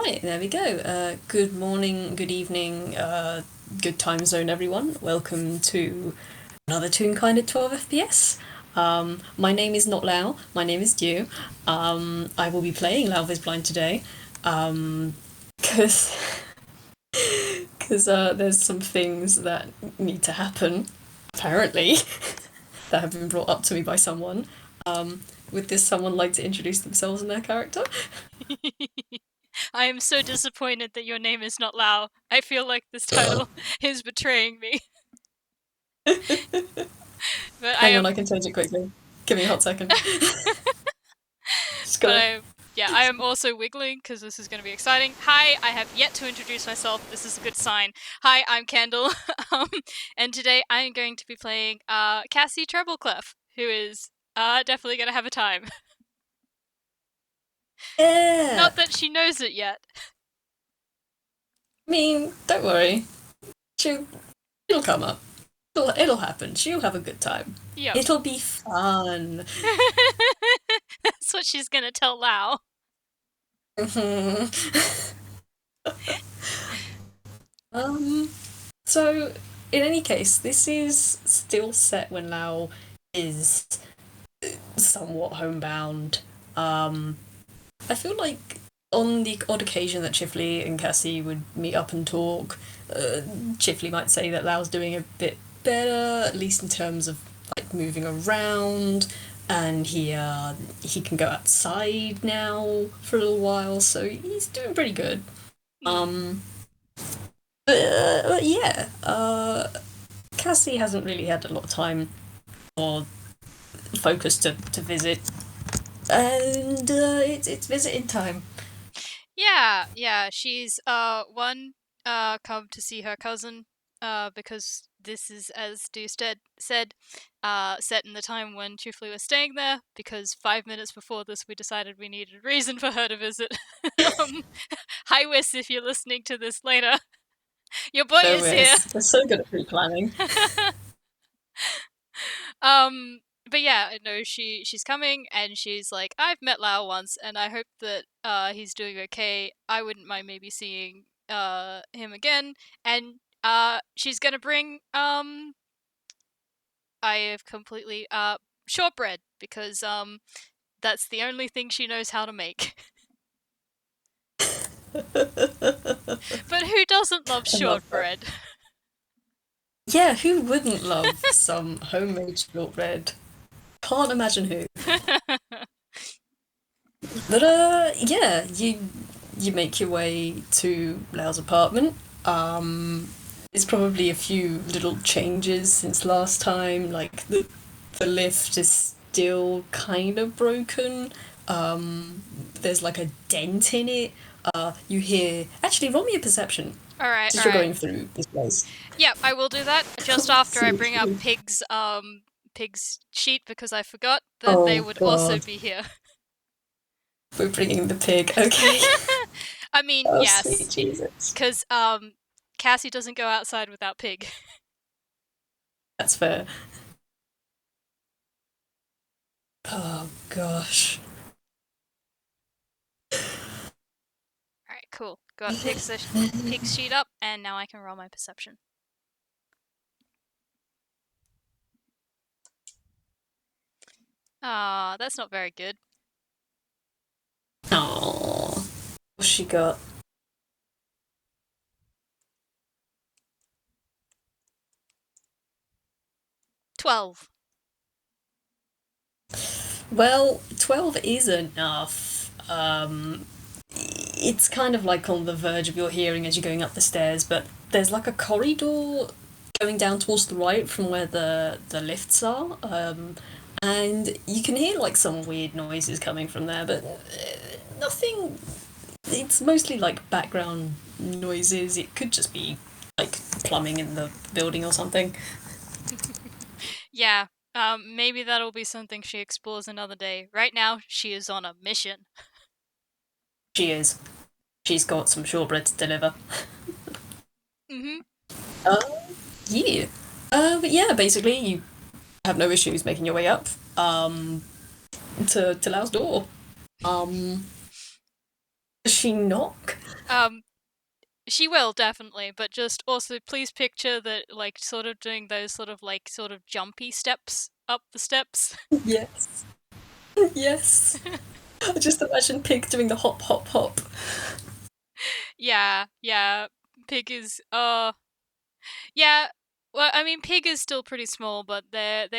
Right, there we go. Good morning, good evening, good time zone, everyone. Welcome to another Toonkind at 12 FPS. My name is not Lao, my name is Dew. I will be playing Lao Vis Blind today. Because there's some things that need to happen, apparently, that have been brought up to me by someone. Would this someone like to introduce themselves and their character? I am so disappointed that your name is not Lao. I feel like this title is betraying me. But I Hang on, am I can change it quickly. Give me a hot second. Just but gotta. I am also wiggling because this is going to be exciting. Hi, I have yet to introduce myself. This is a good sign. Hi, I'm Kendall. um, and today I am going to be playing Cassie Trebleclef, who is definitely going to have a time. Yeah! Not that she knows it yet. I mean, don't worry. She'll, it'll come up. It'll happen. She'll have a good time. Yep. It'll be fun. That's what she's going to tell Lao. um, so, in any case, this is still set when Lao is somewhat homebound. I feel like on the odd occasion that Chifley and Cassie would meet up and talk, Chifley might say that Lao's doing a bit better, at least in terms of like moving around, and he can go outside now for a little while, so he's doing pretty good. Um, but yeah, Cassie hasn't really had a lot of time or focus to visit, and it's visiting time. Yeah, she's come to see her cousin because this is, as said, set in the time when Chufli was staying there, because 5 minutes before this we decided we needed a reason for her to visit. um, Hi Wiss, if you're listening to this later. Your boy No, is here. they're so good at pre-planning. um but yeah, no, she's coming and she's like, I've met Lao once and I hope that he's doing okay. I wouldn't mind maybe seeing him again. And she's gonna bring I have completely shortbread, because that's the only thing she knows how to make. But who doesn't love I love that. shortbread? Yeah, who wouldn't love some homemade shortbread? Can't imagine who. But yeah, you make your way to Lao's apartment. There's probably a few little changes since last time. Like the lift is still kind of broken. There's like a dent in it. You hear actually roll me a perception Alright, as you're alright. going through this place. Yep, I will do that just after I See bring up Pig's sheet, because I forgot that they Oh would also God, be here. we're bringing the pig. Okay. I mean, Oh sweet yes, Jesus. because Cassie doesn't go outside without Pig. That's fair. Oh gosh. Alright, cool. Got Pig's sheet up, and now I can roll my perception. Ah, that's not very good. Oh, what's she got? 12. Well, 12 is enough. It's kind of like on the verge of your hearing as you're going up the stairs, but there's like a corridor going down towards the right from where the lifts are. And you can hear like some weird noises coming from there, but nothing. It's mostly like background noises. It could just be like plumbing in the building or something. Yeah, maybe that'll be something she explores another day. Right now, she is on a mission. She is. She's got some shortbread to deliver. Mm-hmm. Uh, yeah. But yeah, basically, you have no issues making your way up to Lau's door. Um, does she knock? Um, she will definitely, but just also please picture that like sort of doing those sort of jumpy steps up the steps. Yes. Yes. I just imagine Pig doing the hop, hop, hop. Yeah, yeah. Pig is yeah. Well, I mean, Pig is still pretty small, but they're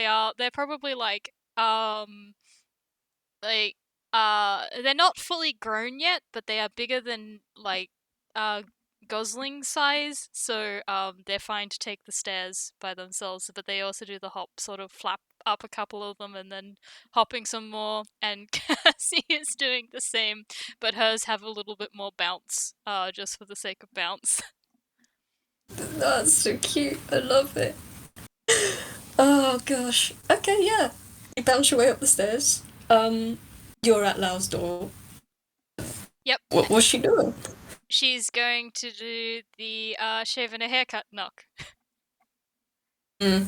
probably like they're not fully grown yet, but they are bigger than like uh gosling size, so they're fine to take the stairs by themselves, but they also do the hop, sort of flap up a couple of them and then hopping some more, and Cassie is doing the same, but hers have a little bit more bounce, just for the sake of bounce. That's so cute. I love it. Oh gosh. Okay, yeah. You bounce your way up the stairs. You're at Lao's door. Yep. What was she doing? She's going to do the shave and a haircut knock. Mm.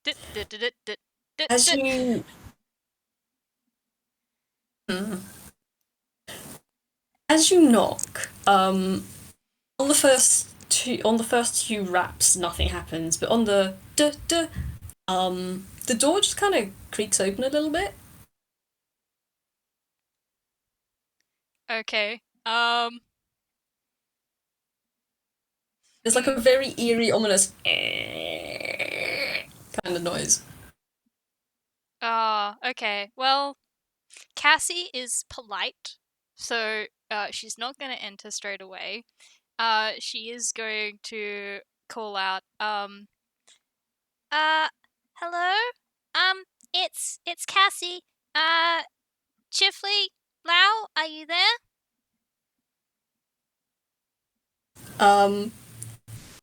Dit, dit, dit, dit, dit, dit, As dit. you mm. as you knock, on the first two raps, nothing happens, but on the the door just kind of creaks open a little bit. Okay. There's like a Hmm. very eerie, ominous kind of noise. Ah, okay. Well, Cassie is polite, so she's not going to enter straight away. She is going to call out, uh, hello? It's Cassie. Uh, Chifley, Lau, are you there? Um,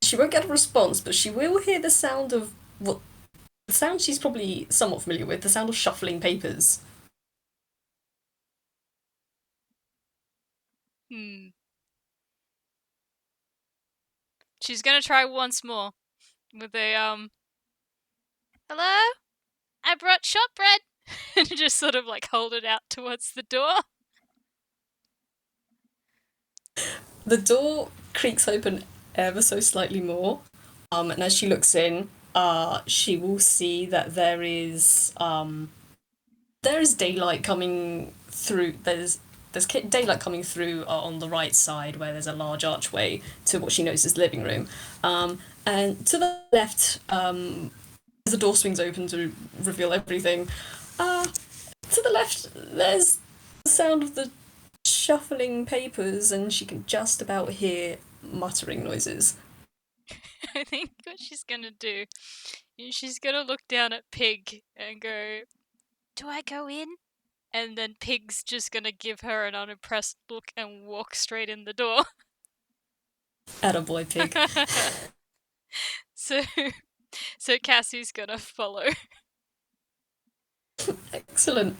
she won't get a response, but she will hear the sound of what the sound she's probably somewhat familiar with, the sound of shuffling papers. Hmm. She's gonna try once more with a, hello? I brought shortbread! And just sort of like hold it out towards the door. The door creaks open ever so slightly more, and as she looks in, she will see that there is daylight coming through. There's daylight coming through on the right side where there's a large archway to what she knows is the living room, and to the left, as the door swings open to reveal everything, uh, to the left there's the sound of the shuffling papers, and she can just about hear muttering noises. I think what she's gonna do is she's gonna look down at Pig and go, do I go in? And then Pig's just gonna give her an unimpressed look and walk straight in the door. Attaboy, Pig. so, so Cassie's gonna follow. Excellent.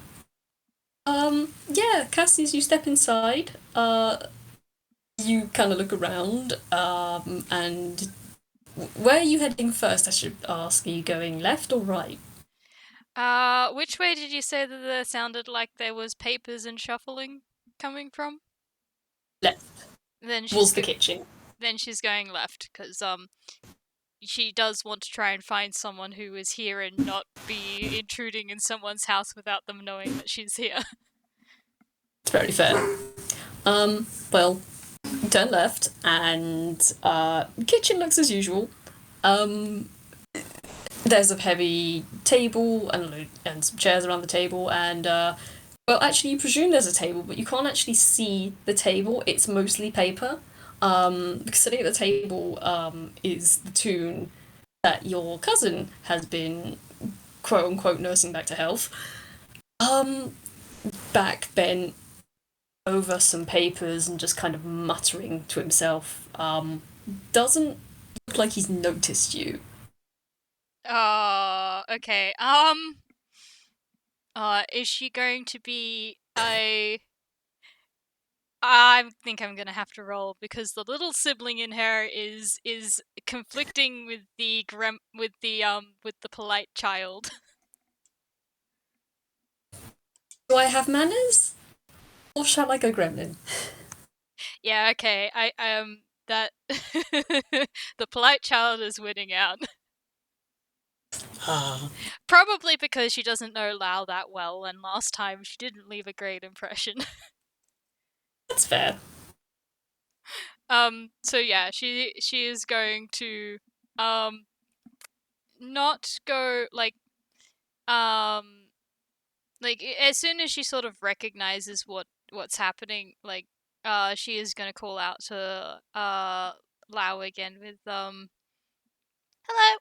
Yeah, Cassie, as you step inside, you kind of look around, and where are you heading first? I should ask. Are you going left or right? Which way did you say that there sounded like there was papers and shuffling coming from? Left. Then she's Towards the go- kitchen. then she's going left because she does want to try and find someone who is here and not be intruding in someone's house without them knowing that she's here. It's very fair. Well, you turn left, and the kitchen looks as usual. Um, there's a heavy table and some chairs around the table, and well, actually, you presume there's a table, but you can't actually see the table. It's mostly paper. Because sitting at the table is the tune that your cousin has been quote unquote nursing back to health. Um, Back bent over some papers and just kind of muttering to himself. Doesn't look like he's noticed you. Okay. Is she going to be I think I'm gonna have to roll because the little sibling in her is conflicting with the with the polite child. Do I have manners? Or shall I go gremlin? Yeah, okay. I that the polite child is winning out. Ah, Probably because she doesn't know Lao that well, and last time she didn't leave a great impression. that's fair. So yeah, she is going to um not go um as soon as she sort of recognizes what's happening, she is gonna call out to Lao again with hello.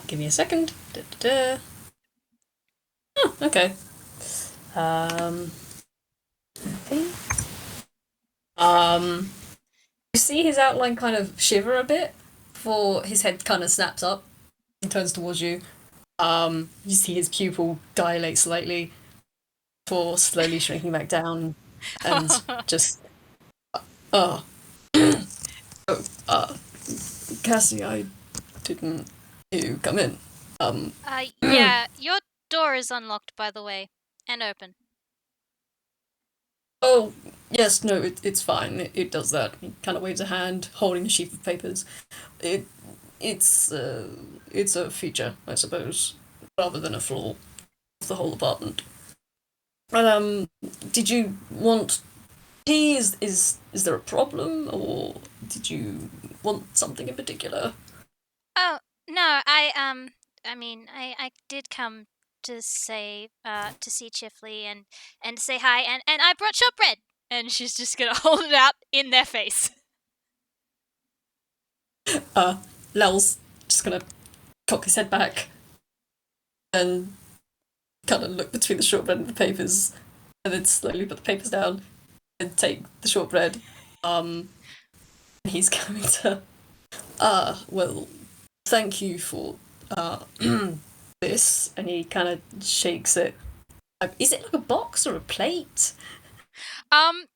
Give me a second. Da-da-da. Oh, okay. Um, okay. Um, you see his outline kind of shiver a bit before his head kind of snaps up and turns towards you. You see his pupil dilate slightly before slowly shrinking back down and just, oh, uh, Cassie, I didn't hear you come in. Um, Yeah, your door is unlocked, by the way, and open. oh, yes, no, it's fine. It does that. He kind of waves a hand, holding a sheaf of papers. It, it's, uh, it's a feature, I suppose, rather than a flaw of the whole apartment. But, did you want tea? Is there a problem, or did you want something in particular? Oh, no, I mean, I did come to see Chifley and say hi, and I brought shortbread, and she's just gonna hold it out in their face. Uh, Lel's just gonna cock his head back and kind of look between the shortbread and the papers, and then slowly put the papers down and take the shortbread. Um, he's going to, well, thank you for this, and he kind of shakes it. Is it like a box or a plate?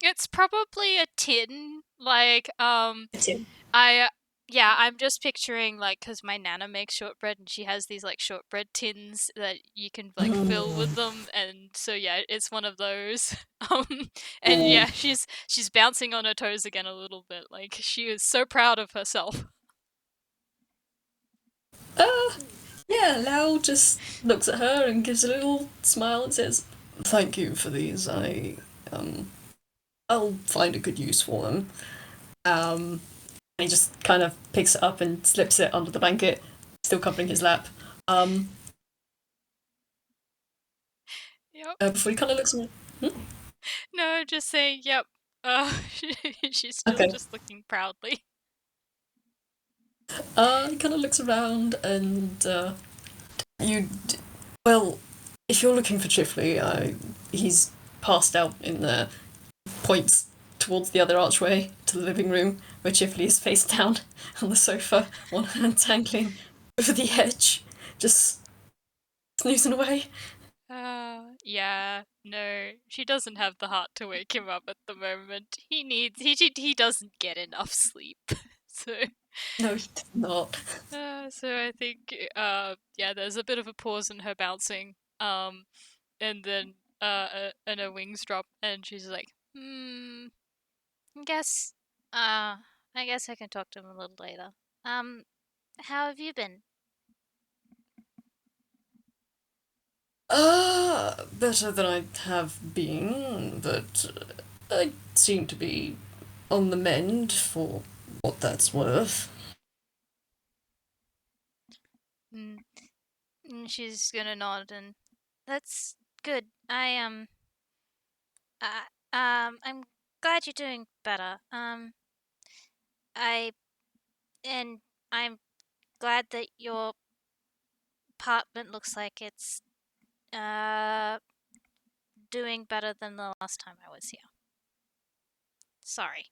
It's probably a tin. It's in. I yeah, I'm just picturing because my nana makes shortbread and she has these shortbread tins that you can fill with them, and so yeah, it's one of those. And yeah, Or, she's bouncing on her toes again a little bit. Like she is so proud of herself. uh, yeah, Lau just looks at her and gives a little smile and says, "Thank you for these. Um, I'll find a good use for them." Um, and he just kind of picks it up and slips it under the blanket, still covering his lap. Um, Yep. before he kind of looks at me. Hmm? No, just saying. Yep. Uh, she's still Okay. just looking proudly. He kind of looks around and you. Well, if you're looking for Chifley, he's passed out in there. Points towards the other archway to the living room, where Chifley is face down on the sofa, one hand dangling over the edge, just snoozing away. Yeah, no, she doesn't have the heart to wake him up at the moment. He doesn't get enough sleep. So, No, he did not. so I think, yeah, there's a bit of a pause in her bouncing, and then, and her wings drop, and she's like, I guess, I guess I can talk to him a little later. Um, how have you been? Better than I have been, but I seem to be on the mend for what that's worth. Mm, and she's gonna nod, and that's good. I'm glad you're doing better. I and I'm glad that your apartment looks like it's uh doing better than the last time I was here. Sorry.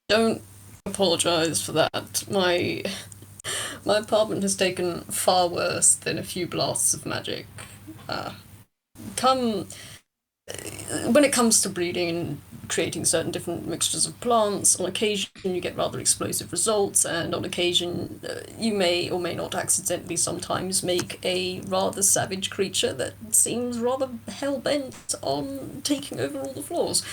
Don't apologise for that. My apartment has taken far worse than a few blasts of magic. Uh, come when it comes to breeding and creating certain different mixtures of plants. On occasion, you get rather explosive results, and on occasion, you may or may not accidentally sometimes make a rather savage creature that seems rather hell bent on taking over all the floors.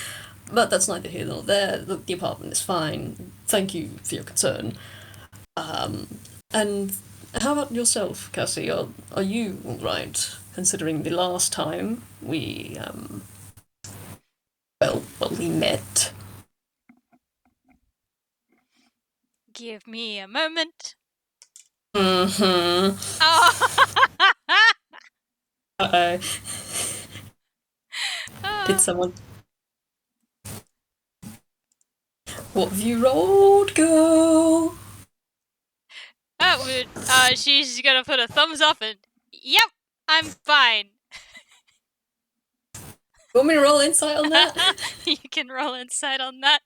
But that's neither here nor there. The apartment is fine. Thank you for your concern. And how about yourself, Cassie? Are you all right? Considering the last time we well, we met. Give me a moment. Mm-hmm. Oh. Uh-oh. Did Ah. someone... What have you rolled, girl? That would, she's gonna put a thumbs up and, yep, I'm fine. You want me to roll insight on that? You can roll insight on that.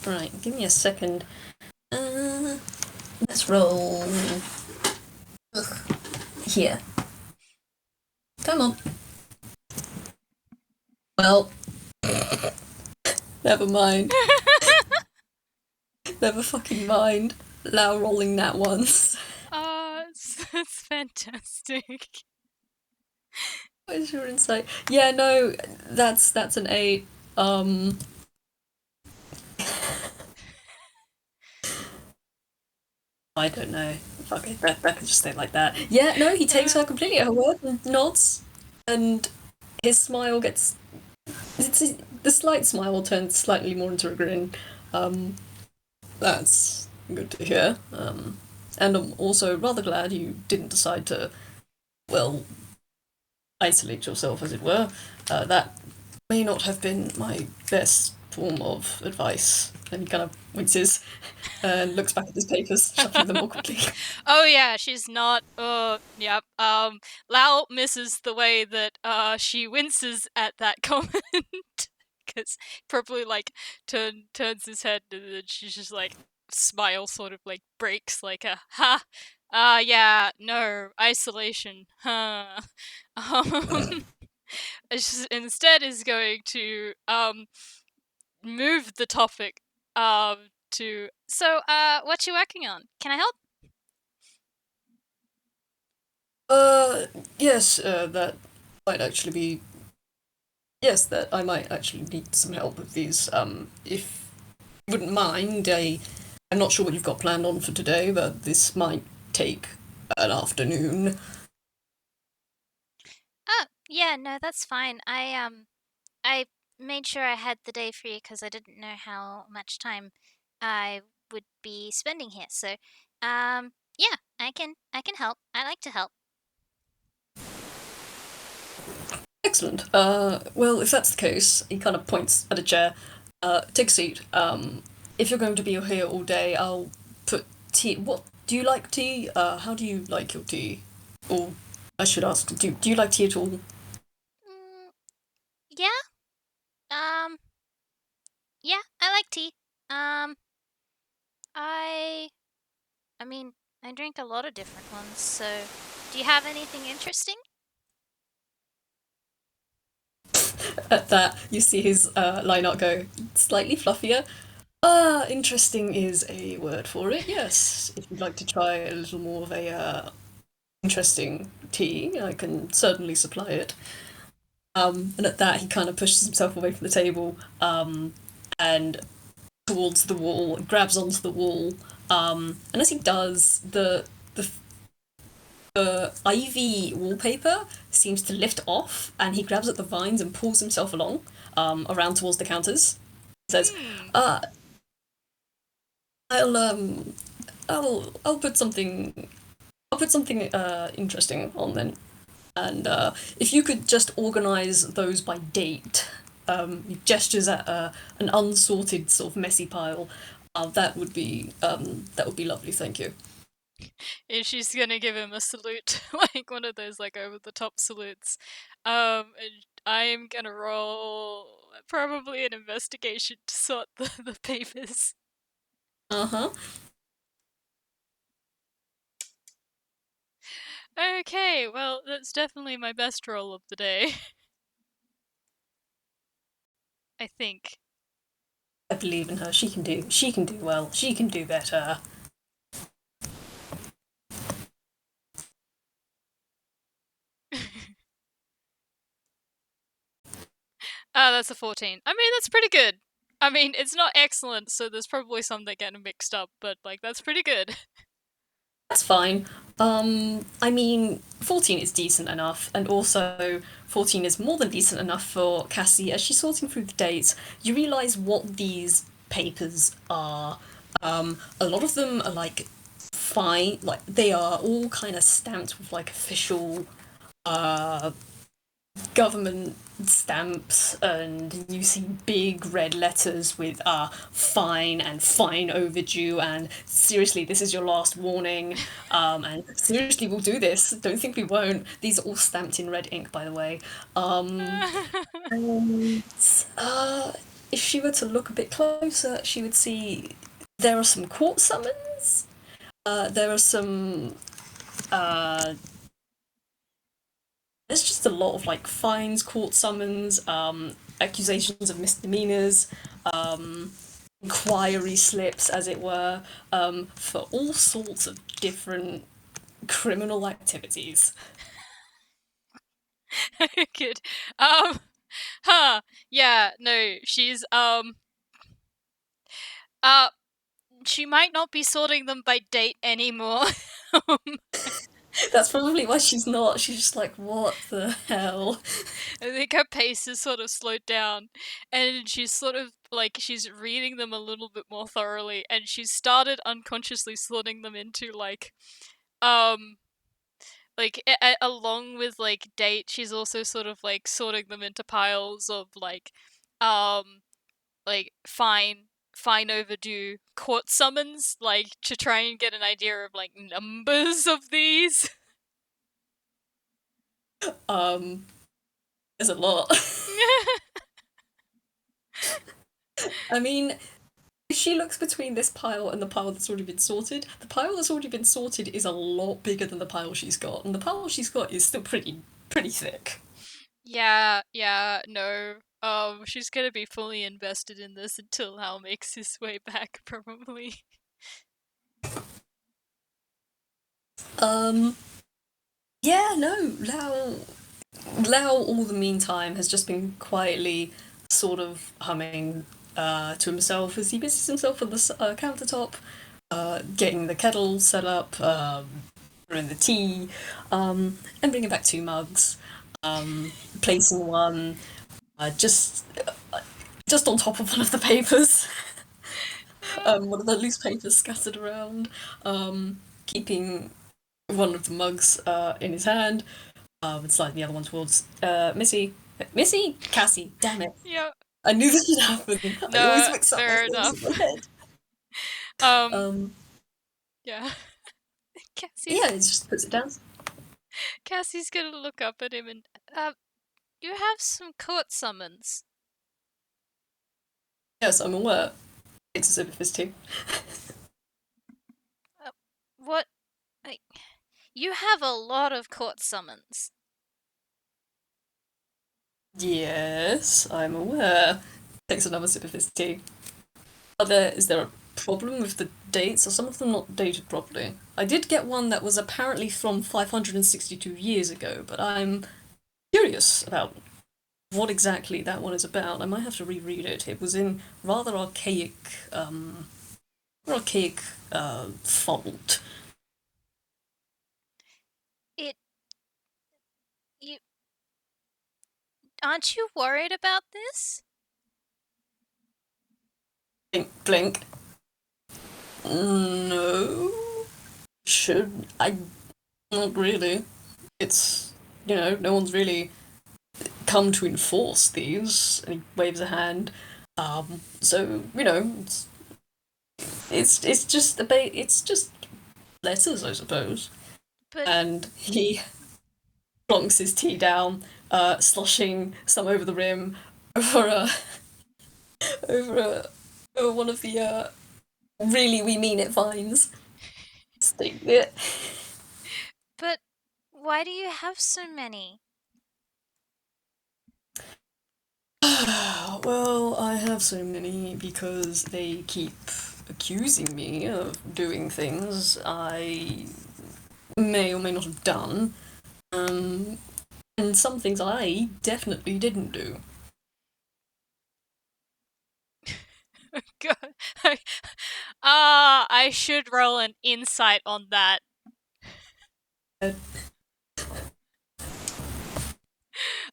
Right, give me a second. Let's roll. Ugh. Here. Come on. Well, never mind. Never fucking mind. Lao rolling that once. Oh, it's fantastic. What is your insight? Yeah, no, that's an 8. I don't know. Fuck it, that could just stay like that. Yeah, no, he takes her completely at her word and nods, and his smile gets. The slight smile turns slightly more into a grin. Um, that's good to hear. And I'm also rather glad you didn't decide to, well, isolate yourself, as it were. That may not have been my best form of advice. And he kind of winces and looks back at his papers, shuffling them awkwardly. Oh yeah, she's not. Yep. Lao misses the way that she winces at that comment, because probably like turns his head and then she's just like smile, sort of like breaks, like a ha. Yeah, no isolation, huh? Um, instead is going to move the topic to, so what you working on? Can I help? Yes, that might actually be. Yes, that I might actually need some help with these. If you wouldn't mind, I'm not sure what you've got planned on for today, but this might take an afternoon. Oh, yeah, no, that's fine. I made sure I had the day free because I didn't know how much time I would be spending here. So, yeah, I can help. I like to help. Excellent. Well, if that's the case, he kind of points at a chair. Take a seat. If you're going to be here all day, I'll put tea. What do you like tea? How do you like your tea? Or I should ask, do you like tea at all? Mm, yeah. Um, yeah, I like tea. Um, I I mean, I drink a lot of different ones. So, do you have anything interesting? At that, you see his line art go slightly fluffier. Interesting is a word for it, yes. If you'd like to try a little more of a interesting tea, I can certainly supply it. And at that, he kind of pushes himself away from the table and towards the wall, grabs onto the wall. And as he does, the ivy wallpaper seems to lift off, and he grabs at the vines and pulls himself along around towards the counters. He says, Hmm. uh, I'll I'll put something interesting on then. And if you could just organise those by date, he gestures at an unsorted sort of messy pile. That would be lovely. Thank you. And she's gonna give him a salute, like one of those like over the top salutes. And I'm gonna roll probably an investigation to sort the papers. Uh huh. Okay, well that's definitely my best roll of the day. I think. I believe in her. She can do well. She can do better. That's a 14. I mean, that's pretty good. I mean, it's not excellent, so there's probably some that get mixed up, but like that's pretty good. That's fine. I mean, 14 is decent enough, and also 14 is more than decent enough for Cassie. As she's sorting through the dates, you realise what these papers are. A lot of them are like fine, like they are all kind of stamped with like official uh government stamps, and you see big red letters with fine and fine overdue and seriously this is your last warning, and seriously we'll do this, don't think we won't. These are all stamped in red ink, by the way. And if she were to look a bit closer she would see there are some court summons, there are some uh, there's just a lot of like fines, court summons, accusations of misdemeanors, um, inquiry slips, as it were, for all sorts of different criminal activities. Good. Um, huh. Yeah, no, uh, she might not be sorting them by date anymore. That's probably why she's not. She's just like, what the hell? I think her pace is sort of slowed down, and she's sort of like she's reading them a little bit more thoroughly, and she's started unconsciously sorting them into um, along with like date, she's also sort of like sorting them into piles of um, like fine overdue court summons, like to try and get an idea of like numbers of these. Um, there's a lot. I mean, if she looks between this pile and the pile that's already been sorted, the pile that's already been sorted is a lot bigger than the pile she's got, and the pile she's got is still pretty thick. Yeah, no. She's gonna be fully invested in this until Hal makes his way back, probably. Um, yeah, no, Lao all the meantime has just been quietly sort of humming to himself as he busies himself on the countertop, getting the kettle set up, brewing the tea, and bringing back two mugs, placing one just on top of one of the papers, one of the loose papers scattered around, keeping one of the mugs in his hand, and sliding the other one towards Missy. Missy? Cassie, damn it. Yeah. I knew this would happen. I always No, mix up my fair names in enough. my head. um, Um, yeah. Cassie's yeah, it just puts it down. Cassie's gonna look up at him and you have some court summons. Yes, I'm aware. It's a sip of his tea. Uh, what? I, you have a lot of court summons. Yes, I'm aware. Takes another sip of his tea. Is there a problem with the dates? Are some of them not dated properly? I did get one that was apparently from 562 years ago, but I'm curious about what exactly that one is about. I might have to reread it. It was in um, rather archaic font. It you aren't you worried about this? Blink, blink. No, should I? Not really. It's no one's really come to enforce these. And he waves a hand. So it's just it's just letters, I suppose. But And he plonks his tea down, sloshing some over the rim over over, a, over one of the really we mean it vines. Sting it. but why do you have so many? Well, I have so many because they keep accusing me of doing things I may or may not have done, um, and some things I definitely didn't do. God. I should roll an insight on that. Uh,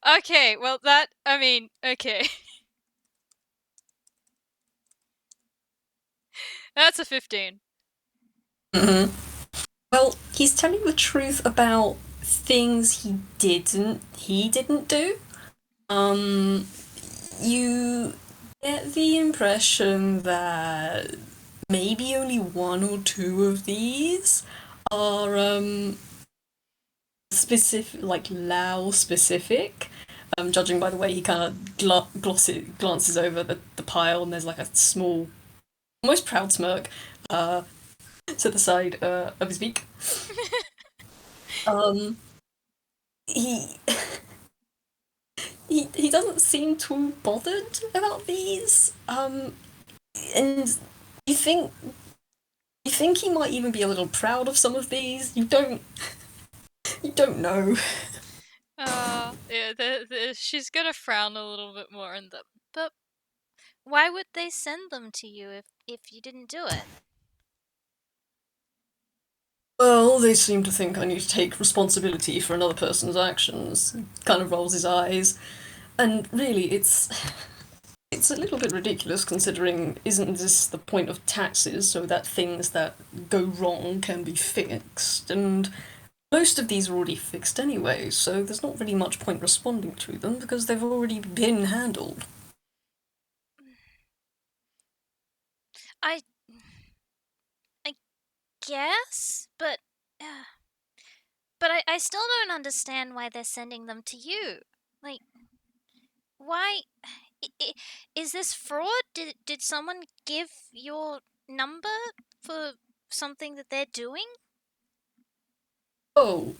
Okay, well that I mean, okay. That's a 15. mhm. Well, he's telling the truth about things he didn't do. Um, you get the impression that maybe only one or two of these are specific, like Lao specific. Judging by the way he kind of glances over the pile, and there's like a small, almost proud smirk uh, to the side of his beak. Um, he he doesn't seem too bothered about these. And you think you think he might even be a little proud of some of these. You don't know. Yeah, she's gonna frown a little bit more in them. But why would they send them to you if you didn't do it? Well, they seem to think I need to take responsibility for another person's actions. Kind of rolls his eyes. And really, it's a little bit ridiculous considering isn't this the point of taxes so that things that go wrong can be fixed? And most of these are already fixed anyway, so there's not really much point responding to them because they've already been handled. I I guess, but I still don't understand why they're sending them to you. Like, why is this fraud? Did someone give your number for something that they're doing? Oh,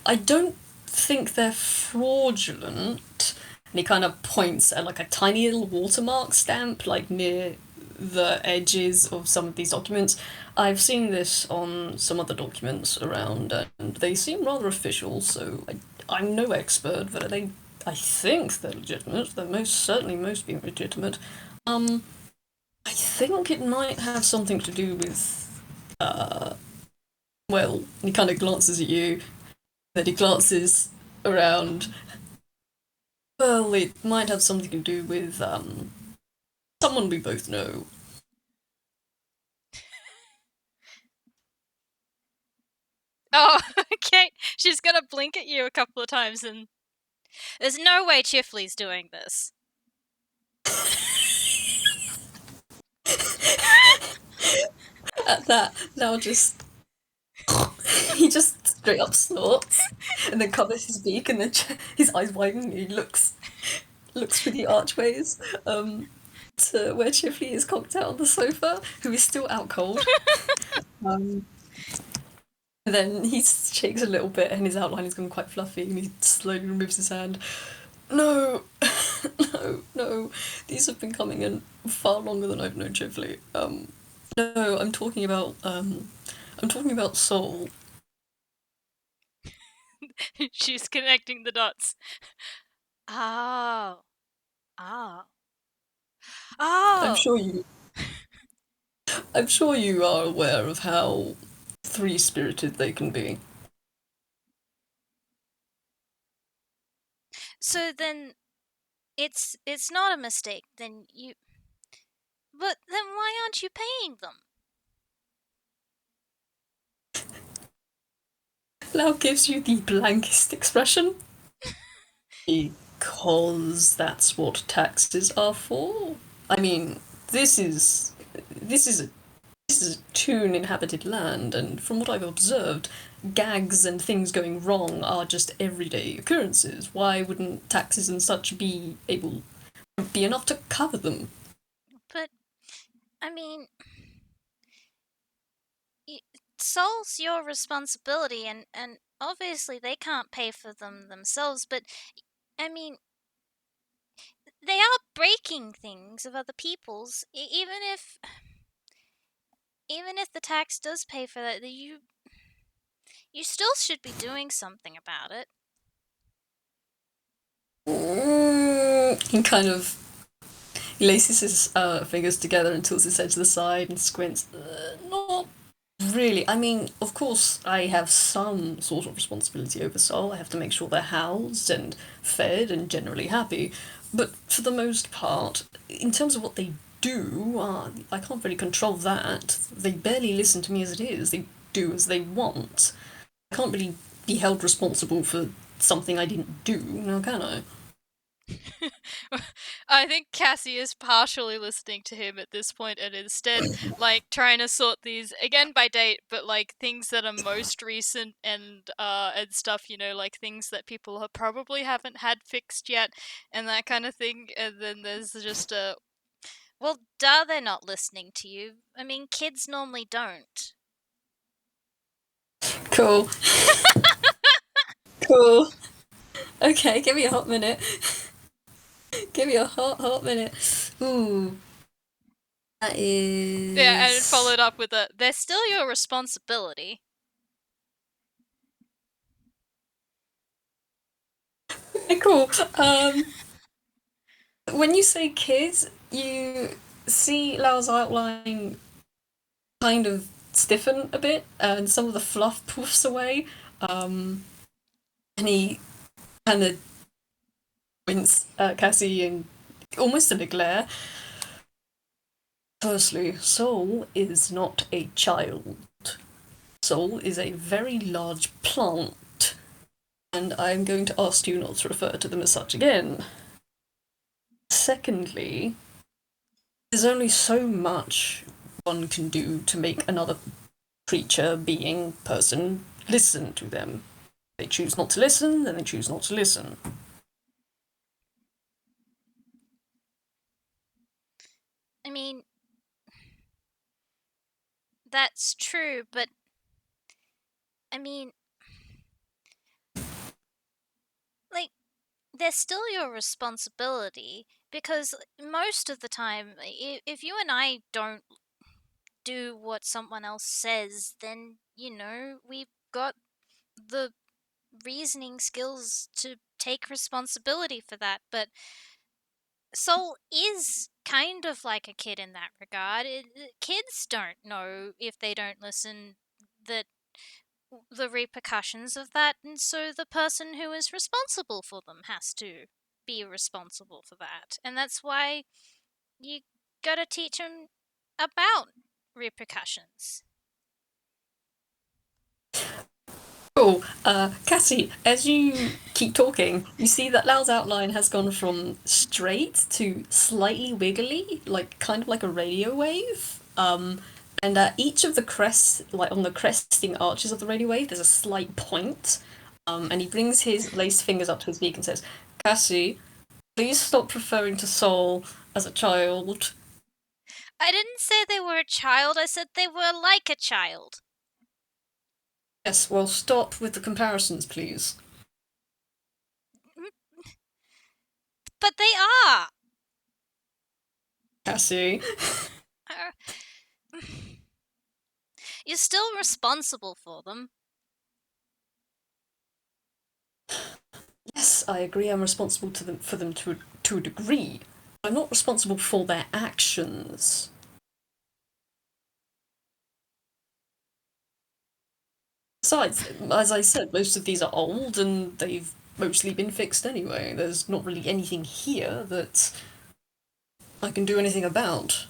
I don't think they're fraudulent. And he kind of points at like a tiny little watermark stamp, like near the edges of some of these documents. I've seen this on some other documents around, and they seem rather official. So I'm no expert, but I think they're legitimate. They're most certainly most being legitimate. Um, I think it might have something to do with well, he kind of glances at you, then he glances around. Well, it might have something to do with someone we both know. Oh, okay. She's gonna blink at you a couple of times, and there's no way Chifley's doing this. At that, now just he just straight up snorts and then covers his beak and then his eyes widen and he looks through the archways to where Chifley is cocked out on the sofa, who is still out cold. Um, and then he shakes a little bit and his outline has gone quite fluffy and he slowly removes his hand. No, no, no. These have been coming in far longer than I've known Chifley. No, I'm talking about Soul. She's connecting the dots. Oh. Oh. I'm Oh. sure you I'm sure you are aware of how free-spirited they can be. So then it's not a mistake. Then you But then why aren't you paying them? Now gives you the blankest expression. Because that's what taxes are for. I mean, this is this is a this is a toon inhabited land, and from what I've observed, gags and things going wrong are just everyday occurrences. Why wouldn't taxes and such be enough to cover them? But I mean, Soul's your responsibility, and obviously they can't pay for them themselves. But I mean, they are breaking things of other people's. Even if the tax does pay for that, you still should be doing something about it. He kind of laces his fingers together and tilts his head to the side and squints. Not really. I mean, of course, I have some sort of responsibility over Sol. I have to make sure they're housed and fed and generally happy. But for the most part, in terms of what they do, I can't really control that. They barely listen to me as it is. They do as they want. I can't really be held responsible for something I didn't do, now can I? I think Cassie is partially listening to him at this point and instead, like, trying to sort these, again by date, but, like, things that are most recent and stuff, you know, like, things that people have probably haven't had fixed yet, and that kind of thing, and then there's just a... Well, duh, they're not listening to you. I mean, kids normally don't. Cool. Cool. Okay, give me a hot minute. Give me a hot minute. Ooh. That Yeah, and it is. followed up with a, They're still your responsibility. Cool. When you say kids, you see Lao's outline kind of stiffen a bit, and some of the fluff poofs away. And he kind of winks at Cassie and almost in a glare. Firstly, Soul is not a child. Soul is a very large plant, and I'm going to ask you not to refer to them as such again. Secondly, there's only so much one can do to make another creature, being, person listen to them. They choose not to listen, then they choose not to listen. I mean, that's true, but I mean, like, they're still your responsibility because most of the time, if you and I don't do what someone else says, then, we've got the reasoning skills to take responsibility for that. But Soul is kind of like a kid in that regard. Kids don't know if they don't listen that the repercussions of that, and so the person who is responsible for them has to be responsible for that. And that's why you gotta teach them about repercussions. Cool. Cassie, as you keep talking, you see that Lao's outline has gone from straight to slightly wiggly, like kind of like a radio wave. And at each of the crests, like on the cresting arches of the radio wave, there's a slight point. And he brings his laced fingers up to his beak and says, Cassie, please stop referring to Soul as a child. I didn't say they were a child, I said they were like a child. Yes, well, stop with the comparisons, please. But they are! Cassie. You're still responsible for them. Yes, I agree. I'm responsible for them to a degree. I'm not responsible for their actions. Besides, as I said, most of these are old and they've mostly been fixed anyway. There's not really anything here that I can do anything about.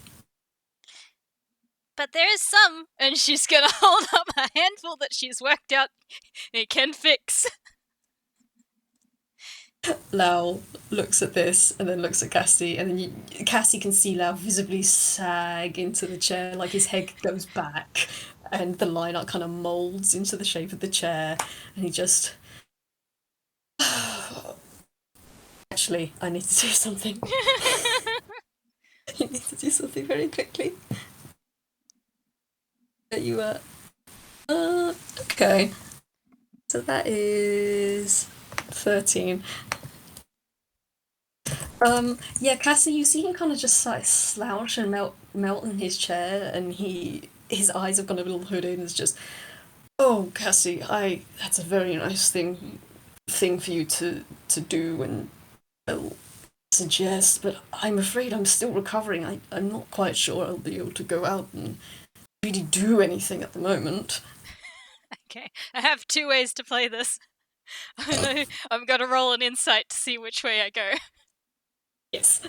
But there is some, and she's gonna hold up a handful that she's worked out it can fix. Lao looks at this and then looks at Cassie, and then Cassie can see Lao visibly sag into the chair, like his head goes back, and the line art kind of molds into the shape of the chair, and he just. Actually, I need to do something. I need to do something very quickly. You okay. So that is 13. Yeah, Cassie, you see him kind of just like slouch and melt in his chair, and his eyes have gone a little hooded, and it's just, oh, Cassie, I that's a very nice thing for you to do and well, suggest, but I'm afraid I'm still recovering. I'm not quite sure I'll be able to go out and really do anything at the moment. Okay, I have two ways to play this. I know I'm gonna roll an insight to see which way I go. Yes.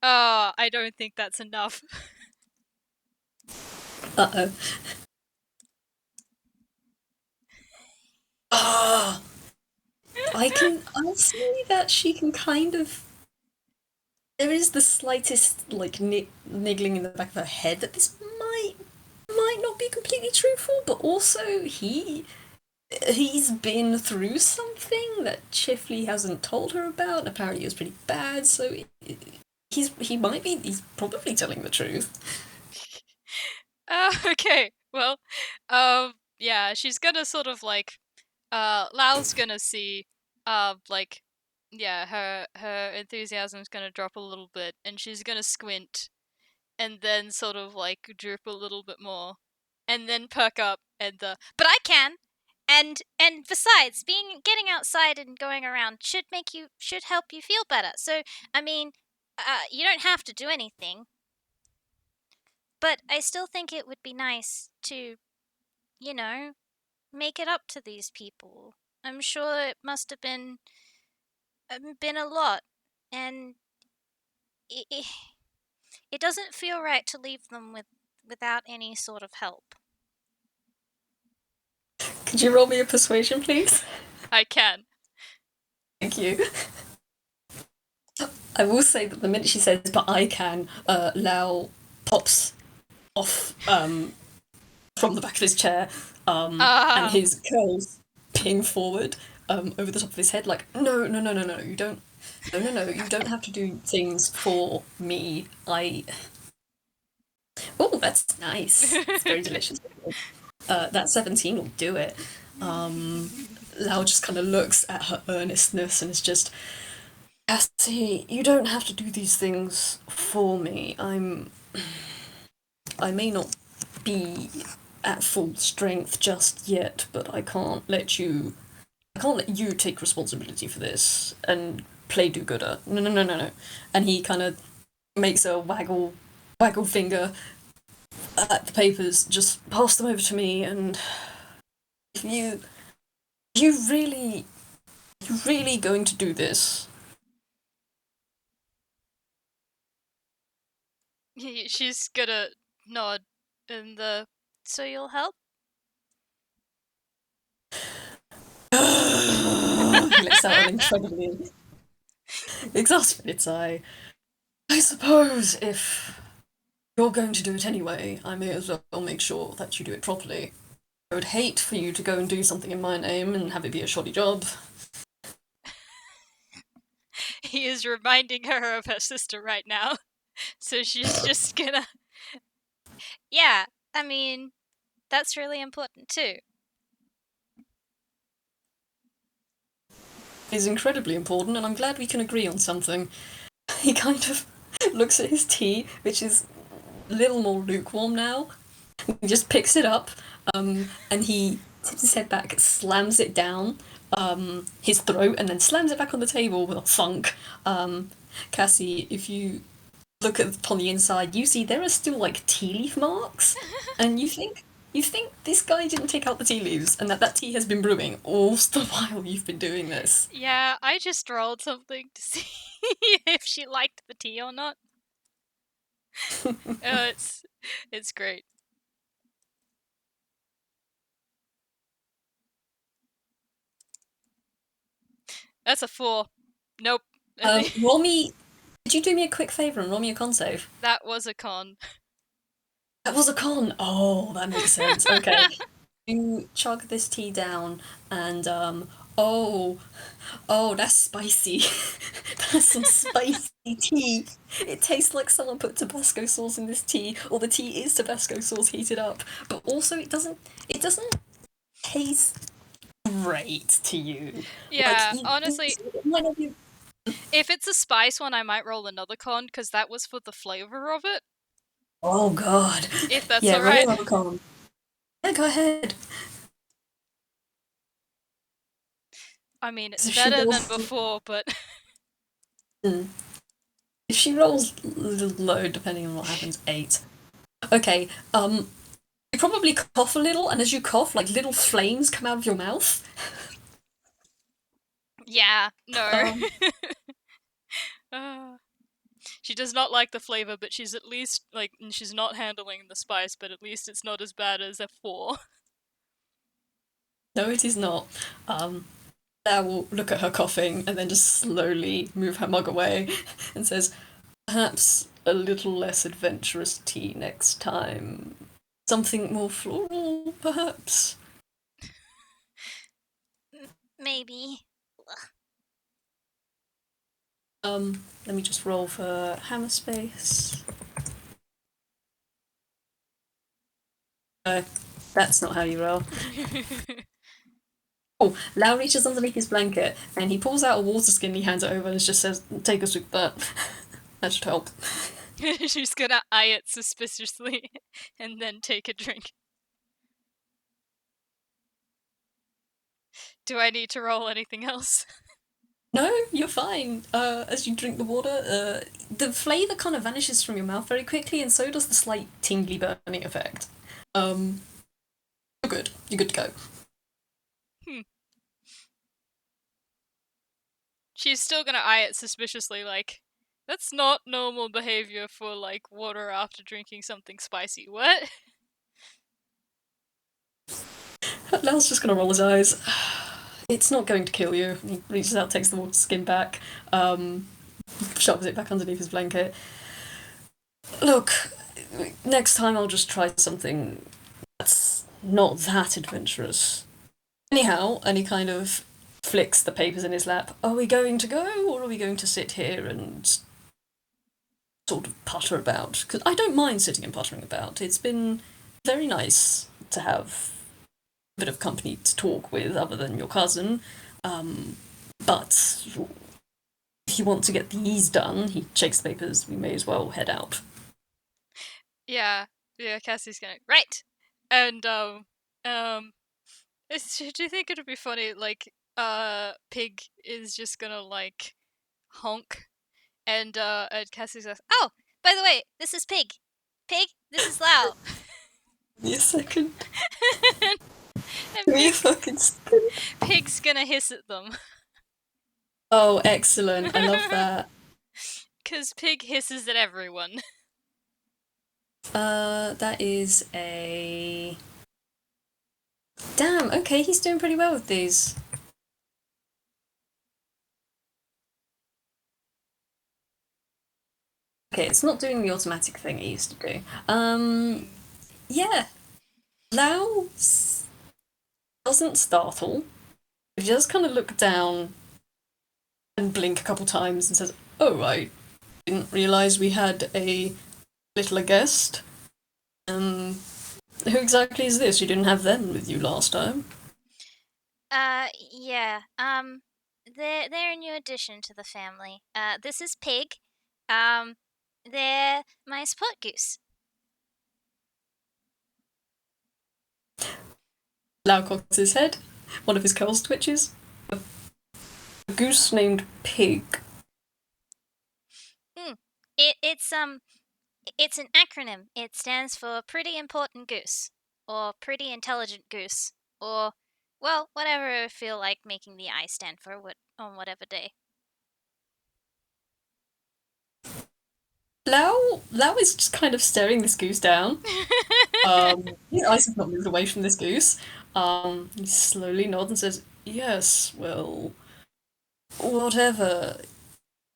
Oh, I don't think that's enough. Uh-oh. Ah, I'll say that she can kind of. There is the slightest like niggling in the back of her head that this might not be completely truthful, but also he's been through something that Chifley hasn't told her about. And apparently, it was pretty bad. So he's probably telling the truth. Okay, well, yeah, she's gonna sort of like, Lao's gonna see, like, yeah, her enthusiasm's gonna drop a little bit, and she's gonna squint, and then sort of like droop a little bit more, and then perk up, and But I can. And besides, being getting outside and going around should help you feel better. So, I mean, you don't have to do anything, but I still think it would be nice to, you know, make it up to these people. I'm sure it must have been a lot, and it, it doesn't feel right to leave them without any sort of help. Could you roll me a persuasion, please? I can. Thank you. I will say that the minute she says, but I can, Lao pops off from the back of his chair and Ah, his curls ping forward over the top of his head, like, no, no, no, no, no, you don't. No, no, no, you don't have to do things for me. Oh, that's nice. It's very delicious. That 17 will do it. Lau just kind of looks at her earnestness and is just, Cassie, you don't have to do these things for me. I may not be at full strength just yet, but I can't let you take responsibility for this and play do-gooder. No, no, no, no, no. And he kind of makes a waggle finger at the papers. Just pass them over to me, and if you you really going to do this? she's gonna nod, and the So you'll help? He lets out an incredibly exasperated sigh. I suppose if you're going to do it anyway, I may as well make sure that you do it properly. I would hate for you to go and do something in my name and have it be a shoddy job. he is reminding her of her sister right now. So she's just gonna. Yeah, I mean, that's really important too. It's incredibly important, and I'm glad we can agree on something. He kind of looks at his tea, which is a little more lukewarm now. He just picks it up, and he tips his head back, slams it down his throat, and then slams it back on the table with a thunk. Cassie, if you look at upon the inside, you see there are still like tea leaf marks, and you think this guy didn't take out the tea leaves, and that tea has been brewing all the while you've been doing this. Yeah, I just rolled something to see if she liked the tea or not. Oh, it's great. That's a 4. Nope. I think Roll me. Could you do me a quick favour and roll me a con save? that was a con. That was a con. Oh, that makes sense. Okay, you chug this tea down, and oh, oh, that's spicy. That's some spicy tea. It tastes like someone put Tabasco sauce in this tea, or the tea is Tabasco sauce heated up. But also, it doesn't taste great to you. Yeah, Like, honestly, whenever you... if it's a spice one, I might roll another con, because that was for the flavor of it, Oh god. if that's Yeah, roll alright. another con. Yeah, go ahead. I mean, it's If she better than rolls, before, but if she rolls a little low, depending on what happens, 8. Okay, you probably cough a little, and as you cough, like little flames come out of your mouth. yeah, no. Um, Uh, she does not like the flavor, but she's at least, like, she's not handling the spice, but at least it's not as bad as F4. no, it is not. Now will look at her coughing and then just slowly move her mug away and says, perhaps a little less adventurous tea next time. Something more floral, perhaps? Maybe. Let me just roll for hammer space. No, that's not how you roll. Oh, Lao reaches underneath his blanket and he pulls out a water skin and he hands it over and just says, take a swig of that. That should help. She's gonna eye it suspiciously and then take a drink. Do I need to roll anything else? No, you're fine. As you drink the water, the flavour kind of vanishes from your mouth very quickly, and so does the slight tingly burning effect. You're good. You're good to go. She's still gonna eye it suspiciously, like, that's not normal behavior for, like, water after drinking something spicy. What? Lao's just gonna roll his eyes. It's not going to kill you. He reaches out, takes the water skin back, shoves it back underneath his blanket. Look, next time I'll just try something that's not that adventurous. Anyhow, and he kind of flicks the papers in his lap. Are we going to go, or are we going to sit here and sort of putter about? Because I don't mind sitting and puttering about. It's been very nice to have a bit of company to talk with other than your cousin. But if you want to get these done, he shakes the papers, we may as well head out. Yeah, Cassie's gonna, right! And, do you think it'd be funny, like, Pig is just gonna, like, honk, and Cassie says, "Oh, by the way, this is Pig. Pig, this is Lao." Give me a second. and Give me a fucking second. Pig's gonna hiss at them. Oh, excellent. I love that. Because Pig hisses at everyone. That is a... Damn, okay, he's doing pretty well with these. Okay, it's not doing the automatic thing it used to do. Yeah. Lao doesn't startle. He just kind of look down and blink a couple times and says, oh, I didn't realise we had a littler guest. Who exactly is this? You didn't have them with you last time. Yeah. They're a new addition to the family. This is Pig. They're my support goose. Lao cocks his head. One of his curls twitches. A goose named Pig. It's an acronym. It stands for Pretty Important Goose, or Pretty Intelligent Goose, or, well, whatever I feel like making the I stand for on whatever day. Lao is just kind of staring this goose down. His eyes have not moved away from this goose. He slowly nods and says, yes, well, whatever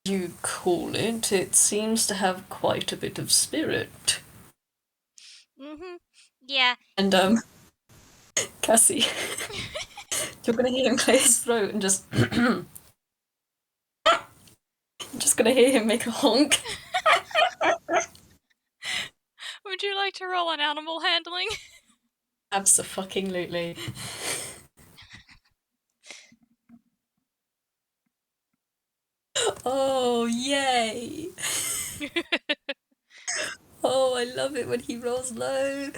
you call it, it seems to have quite a bit of spirit. Yeah. And, Cassie, you're gonna hear him clear his throat and just... You're just gonna hear him make a honk. Would you like to roll on animal handling? Abso-fucking-lutely. Oh, yay! Oh, I love it when he rolls low.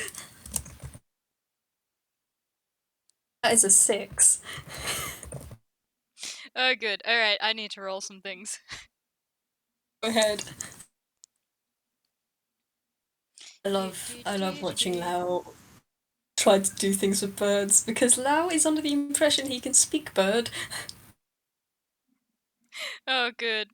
That is a 6. Oh, good. Alright, I need to roll some things. Go ahead. I love watching Lao try to do things with birds because Lao is under the impression he can speak bird. Oh, good.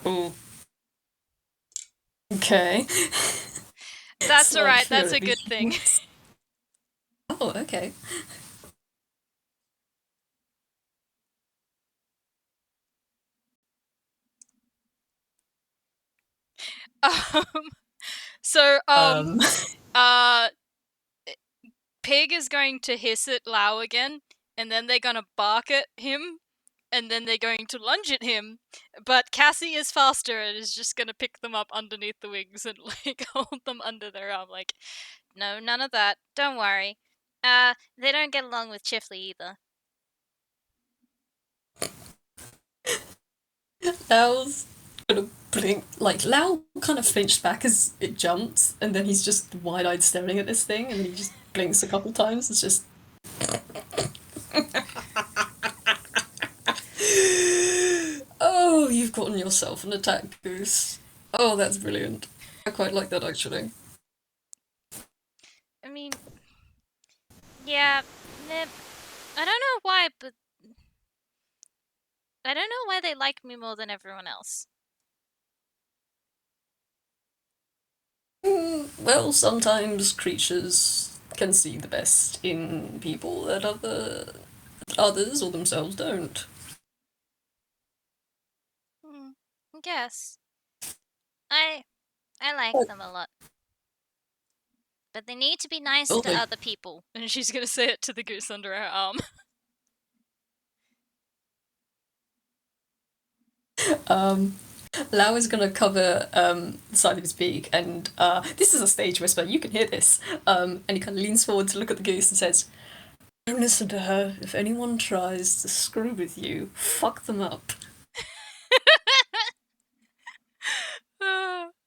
Oh. Okay. That's Slight alright, fear that's of a good these thing. things. Oh, okay. Um, so, Um. uh, Pig is going to hiss at Lao again, and then they're gonna bark at him, and then they're going to lunge at him, but Cassie is faster and is just gonna pick them up underneath the wings and, like, hold them under their arm, like, no, none of that, don't worry. They don't get along with Chifley either. Lao's gonna blink. Like, Lao kind of flinched back as it jumped, and then he's just wide eyed staring at this thing, and then he just blinks a couple times. It's just. Oh, you've gotten yourself an attack goose. Oh, that's brilliant. I quite like that actually. I mean, yeah, I don't know why, but I don't know why they like me more than everyone else. Well, sometimes creatures can see the best in people that others or themselves don't. Hmm, I guess. I I like Oh, them a lot. But they need to be nicer well, to other people. And she's gonna say it to the goose under her arm. um, Lao is gonna cover the side of his beak, and this is a stage whisper. You can hear this. And he kind of leans forward to look at the goose and says, "Don't listen to her. If anyone tries to screw with you, fuck them up."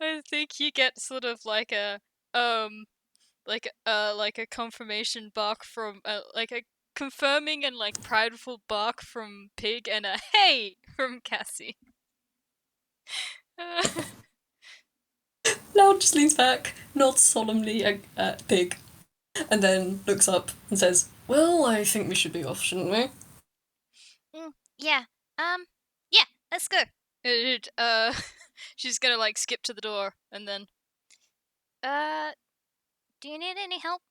I think you get sort of like a like a confirmation bark from like a confirming and like prideful bark from Pig and a hey from Cassie. Lao just leans back, nods solemnly at Pig, and then looks up and says, "Well, I think we should be off, shouldn't we?" Yeah. Yeah, let's go. It, she's gonna like skip to the door and then Uh, do you need any help?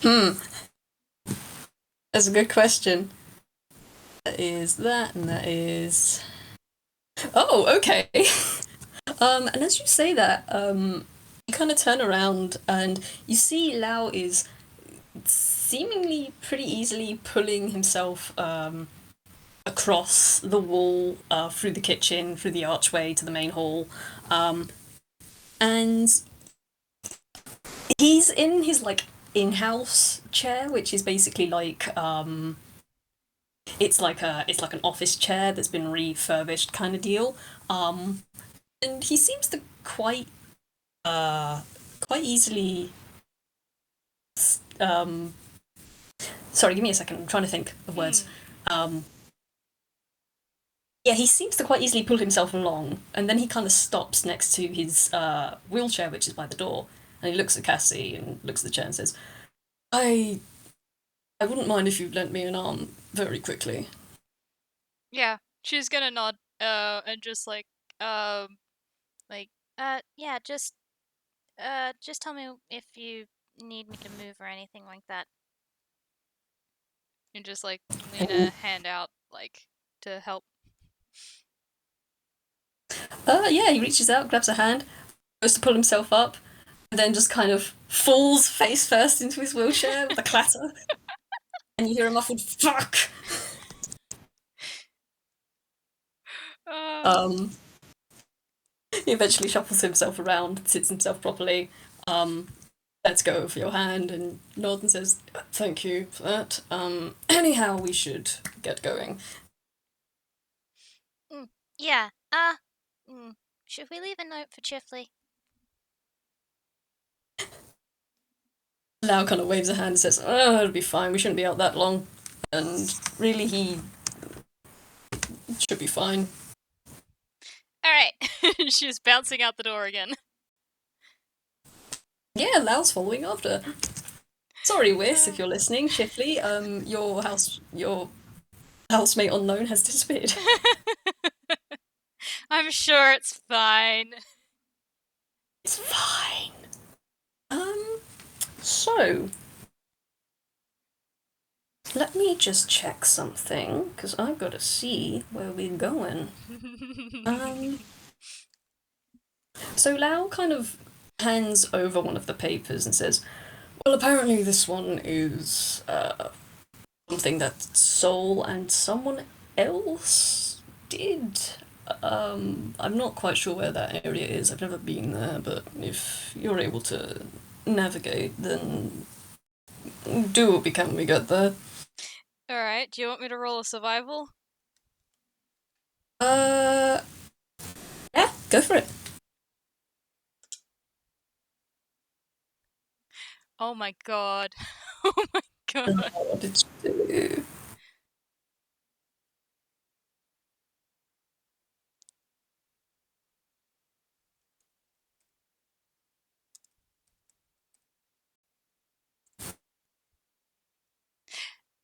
Hmm, that's a good question. That is that, and that is. Oh, okay. And as you say that, you kind of turn around and you see Lao is seemingly pretty easily pulling himself across the wall, through the kitchen, through the archway to the main hall, and he's in his like in-house chair, which is basically like it's like an office chair that's been refurbished kind of deal. And he seems to quite easily um sorry, give me a second, I'm trying to think of words. Um yeah, he seems to quite easily pull himself along, and then he kind of stops next to his wheelchair, which is by the door, and he looks at Cassie and looks at the chair and says, I I wouldn't mind if you lent me an arm very quickly. yeah, she's gonna nod and just like Yeah, just tell me if you need me to move or anything like that. and just like lean a And hand out like to help. yeah, he reaches out, grabs a hand, goes to pull himself up, and then just kind of falls face first into his wheelchair with a clatter. And you hear a muffled fuck. Uh, Um, He eventually shuffles himself around, sits himself properly, lets go of your hand, and nods and says, "Thank you for that. Anyhow, we should get going." Yeah. Should we leave a note for Chifley? Lau kind of waves a hand and says, "Oh, it'll be fine. We shouldn't be out that long." And really, he should be fine. All right. She's bouncing out the door again. Yeah, Lau's following after. Sorry, Wiss, if you're listening. Chifley, your housemate unknown has disappeared. I'm sure it's fine. It's fine. So let me just check something, because I've got to see where we're going. So Lau kind of hands over one of the papers and says, "Well, apparently this one is something that Soul and someone else did. I'm not quite sure where that area is. I've never been there, but if you're able to navigate, then do what we can when we get there." All right. Do you want me to roll a survival? Yeah, go for it. Oh my god. Oh my god. What did you do?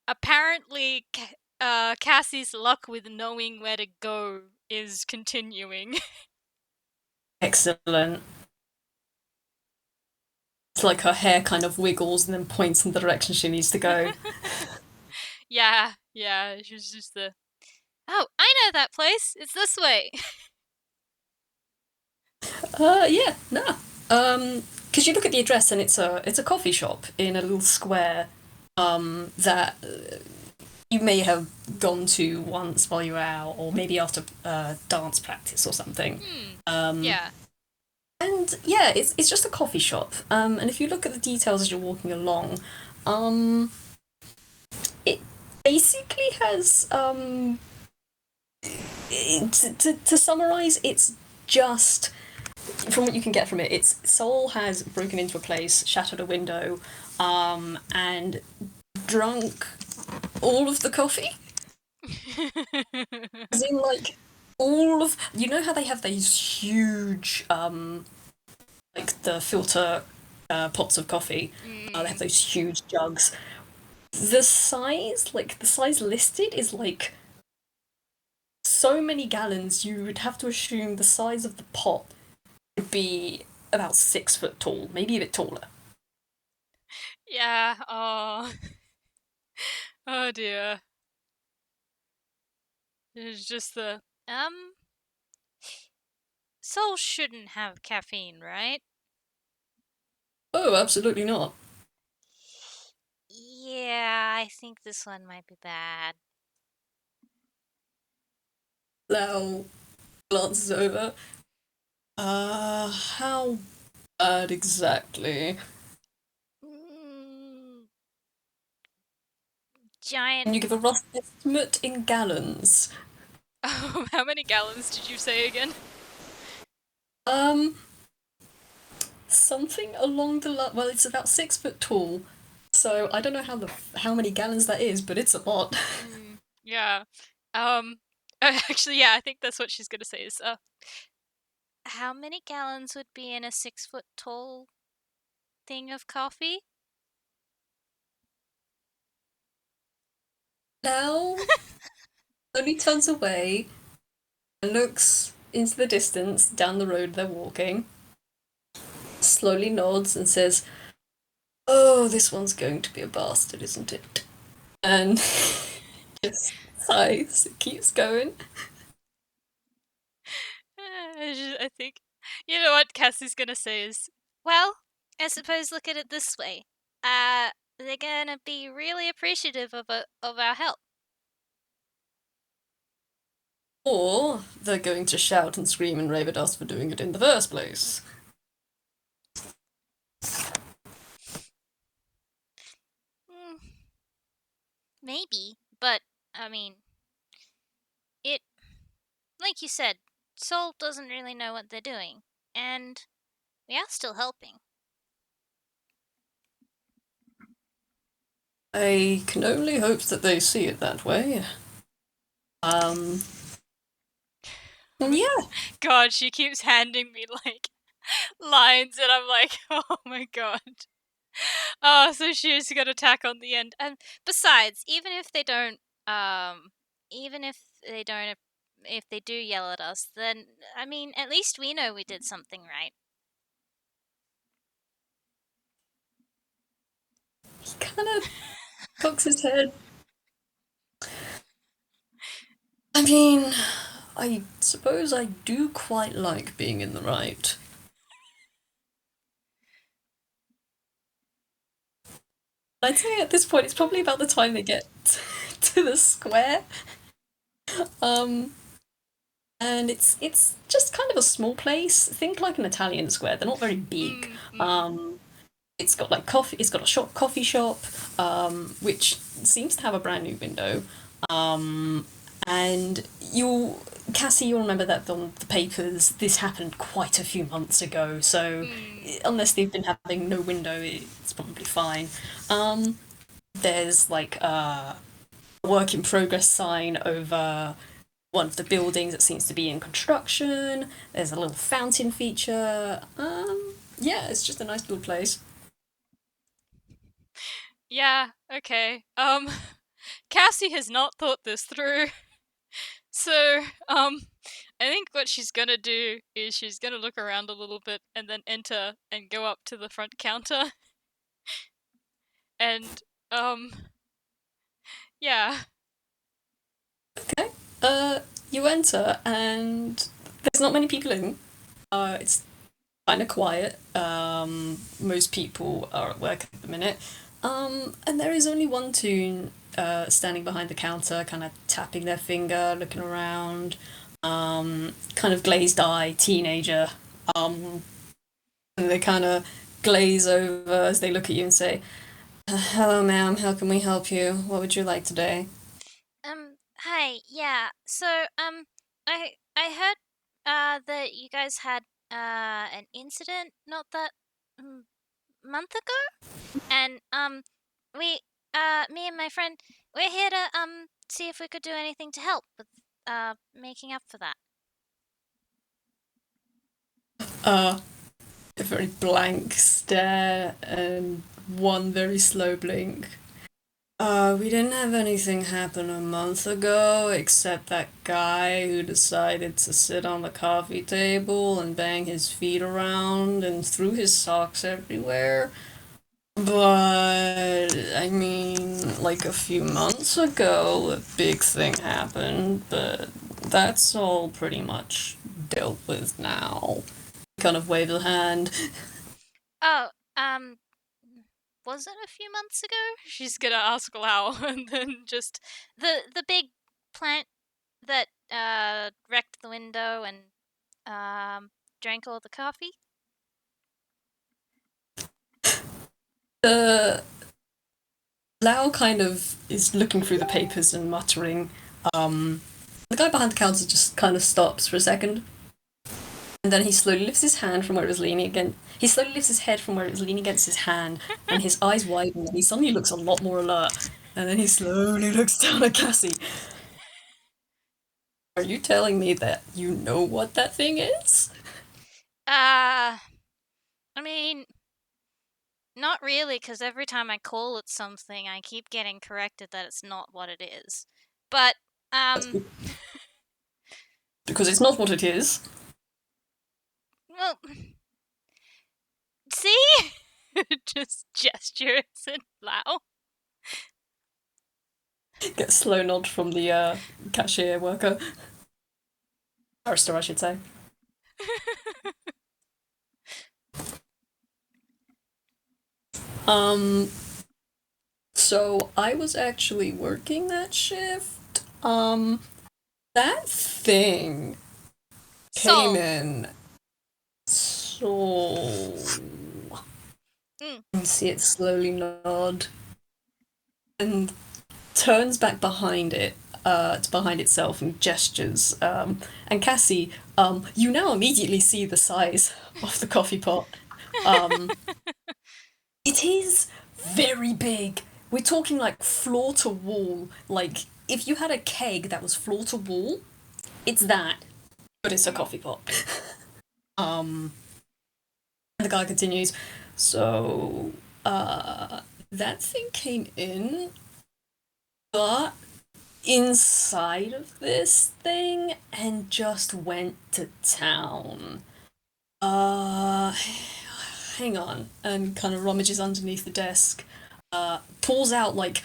Apparently, Cassie's luck with knowing where to go is continuing. Excellent. It's like her hair kind of wiggles and then points in the direction she needs to go. Yeah. She's just the. Oh, I know that place. It's this way. Yeah, nah. Because you look at the address and it's a coffee shop in a little square, that you may have gone to once while you were out, or maybe after dance practice or something. Yeah. And yeah, it's just a coffee shop. And if you look at the details as you're walking along, it basically has to summarize, it's just from what you can get from it, it's Soul has broken into a place, shattered a window, and drunk all of the coffee. As in, like, all of, you know how they have these huge, like the filter pots of coffee. They have those huge jugs. The size listed is like so many gallons. You would have to assume the size of the pot would be about 6 foot tall, maybe a bit taller. Yeah. Oh. Oh dear. It's just the. Soul shouldn't have caffeine, right? Oh, absolutely not. Yeah, I think this one might be bad. Lau glances over. How bad exactly? Mm, giant. Can you give a rough estimate in gallons? Oh, how many gallons did you say again? Um, Something along the well, it's about 6 foot tall, so I don't know how many gallons that is, but it's a lot. Yeah. Actually, yeah, I think that's what she's gonna say is, How many gallons would be in a 6 foot tall thing of coffee? Now, only turns away and looks into the distance down the road they're walking, slowly nods and says, "Oh, this one's going to be a bastard, isn't it?" And just sighs, keeps going. I think, you know what Cassie's gonna say is, Well, I suppose look at it this way. They're gonna be really appreciative of our help. Or they're going to shout and scream and rave at us for doing it in the first place. Mm, maybe, but I mean, it like you said, Soul doesn't really know what they're doing, and we are still helping. I can only hope that they see it that way. Um, and yeah, God, she keeps handing me like lines, and I'm like, oh my god. Oh, so she's gonna tack on the end. And besides, even if they don't, if they do yell at us, then I mean, at least we know we did something right. he kind of cocks his head. I mean, I suppose I do quite like being in the right. I'd say at this point it's probably about the time they get to the square. Um, and it's just kind of a small place. Think like an Italian square. They're not very big. Mm. It's got like coffee. It's got a coffee shop, which seems to have a brand new window. Um, and Cassie, you'll remember that on the papers. This happened quite a few months ago. So Mm. unless they've been having no window, it's probably fine. Um, there's like a work in progress sign over one of the buildings that seems to be in construction. There's a little fountain feature. Yeah, it's just a nice little place. Yeah, okay. Cassie has not thought this through. So, I think what she's gonna do is she's gonna look around a little bit and then enter and go up to the front counter. And, um, yeah. Okay. Uh, you enter and there's not many people in. It's kind of quiet. Most people are at work at the minute. And there is only one Toon standing behind the counter, kind of tapping their finger, looking around. Kind of glazed eye teenager. Um, and they kind of glaze over as they look at you and say, "Hello, ma'am. How can we help you? What would you like today?" Hi, yeah. So, I heard that you guys had an incident not that mm, month ago, and we me and my friend, we're here to see if we could do anything to help with making up for that. Uh, a very blank stare and one very slow blink. We didn't have anything happen a month ago except that guy who decided to sit on the coffee table and bang his feet around and threw his socks everywhere. But, I mean, like a few months ago, a big thing happened, but that's all pretty much dealt with now. Kind of waved a hand. Oh, um, was it a few months ago? She's gonna ask Lao and then just. The big plant that wrecked the window and drank all the coffee. Uh, Lao kind of is looking through the papers and muttering. Um, the guy behind the counter just kind of stops for a second, and then he slowly lifts his hand from where it was leaning against. He slowly lifts his head from where it was leaning against his hand, and his eyes widen, and he suddenly looks a lot more alert. And then he slowly looks down at Cassie. Are you telling me that you know what that thing is? I mean, not really, because every time I call it something, I keep getting corrected that it's not what it is. But, Because it's not what it is. well, see? just gestures and Lao. Get a slow nod from the cashier worker. Barrister, I should say. Um, so I was actually working that shift. That thing came Sold. in so. Mm. You see it slowly nod and turns back behind it, to behind itself and gestures. And Cassie, you now immediately see the size of the coffee pot. Um, it is very big. We're talking like floor to wall. Like if you had a keg that was floor to wall, it's that, but it's a Mm. coffee pot. Um, and the guy continues. So, uh, that thing came in, but inside of this thing and just went to town. Uh, hang on, and kind of rummages underneath the desk. Pulls out like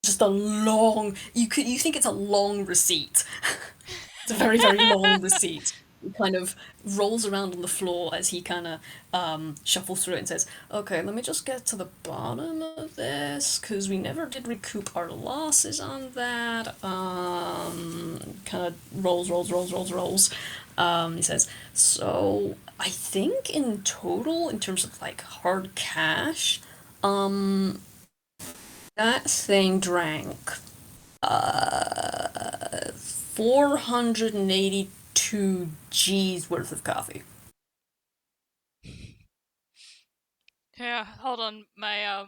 just a long. You think it's a long receipt. It's a very very long receipt. He kind of rolls around on the floor as he kind of shuffles through it and says, "Okay, let me just get to the bottom of this because we never did recoup our losses on that." Kind of rolls. He says, "So I think in total, in terms of like hard cash, um, that thing drank 482 G's worth of coffee." Yeah, hold on. My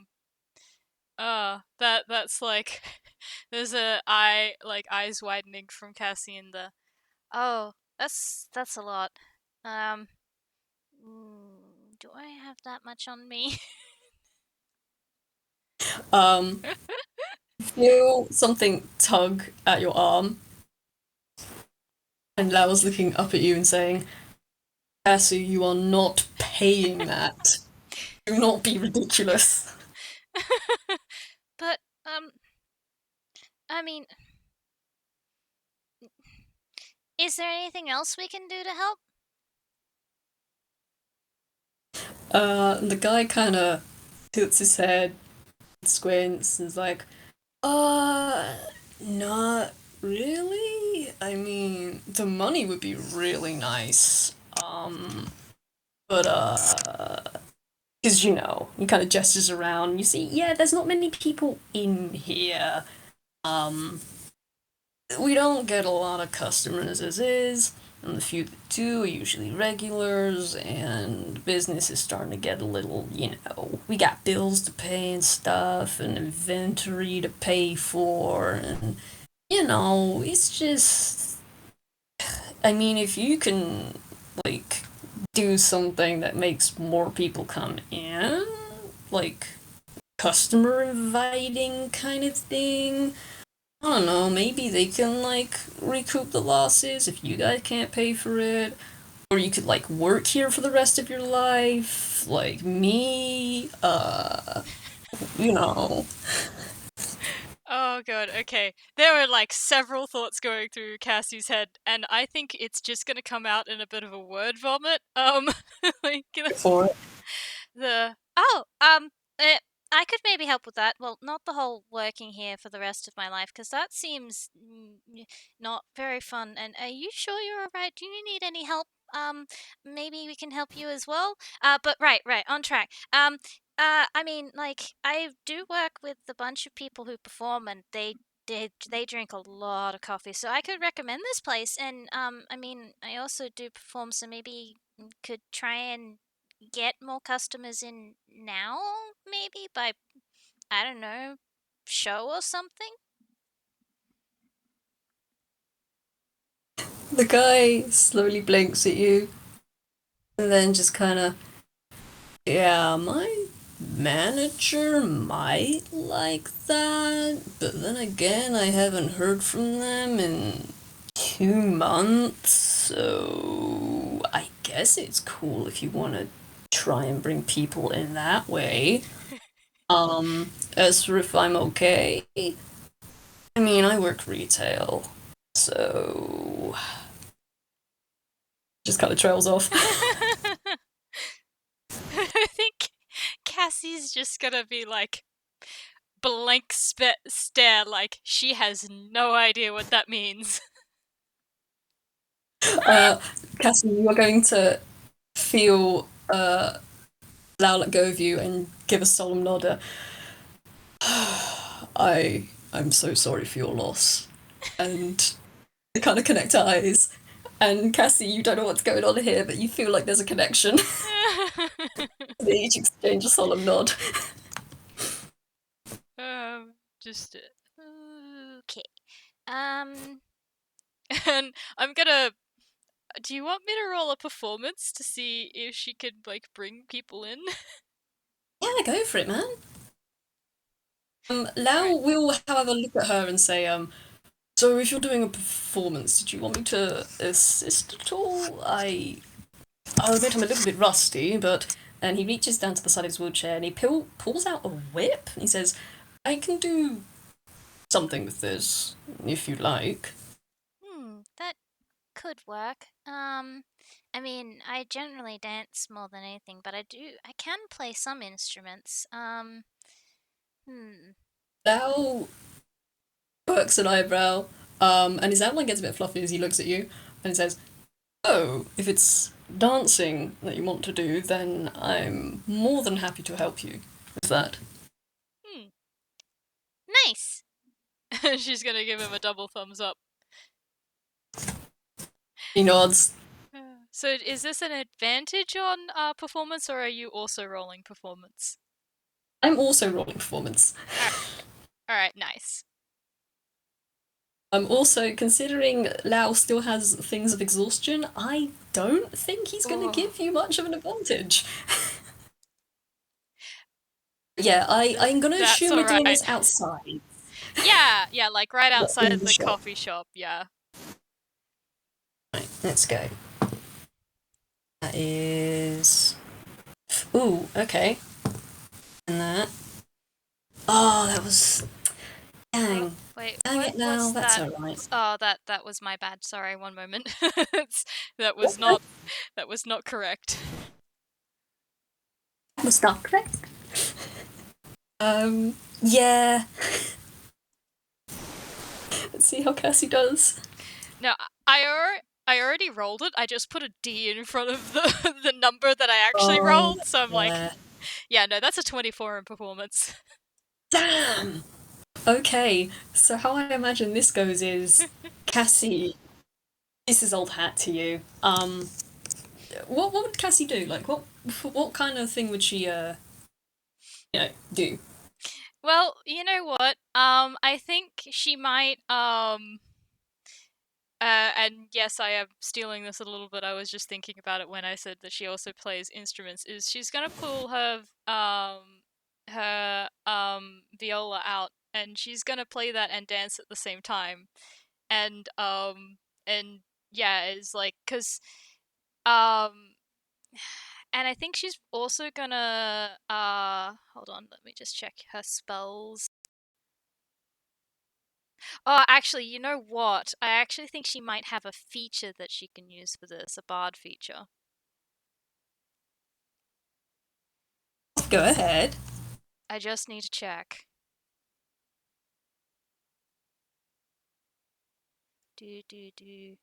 that's like there's a eye like eyes widening from Cassie in the Oh, that's a lot. Um, do I have that much on me? Um, feel something tug at your arm, and Lao's looking up at you and saying, "Cassie, you are not paying that. Do not be ridiculous." But I mean, is there anything else we can do to help? The guy kind of tilts his head, squints, and is like, Uh, not really. I mean, the money would be really nice. But because he kind of gestures around. You see, yeah, there's not many people in here. Um, we don't get a lot of customers as is, and the few that do are usually regulars, and business is starting to get a little, we got bills to pay and stuff, and inventory to pay for, and it's just, I mean, if you can, like, do something that makes more people come in, like, customer inviting kind of thing, I don't know, maybe they can, like, recoup the losses if you guys can't pay for it. Or you could, like, work here for the rest of your life, like me, you know. Oh god, okay. There were like several thoughts going through Cassie's head, and I think it's just gonna come out in a bit of a word vomit. Like For it. the oh uh, I could maybe help with that. Well, not the whole working here for the rest of my life, because that seems not very fun. And are you sure you're alright? Do you need any help? Maybe we can help you as well. But right, on track. I mean, like, I do work with a bunch of people who perform, and they drink a lot of coffee, so I could recommend this place. And I mean, I also do perform, so maybe could try and get more customers in now, maybe by, I don't know, show or something. The guy slowly blinks at you and then just kind of, yeah, my manager might like that, but then again, I haven't heard from them in 2 months, so I guess it's cool if you want to try and bring people in that way. As for if I'm okay, I mean, I work retail, so just kind of trails off. I think Cassie's just gonna be like blank stare, like she has no idea what that means. Uh, Cassie, you are going to feel Lau let go of you and give a solemn nod. I'm so sorry for your loss. And they kind of connect eyes. And Cassie, you don't know what's going on here, but you feel like there's a connection. They each exchange a solemn nod. Just Okay. Um. and I'm gonna. Do you want me to roll a performance to see if she could like bring people in? Yeah, go for it, man. All Lau right. will, however, look at her and say, so if you're doing a performance, did you want me to assist at all? I'll admit I'm a little bit rusty, but... And he reaches down to the side of his wheelchair and he pulls out a whip. And he says, I can do something with this, if you like. That could work. I mean, I generally dance more than anything, but I can play some instruments. Hmm. Lau perks an eyebrow, and his outline gets a bit fluffy as he looks at you, and he says, oh, if it's dancing that you want to do, then I'm more than happy to help you with that. Hmm. Nice. She's gonna give him a double thumbs up. He nods. So is this an advantage on performance, or are you also rolling performance? I'm also rolling performance. All right, nice. I'm also considering Lao still has things of exhaustion. I don't think he's going Oh. to give you much of an advantage. Yeah, I'm going to That's assume we're doing alright. this outside. Yeah, like right Not outside in of the the shop. coffee shop. Yeah. Right, let's go. That is. Ooh, okay. And that. Oh, that was. Oh, Dang. wait, Dang what it now. was That's that? alright. Oh, that was my bad. Sorry, one moment. that was That not that was not correct. was not correct. Yeah. Let's see how Cassie does. No, I already rolled it. I just put a D in front of the the number that I actually Oh, rolled. So I'm like, yeah. yeah, no, that's a 24 in performance. Damn! Okay, so how I imagine this goes is Cassie, this is old hat to you. What would Cassie do? Like what kind of thing would she do? Well, you know what? I think she might and yes, I am stealing this a little bit. I was just thinking about it when I said that she also plays instruments. Is she's gonna pull her viola out, and she's gonna play that and dance at the same time, and and yeah, it's like because um and I think she's also gonna hold on, let me just check her spells. Oh, actually, you know what? I actually think she might have a feature that she can use for this, a bard feature. Go ahead. I just need to check. Do do do.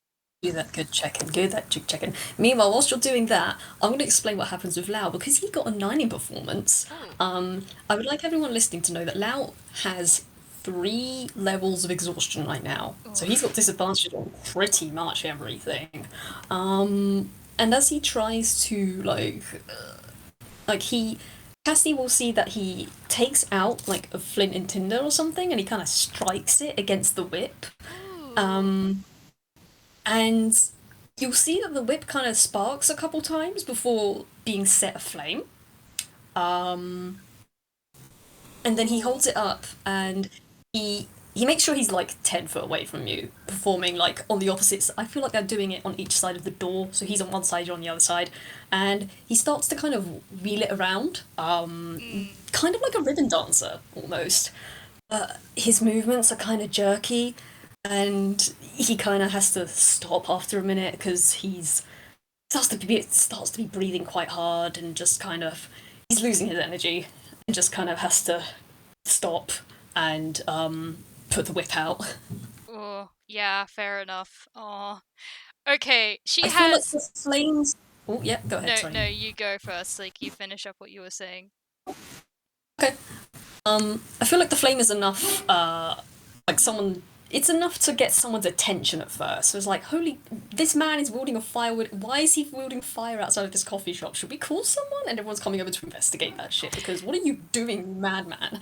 Do that good checking. Do that good checking. Meanwhile, whilst you're doing that, I'm going to explain what happens with Lao because he got a 9 in performance. Oh. I would like everyone listening to know that Lao has 3 levels of exhaustion right now, so he's got Oof. disadvantage on pretty much everything. And as he tries to like he Cassie will see that he takes out like a flint and tinder or something, and he kind of strikes it against the whip. Ooh. Um, and you'll see that the whip kind of sparks a couple times before being set aflame. Um, and then he Ooh. holds it up and he makes sure he's like 10 foot away from you, performing like on the opposites. I feel like they're doing it on each side of the door, so he's on one side, you're on the other side, and he starts to kind of wheel it around, Mm. kind of like a ribbon dancer almost. His movements are kind of jerky, and he kind of has to stop after a minute because starts to be breathing quite hard and just kind of he's losing his energy and just kind of has to stop and put the whip out. Oh, yeah, fair enough. Oh. Okay, she I feel like has. the flames. Oh yeah, go ahead. No, Sorry. no, you go first. Like, you finish up what you were saying. Okay. I feel like the flame is enough. Like someone, it's enough to get someone's attention at first. So it's like, holy, this man is wielding a fire. Why is he wielding fire outside of this coffee shop? Should we call someone? And everyone's coming over to investigate that shit because what are you doing, madman?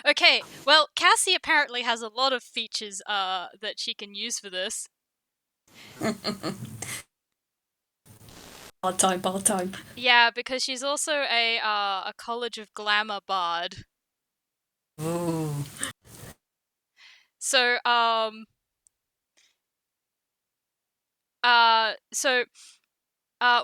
Okay, well, Cassie apparently has a lot of features that she can use for this. Hard time, hard time. Yeah, because she's also a College of Glamour bard. Ooh. So so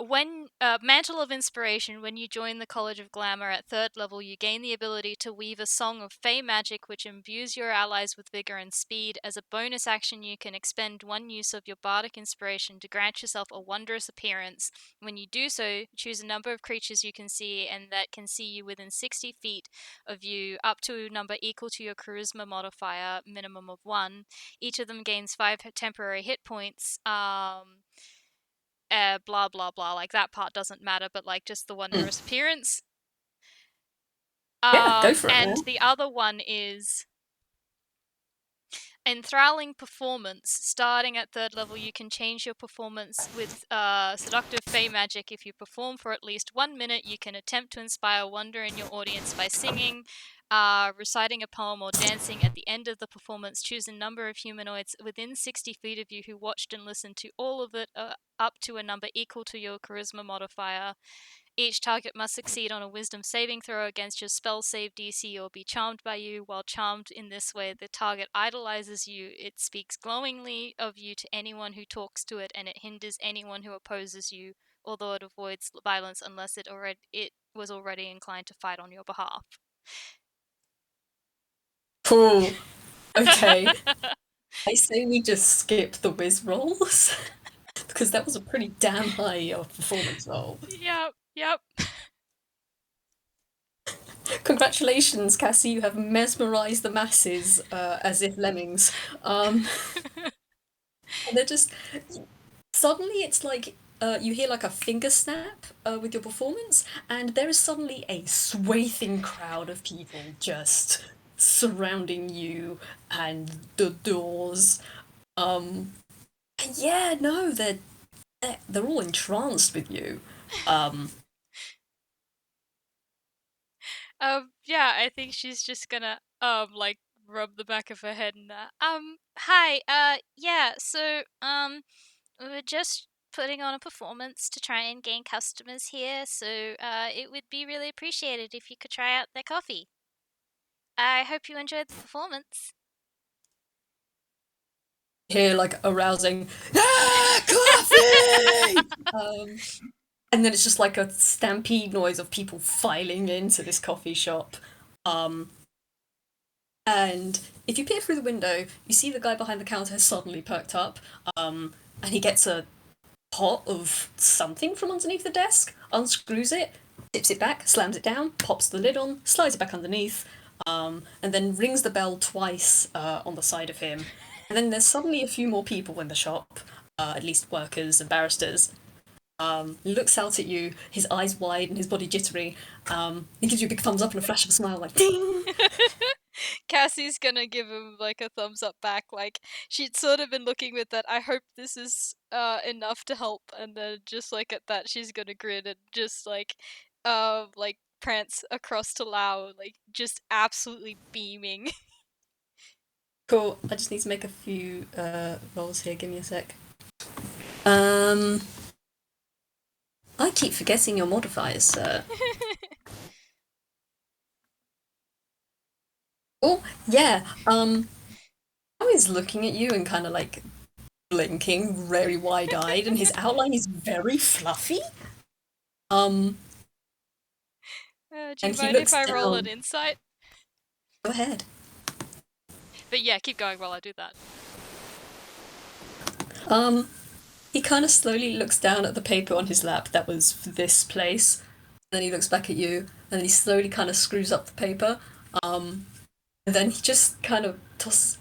when Mantle of Inspiration, when you join the College of Glamour at 3rd level, you gain the ability to weave a song of fey magic which imbues your allies with vigor and speed. As a bonus action, you can expend one use of your bardic inspiration to grant yourself a wondrous appearance. When you do so, choose a number of creatures you can see and that can see you within 60 feet of you, up to a number equal to your charisma modifier, minimum of 1. Each of them gains 5 temporary hit points. Blah blah blah, like that part doesn't matter, but like just the wondrous appearance. Yeah, go for it, And man. the other one is enthralling performance. Starting at 3rd level, you can change your performance with seductive fey magic. If you perform for at least 1 minute, you can attempt to inspire wonder in your audience by singing, reciting a poem, or dancing. At the end of the performance, choose a number of humanoids within 60 feet of you who watched and listened to all of it, up to a number equal to your charisma modifier. Each target must succeed on a wisdom saving throw against your spell save DC or be charmed by you. While charmed in this way, the target idolizes you. It speaks glowingly of you to anyone who talks to it, and it hinders anyone who opposes you, although it avoids violence unless it was already inclined to fight on your behalf. Cool. Okay. I say we just skip the whiz rolls because that was a pretty damn high performance roll. Yep. Congratulations, Cassie, you have mesmerized the masses as if lemmings. And they're just suddenly it's like you hear like a finger snap with your performance, and there is suddenly a swathing crowd of people just surrounding you and the doors. Yeah, no, they're all entranced with you. Um, Yeah, I think she's just gonna like rub the back of her head and hi, yeah, so we're just putting on a performance to try and gain customers here, so it would be really appreciated if you could try out their coffee. I hope you enjoyed the performance. hear like a rousing coffee, um, and then it's just like a stampede noise of people filing into this coffee shop. Um, and if you peer through the window, you see the guy behind the counter has suddenly perked up, and he gets a pot of something from underneath the desk, unscrews it, tips it back, slams it down, pops the lid on, slides it back underneath, and then rings the bell twice on the side of him. And then there's suddenly a few more people in the shop, at least workers and barristers. Looks out at you, his eyes wide and his body jittery. He gives you a big thumbs up and a flash of a smile, like ding. Cassie's gonna give him like a thumbs up back, like she'd sort of been looking with that, I hope this is enough to help, and then just like at that she's gonna grin and just like prance across to Lao, like just absolutely beaming. Cool. I just need to make a few rolls here. Give me a sec. Um, I keep forgetting your modifiers, sir. Oh, yeah. I was looking at you and kind of like blinking, very wide-eyed, and his outline is very fluffy. Um, Do you and he mind if looks I roll an down. insight? Go ahead. But yeah, keep going while I do that. Um, he kind of slowly looks down at the paper on his lap that was for this place. Then he looks back at you, and then he slowly kind of screws up the paper. Um, and then he just kind of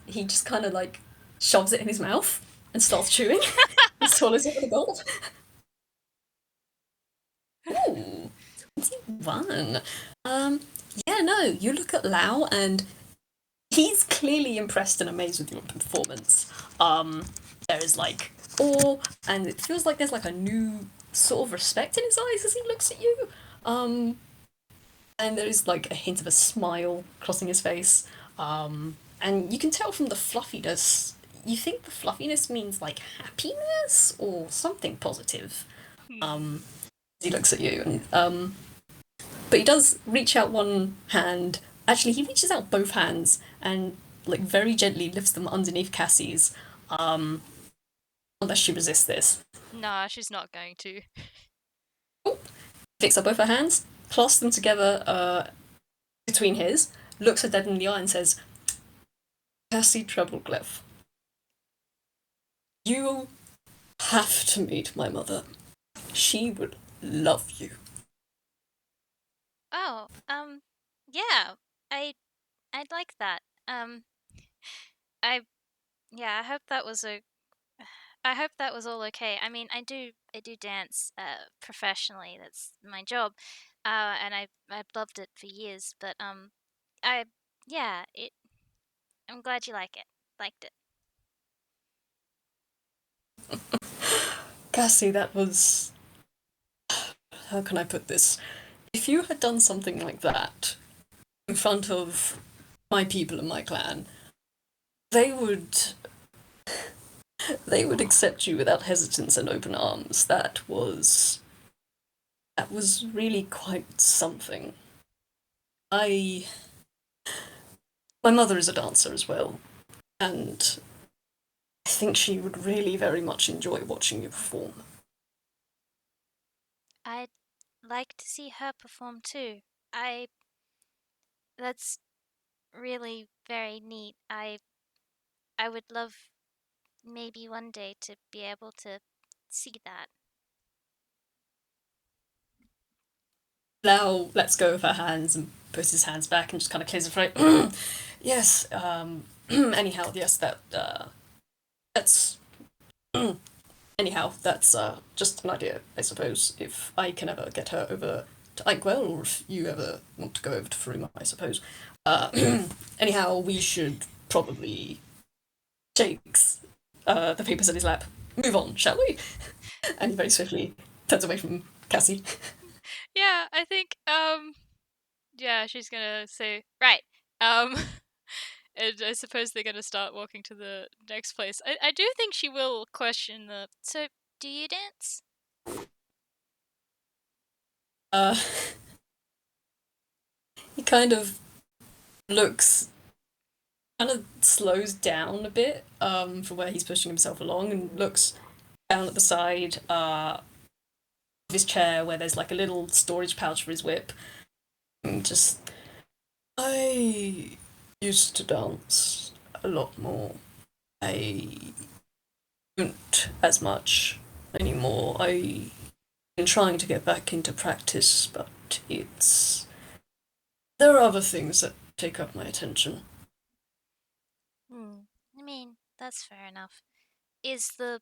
he just kind of like shoves it in his mouth and starts chewing. tall is it with a gold? Ooh, 21. Um, yeah, no, you look at Lao and he's clearly impressed and amazed with your performance. There is like awe, and it feels like there's like a new sort of respect in his eyes as he looks at you. Um, and there is like a hint of a smile crossing his face. And you can tell from the fluffiness. You think the fluffiness means like happiness or something positive. Hmm. He looks at you, and but he does reach out one hand. Actually, he reaches out both hands and like very gently lifts them underneath Cassie's. Unless she resists this. Nah, she's not going to. Picks up both her hands, clasps them together between his, looks her dead in the eye and says, Cassie Trebleclef, you have to meet my mother. She would love you. Oh, yeah. I I'd like that. I yeah, I hope that was all okay. I mean, I do dance professionally. That's my job. And I've loved it for years, but I yeah, it I'm glad you like it. Liked it. Cassie, that was. How can I put this? If you had done something like that in front of my people and my clan, they would they would accept you without hesitance and open arms. That was really quite something. I my mother is a dancer as well, and I think she would really very much enjoy watching you perform. I'd like to see her perform too. I That's really very neat. I would love maybe one day to be able to see that. Lau lets go of her hands and puts his hands back and just kind of clears his throat. Yes. Anyhow, yes. That's. Anyhow, that's just an idea, I suppose. If I can ever get her over to Inkwell, or if you ever want to go over to Faruma, I suppose. Uh, anyhow, we should probably shakes the papers in his lap. Move on, shall we? And he very swiftly turns away from Cassie. Yeah, I think yeah, she's gonna say right. Um and I suppose they're gonna start walking to the next place. I do think she will question the So, do you dance? Uh, he kind of looks, kind of slows down a bit from where he's pushing himself along and looks down at the side of his chair where there's like a little storage pouch for his whip. And just, I used to dance a lot more. I don't as much anymore. I've been trying to get back into practice, but there are other things that take up my attention. Hmm. I mean, that's fair enough. Is the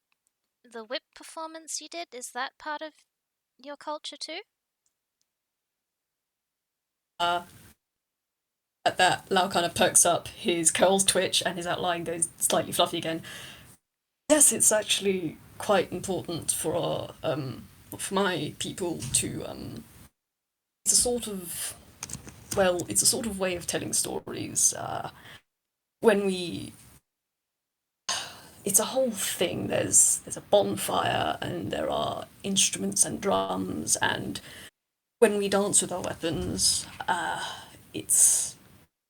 whip performance you did, is that part of your culture too? Uh, at that, Lau kind of perks up, his curls twitch, and his outline goes slightly fluffy again. Yes, it's actually quite important for for my people to it's a sort of it's a sort of way of telling stories. When we It's a whole thing. There's a bonfire and there are instruments and drums, and when we dance with our weapons, it's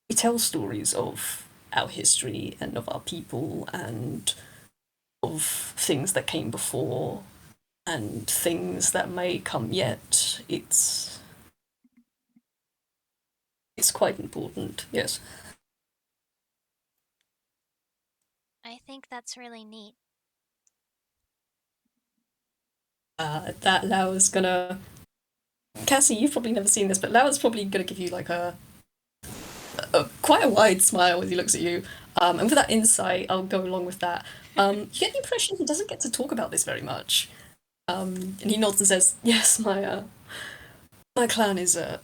we tell stories of our history and of our people and of things that came before and things that may come yet. It's quite important. Yes. I think that's really neat. That Lao is gonna. Cassie, you've probably never seen this, but Lao is probably gonna give you like a quite a wide smile as he looks at you. And with that insight, I'll go along with that. You get the impression he doesn't get to talk about this very much. And he nods and says, "Yes, my clan is are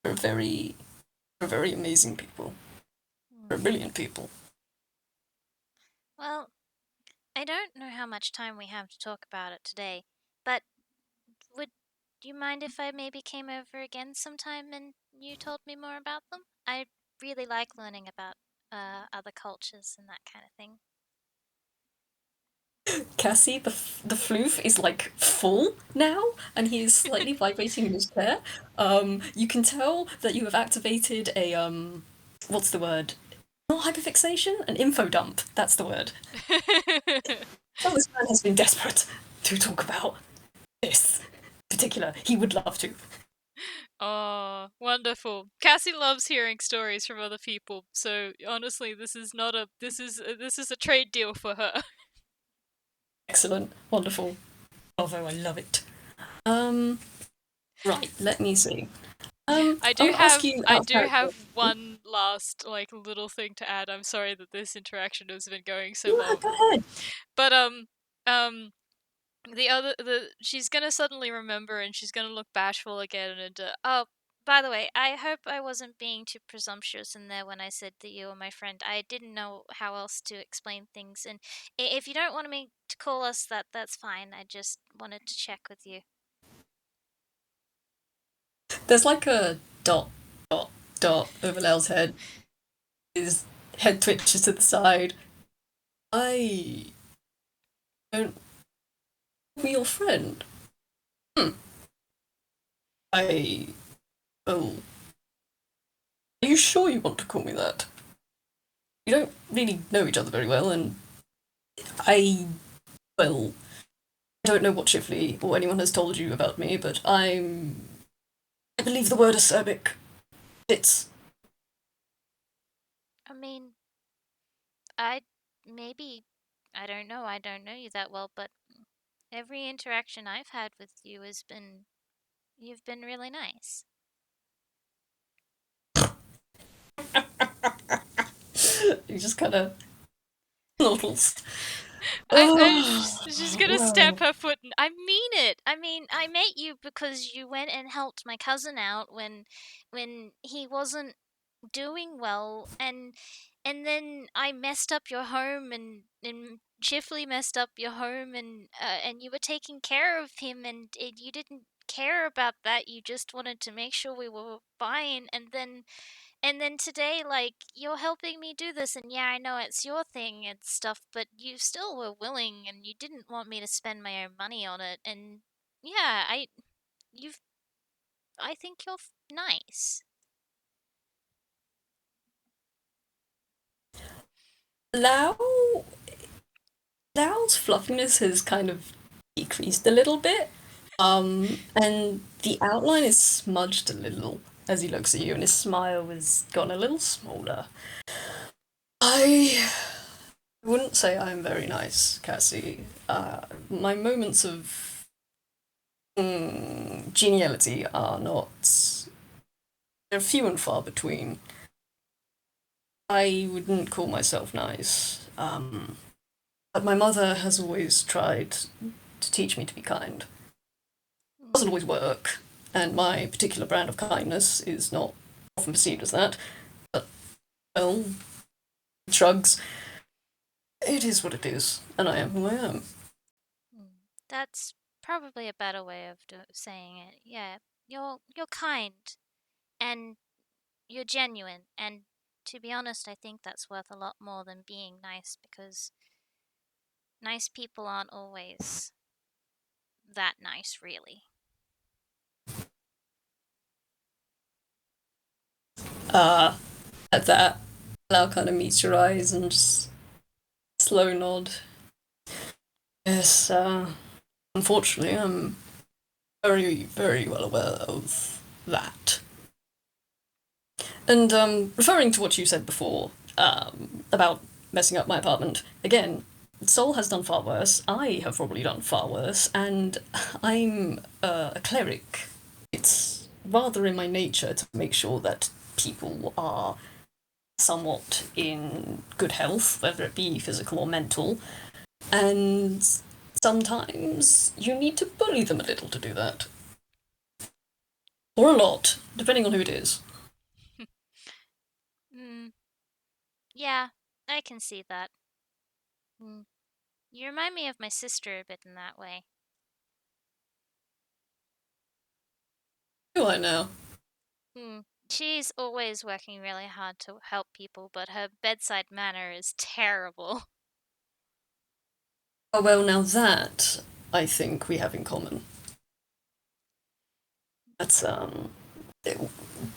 very are very amazing people. They're Hmm. brilliant people." Well, I don't know how much time we have to talk about it today, but would you mind if I maybe came over again sometime and you told me more about them? I really like learning about other cultures and that kind of thing. Cassie, the floof is like full now, and he is slightly vibrating in his chair. You can tell that you have activated a what's the word? Not hyperfixation, an info dump. That's the word. So this man has been desperate to talk about this particular. He would love to. Oh, wonderful. Cassie loves hearing stories from other people, so honestly, this is not a this is a trade deal for her. Excellent, wonderful. Bravo, I love it. Um, right. Let me see. I'm gonna ask you I out of do character. have one last like little thing to add. I'm sorry that this interaction has been going so Yeah, long. go ahead. But the she's gonna suddenly remember and she's gonna look bashful again and Oh, by the way, I hope I wasn't being too presumptuous in there when I said that you were my friend. I didn't know how else to explain things, and if you don't want me to call us that, that's fine. I just wanted to check with you. There's like a dot over Lel's head. His head twitches to the side. I don't be your friend. Hmm. I. Oh. Are you sure you want to call me that? You don't really know each other very well, and I. Well, I don't know what Shifley or anyone has told you about me, but I believe the word acerbic fits. I mean, I maybe I don't know. I don't know you that well, but every interaction I've had with you has been you've been really nice. He just kind of snortles. She's Oh, gonna stamp well. her foot and I mean it. I mean, I met you because you went and helped my cousin out when he wasn't doing well, and then I messed up your home, and Chifley messed up your home, and you were taking care of him, and you didn't care about that. You just wanted to make sure we were fine, and then today, like, you're helping me do this, and yeah, I know it's your thing and stuff, but you still were willing, and you didn't want me to spend my own money on it, and yeah, you've, I think you're nice. Lao Lao's fluffiness has kind of decreased a little bit. And the outline is smudged a little as he looks at you, and his smile has gotten a little smaller. I wouldn't say I'm very nice, Cassie. My moments of geniality are not. They're few and far between. I wouldn't call myself nice. But my mother has always tried to teach me to be kind. It doesn't always work, and my particular brand of kindness is not often perceived as that. But, well, shrugs. It is what it is, and I am who I am. Mm, that's probably a better way of saying it. Yeah, you're kind, and you're genuine, and to be honest, I think that's worth a lot more than being nice, because nice people aren't always that nice, really. Uh, at that, Lau kind of meets your eyes and just slow nod. Yes, unfortunately, I'm very, very well aware of that. And referring to what you said before about messing up my apartment, again, Sol has done far worse. I have probably done far worse, and I'm a cleric. It's rather in my nature to make sure that people are somewhat in good health, whether it be physical or mental. And sometimes you need to bully them a little to do that. Or a lot, depending on who it is. Mm, yeah, I can see that. Mm. You remind me of my sister a bit in that way. Do I now? She's always working really hard to help people, but her bedside manner is terrible. Oh, well, now that I think we have in common. That's,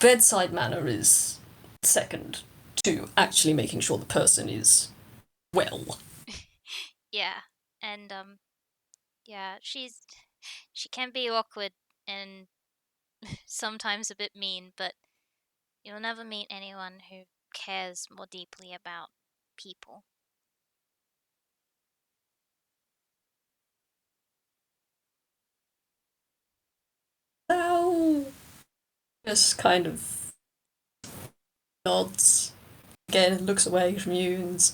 bedside manner is second to actually making sure the person is well. Yeah, and yeah, she can be awkward and sometimes a bit mean, but you'll never meet anyone who cares more deeply about people. Now, just kind of nods. Again, looks away from you and,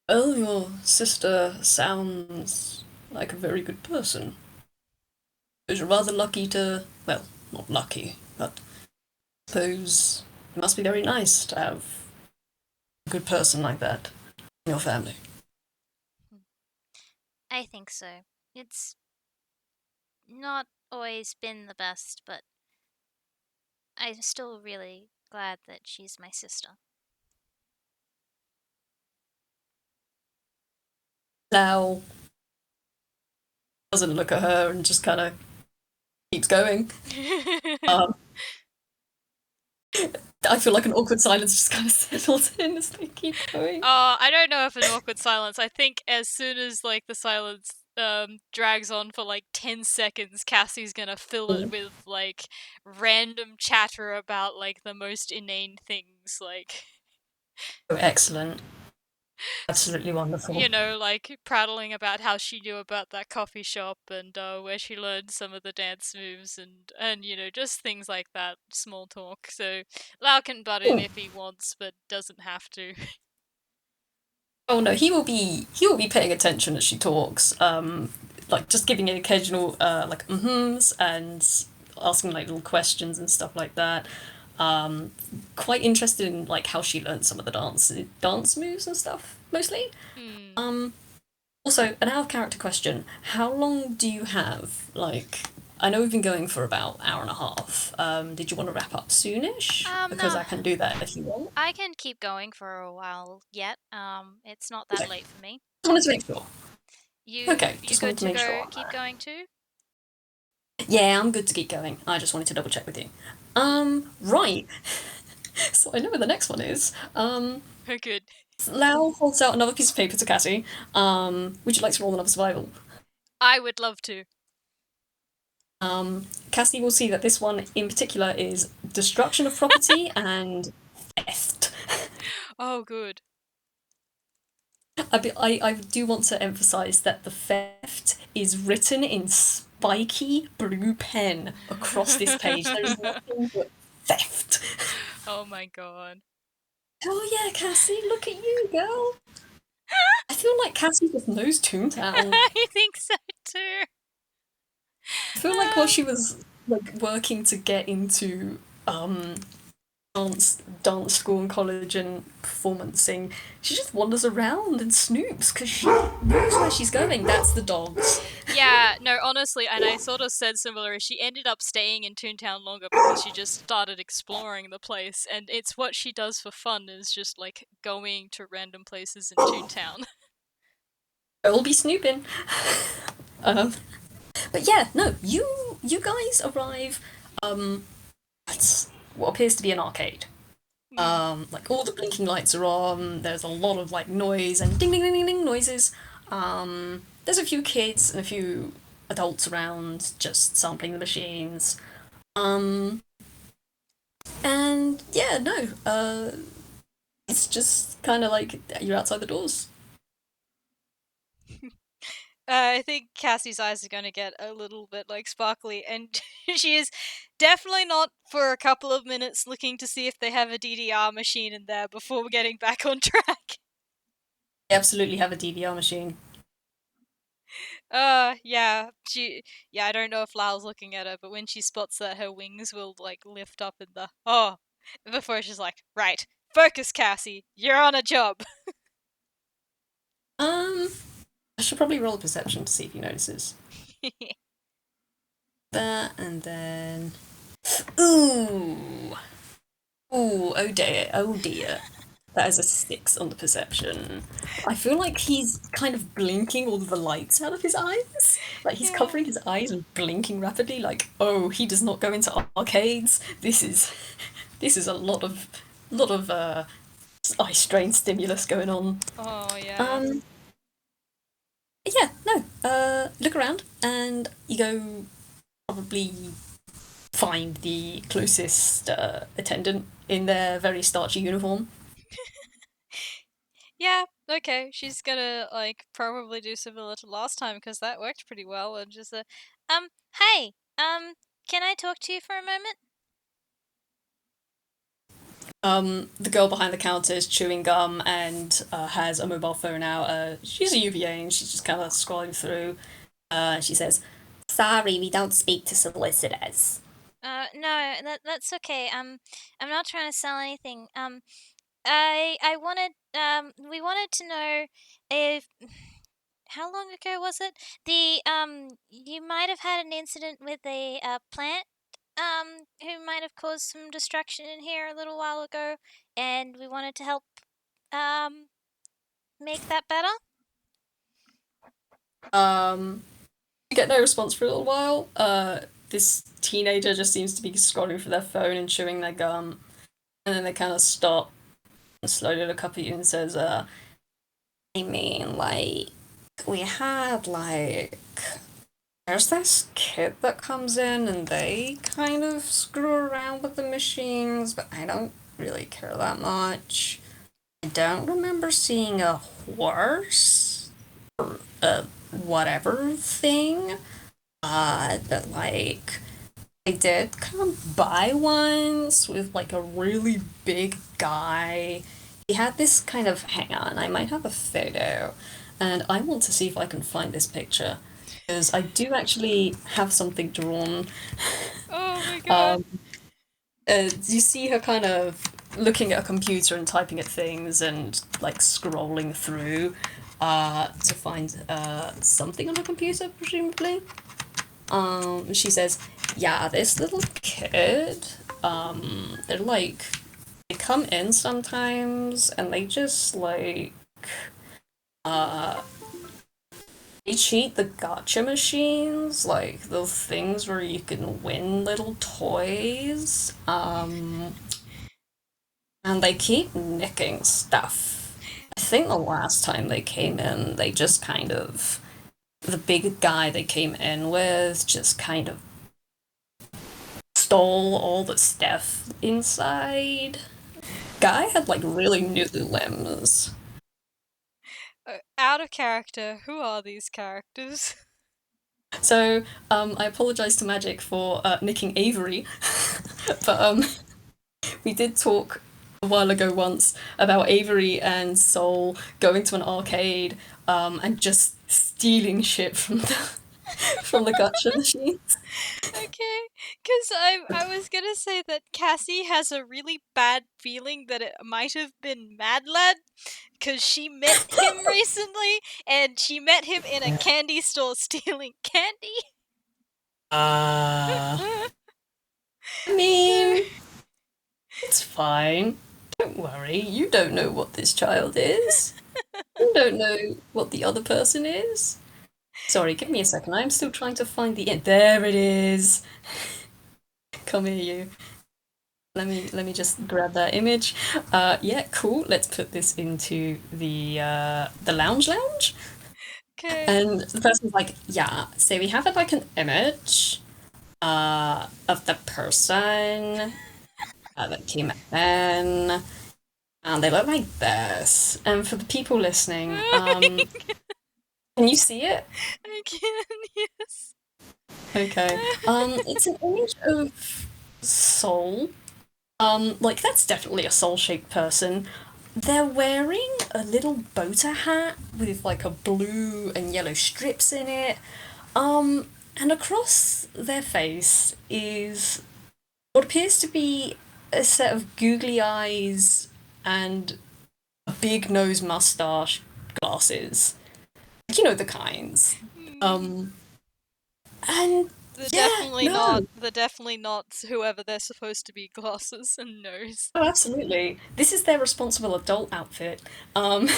well, your sister sounds like a very good person. You're rather lucky to, well, not lucky, but I suppose it must be very nice to have a good person like that in your family. I think so. It's not always been the best, but I'm still really glad that she's my sister. Now, doesn't look at her and just kind of keeps going. Um, I feel like an awkward silence just kind of settles in as they keep going. I don't know if an awkward silence. I think as soon as like the silence drags on for like 10 seconds, Cassie's gonna fill it with like random chatter about like the most inane things, like Oh, excellent. Absolutely wonderful. you know, like prattling about how she knew about that coffee shop and where she learned some of the dance moves and you know, just things like that, small talk. So Lau can butt in Oh, if he wants, but doesn't have to. oh no, he will be paying attention as she talks. Like just giving it occasional like mm-hms and asking like little questions and stuff like that. Um, Quite interested in like how she learned some of the dance moves and stuff mostly. Hmm. Um, Also, an out of character question: how long do you have? Like, I know we've been going for about an hour and a half. Did you want to wrap up soonish? Because No, I can do that if you want. I can keep going for a while yet. It's not that Okay, late for me. just wanted to make sure. You Okay, you just good wanted to to make sure go? on Keep that. going too? Yeah, I'm good to keep going. I just wanted to double check with you. Right. So I know where the next one is. Good. Lau holds out another piece of paper to Cassie. Would you like to roll another survival? I would love to. Cassie will see that this one in particular is destruction of property and theft. Oh, good. I do want to emphasize that the theft is written in spiky blue pen across this page. There is nothing but theft. Oh my god. Oh yeah, Cassie, look at you, girl. I feel like Cassie just knows Toontown. I think so too. I feel like while she was like working to get into dance school and college and performancing, she just wanders around and snoops because she knows where she's going. That's the dogs. Yeah, no, honestly, and I sort of said similar. She ended up staying in Toontown longer because she just started exploring the place, and it's what she does for fun is just like going to random places in Toontown. I'll be snooping. Um, but yeah, no, you guys arrive at what appears to be an arcade. Hmm. Like all the blinking lights are on. There's a lot of like noise and ding ding ding ding ding noises. There's a few kids and a few adults around just sampling the machines. Um, and yeah, no, it's just kind of like you're outside the doors. I think Cassie's eyes are going to get a little bit like sparkly, and she is definitely not for a couple of minutes looking to see if they have a DDR machine in there before getting back on track. They absolutely have a DVR machine. Yeah, I don't know if Lao's looking at her, but when she spots that her wings will, like, lift up in the, before she's like, right, focus, Cassie, you're on a job. I should probably roll a perception to see if he notices that, and then, ooh, oh dear, oh dear. That is a 6 on the perception. I feel like he's kind of blinking all the lights out of his eyes. Like he's Yeah. covering his eyes and blinking rapidly. Like, oh, he does not go into arcades. This is a lot of eye strain stimulus going on. Oh, yeah. Um, yeah, no. Look around and you go probably find the closest attendant in their very starchy uniform. Yeah, okay, she's gonna, like, probably do similar to last time, because that worked pretty well, and just, Hey, can I talk to you for a moment? The girl behind the counter is chewing gum and has a mobile phone out. She's a UVA and she's just kind of scrolling through. She says, "Sorry, we don't speak to solicitors." No, that's okay. I'm not trying to sell anything. We wanted to know if how long ago was it? You might have had an incident with a plant who might have caused some destruction in here a little while ago, and we wanted to help um make that better. Um, you get no response for a little while. This teenager just seems to be scrolling through their phone and chewing their gum, and then they kind of stop and slowly look up at you and says, I mean, like, we had, like, there's this kid that comes in and they kind of screw around with the machines, but I don't really care that much. I don't remember seeing a horse or a whatever thing. But like I did come by once with like a really big guy. He had this kind of hang on, I might have a photo, and I want to see if I can find this picture because I do actually have something drawn. oh my god. Um, you see her kind of looking at a computer and typing at things and like scrolling through to find something on her computer, presumably. She says, "Yeah, this little kid. They're like they come in sometimes and they just like uh they cheat the gotcha machines, like those things where you can win little toys. And they keep nicking stuff. I think the last time they came in, they just kind of the big guy they came in with just kind of stole all the stuff inside. Guy had like really new limbs. Out of character, who are these characters? So I apologize to Magic for nicking Avery, but we did talk a while ago once about Avery and Soul going to an arcade and just stealing shit from the from the gotcha machines. Okay, because I was gonna say that Cassie has a really bad feeling that it might have been Mad Lad, because she met him recently, and she met him in a candy store stealing candy. Uh, I mean, it's fine. Don't worry. You don't know what this child is. You don't know what the other person is. Sorry, give me a second. I'm still trying to find the. There it is. Come here, you. Let me just grab that image. Yeah, cool. Let's put this into the lounge. Okay. And the person's like, yeah. So we have like an image of the person that came in, and they look like this. And for the people listening, can you see it? I can, yes. Okay. It's an image of soul. Like that's definitely a soul-shaped person. they're wearing a little boater hat with like a blue and yellow strips in it. And across their face is what appears to be a set of googly eyes and a big nose mustache, glasses. You know the kinds. Um, and They're yeah, definitely not. no. They're definitely not whoever they're supposed to be. Glasses and nose. Oh, absolutely. This is their responsible adult outfit. Um,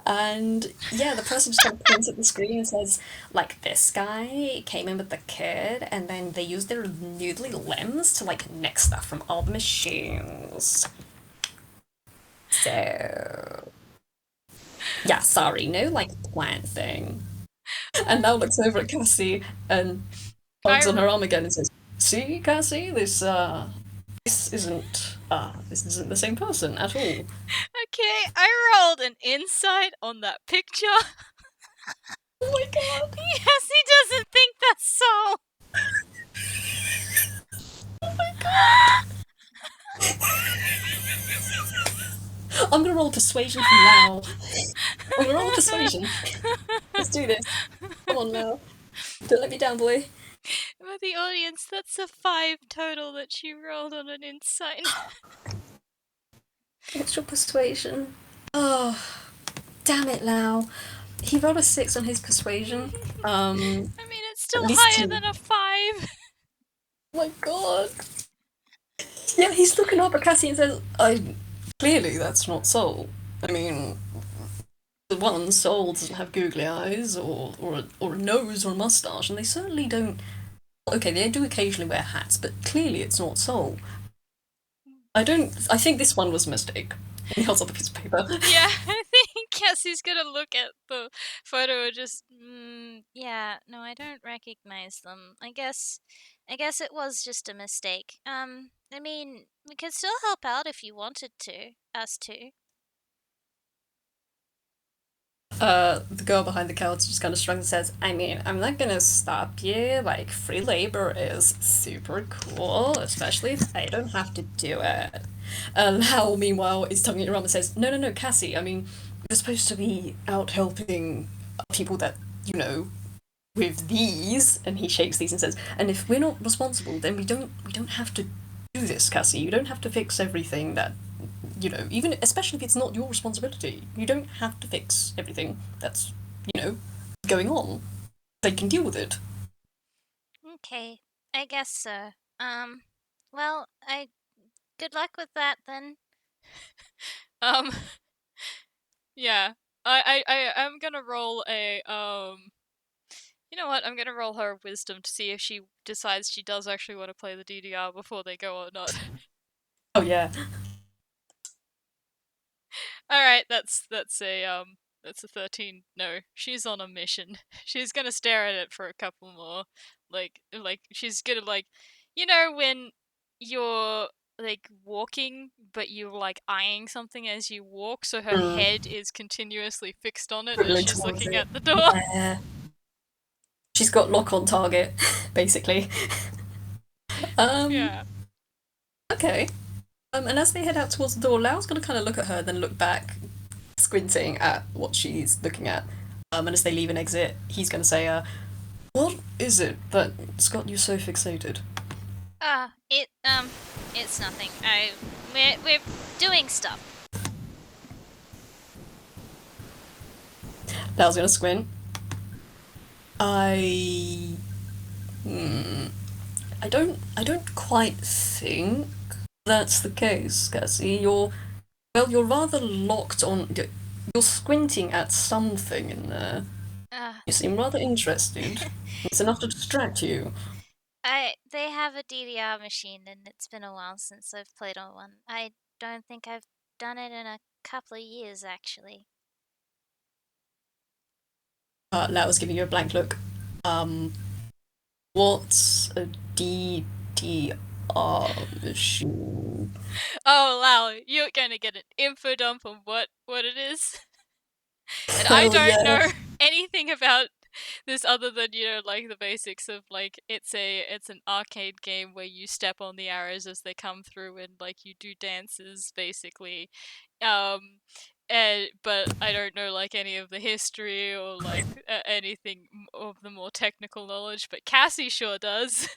and yeah, the person just kind of points at the screen and says, like, this guy came in with the kid, and then they used their noodly limbs to, like, nick stuff from all the machines. So, yeah, sorry, no, like, plant thing. And now looks over at Cassie and I hugs on her arm again and says, see, Cassie, this isn't the same person at all. okay. I rolled an insight on that picture. Oh my god. Yes, he doesn't think that's so. I'm gonna roll persuasion from Lao. I'm gonna roll persuasion. Let's do this. Come on, Lao. Don't let me down, boy. For the audience, that's a 5 total that she rolled on an insight. What's your persuasion? Oh, damn it, Lao. He rolled a 6 on his persuasion. I mean, it's still At least higher two. than a 5. Oh my god. Yeah, he's looking up at Cassie and says, clearly that's not Soul. I mean, the one, Soul doesn't have googly eyes or a nose or a mustache, and they certainly don't. Okay, they do occasionally wear hats, but clearly it's not Soul. I don't. I think this one was a mistake. He holds up a piece of paper. Yeah, I think Cassie's gonna look at the photo and just, Yeah, no, I don't recognize them. I guess it was just a mistake. I mean, we could still help out if you wanted to, us to. The girl behind the counter just kind of shrugs and says, I mean, I'm not gonna stop you. Like, free labor is super cool, especially if I don't have to do it. Hal, meanwhile, is tugging it around and says, no, no, no, Cassie, I mean, you're supposed to be out helping people that, with these. And he shakes these and says, and if we're not responsible, then we don't have to do this, Cassie. You don't have to fix everything that even especially if it's not your responsibility, you don't have to fix everything that's, going on. They can deal with it. Okay, I guess so. Well, good luck with that then. um, yeah. I'm gonna roll a, you know what? I'm gonna roll her wisdom to see if she decides she does actually want to play the DDR before they go or not. Oh yeah. Alright, that's a 13. No, she's on a mission. She's gonna stare at it for a couple more. Like she's gonna when you're like walking, but you're like eyeing something as you walk, so her Mm. head is continuously fixed on it as Dribbling she's towards looking it. at the door. Yeah. She's got lock on target, basically. Um. Yeah. Okay. And as they head out towards the door, Lao's gonna kind of look at her, then look back, squinting at what she's looking at. And as they leave and exit, he's gonna say, "What is it that's got you so fixated?" It's nothing. We're doing stuff. Lao's gonna squint. I. Hmm, I don't quite think that's the case, Cassie. You're rather locked on. You're squinting at something in there. Uh, You seem rather interested. It's enough to distract you. they have a DDR machine, and it's been a while since I've played on one. I don't think I've done it in a couple of years, actually. Lao's giving you a blank look. Um, what's a DDR machine? Oh, Lau, you're gonna get an info dump on what it is. And I Oh don't yeah. know anything about this other than like the basics of like it's an arcade game where you step on the arrows as they come through and like you do dances basically. Um, but I don't know like any of the history or like anything of the more technical knowledge. But Cassie sure does.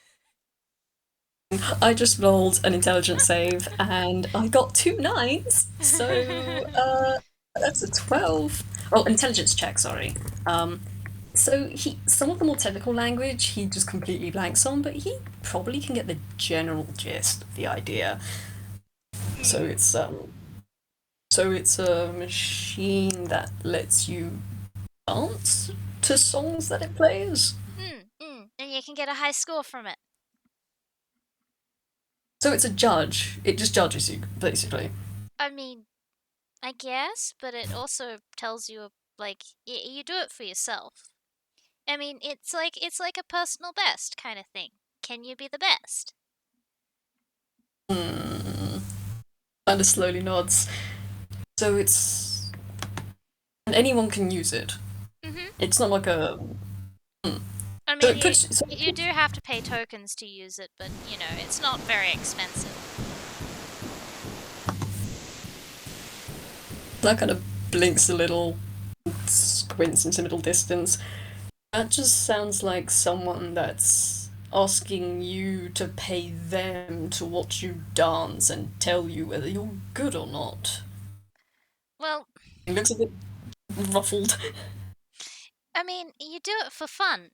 I just rolled an intelligence save and I got two nines, so that's a 12. Oh, intelligence check, sorry. So some of the more technical language he just completely blanks on, but he probably can get the general gist of the idea. So Mm. it's a machine that lets you dance to songs that it plays. And you can get a high score from it. So it's a judge. It just judges you, basically. I mean, I guess, but it also tells you like you do it for yourself. I mean, it's like a personal best kind of thing. Can you be the best? Hmm. Kind of slowly nods. So it's and anyone can use it. Mhm. It's not like a. I So mean, it puts you do have to pay tokens to use it, but it's not very expensive. that kind of blinks a little, squints into middle distance. That just sounds like someone that's asking you to pay them to watch you dance and tell you whether you're good or not. Well, He looks a bit ruffled. I mean, you do it for fun.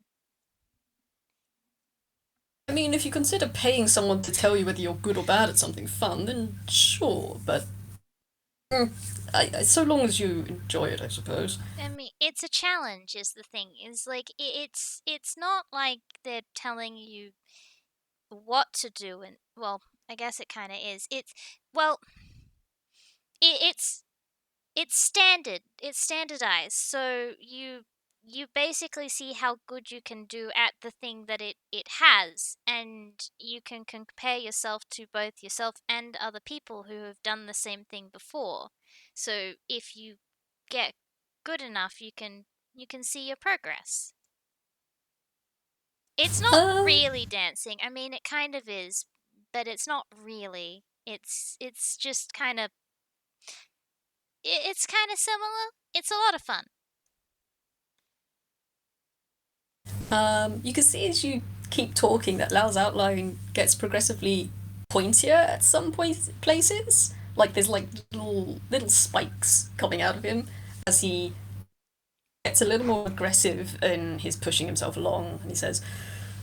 I mean, if you consider paying someone to tell you whether you're good or bad at something fun, then sure, but mm, so long as you enjoy it, I suppose. I mean, it's a challenge is the thing. Is like it's not like they're telling you what to do and well, I guess it kind of is. Well, it's it's standard. It's standardized. So you basically see how good you can do at the thing that it has, and you can compare yourself to both yourself and other people who have done the same thing before. So if you get good enough, you can see your progress. It's not Um, really dancing. I mean, it kind of is, but it's not really. It's just kind of it's kind of similar. It's a lot of fun. you can see as you keep talking that Lao's outline gets progressively pointier at some places. Like there's like little spikes coming out of him as he gets a little more aggressive in his pushing himself along, and he says,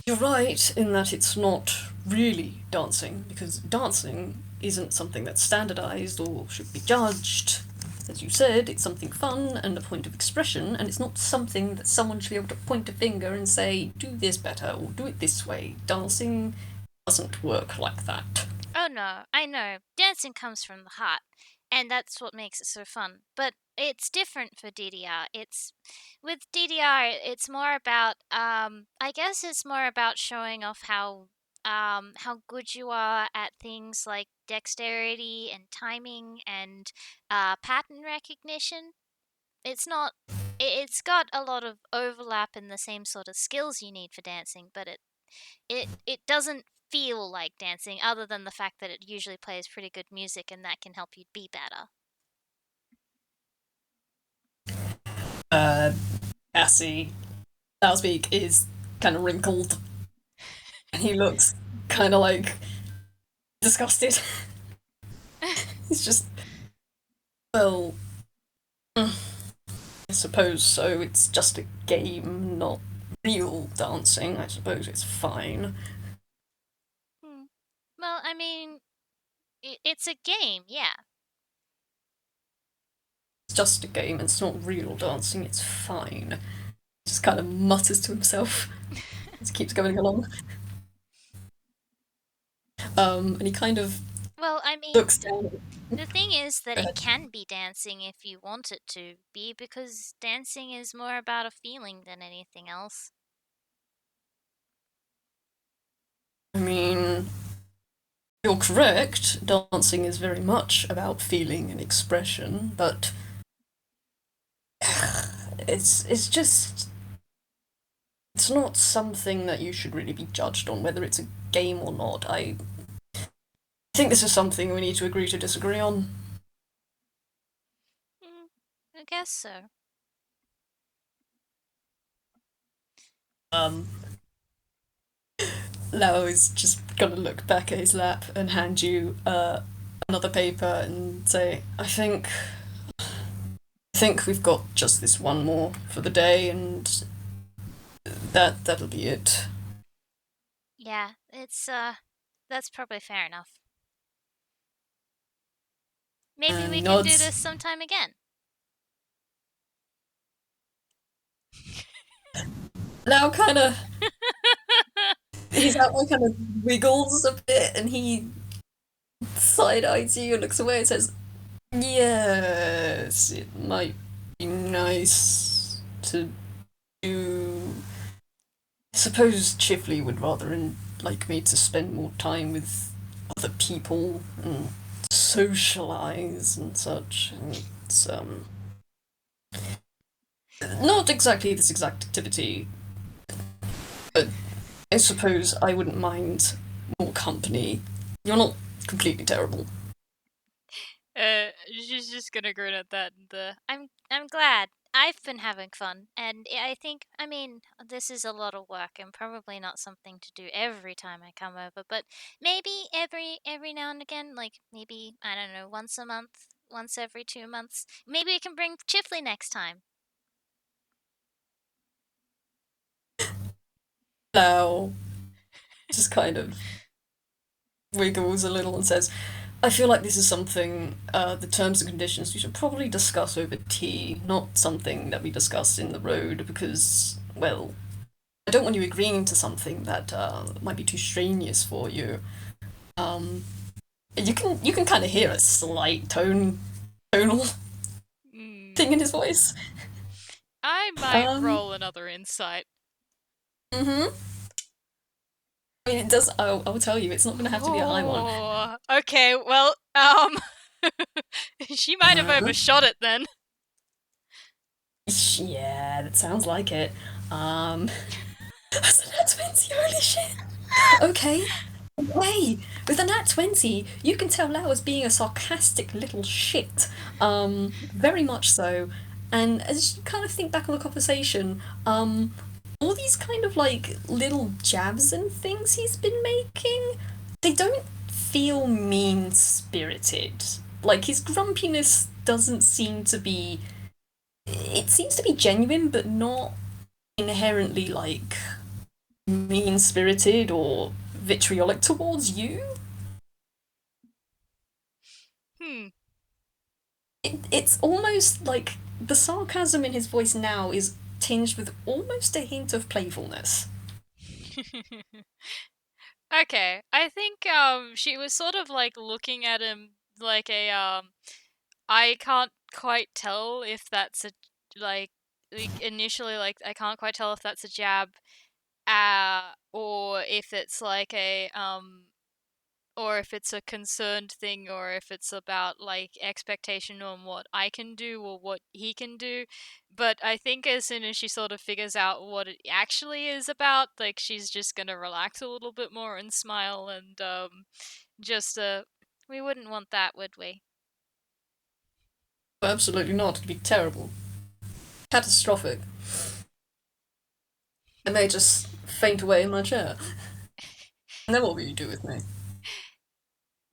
"You're right in that it's not really dancing because dancing isn't something that's standardized or should be judged. As you said, it's something fun and a point of expression, and it's not something that someone should be able to point a finger and say, do this better or do it this way. Dancing doesn't work like that." Oh no, I know. Dancing comes from the heart, and that's what makes it so fun. But it's different for DDR. It's with DDR, it's more about I guess it's more about showing off how good you are at things like dexterity and timing and pattern recognition. It's not it's got a lot of overlap in the same sort of skills you need for dancing, but it doesn't feel like dancing other than the fact that it usually plays pretty good music and that can help you be better. Uh, Cassie, Loudspeak is kind of wrinkled, and he looks kind of like disgusted. He's just, well, I suppose so. It's just a game, not real dancing. I suppose it's fine. Hmm. Well, I mean, it's a game, yeah. It's just a game. It's not real dancing. It's fine. He just kind of mutters to himself as he keeps going along. And he kind of Well, I mean, looks down. the thing is that Go it ahead. can be dancing if you want it to be because dancing is more about a feeling than anything else. I mean, you're correct. Dancing is very much about feeling and expression, but it's just it's not something that you should really be judged on, whether it's a game or not. I think this is something we need to agree to disagree on. Mm, I guess so. Um, Lao is just gonna look back at his lap and hand you another paper and say, I think we've got just this one more for the day, and that'll be it. Yeah, it's that's probably fair enough. Maybe And we he can do nods. this sometime again. Lao kind of his outline kind of wiggles a bit, and he side eyes you and looks away and says, "Yes, it might be nice to do. I suppose Chifley would rather like me to spend more time with other people and socialize and such. And it's not exactly this exact activity, but I suppose I wouldn't mind more company. You're not completely terrible." She's just gonna grin at that and I'm glad. I've been having fun, and I think, I mean, this is a lot of work and probably not something to do every time I come over, but maybe every now and again, like maybe, I don't know, once a month, once every 2 months. Maybe we can bring Chifley next time. Now, just kind of wiggles a little and says, I feel like this is something, the terms and conditions we should probably discuss over tea, not something that we discuss in the road, because, well, I don't want you agreeing to something that might be too strenuous for you. Um, you can kind of hear a slight tonal mm, thing in his voice. I might Um, roll another insight. mhm. I mean, it does. I'll tell you, it's not going to have to be a high one. Oh, okay. Well, she might have Uh, overshot it then. yeah, that sounds like it. Um, that's a nat 20, holy shit. Okay, okay. With a nat 20, you can tell Lao is being a sarcastic little shit. Very much so. And as you kind of think back on the conversation, all these kind of like little jabs and things he's been making, they don't feel mean spirited. Like his grumpiness doesn't seem to be. It seems to be genuine, but not inherently like mean spirited or vitriolic towards you. Hmm. It's almost like the sarcasm in his voice now is tinged with almost a hint of playfulness. Okay, I think she was sort of like looking at him like a I can't quite tell if that's a like initially like I can't quite tell if that's a jab or if it's like a or if it's a concerned thing or if it's about like expectation on what I can do or what he can do. But I think as soon as she sort of figures out what it actually is about, like she's just gonna relax a little bit more and smile and just we wouldn't want that, would we? Absolutely not. It'd be terrible. Catastrophic. I may just faint away in my chair. And then what will you do with me?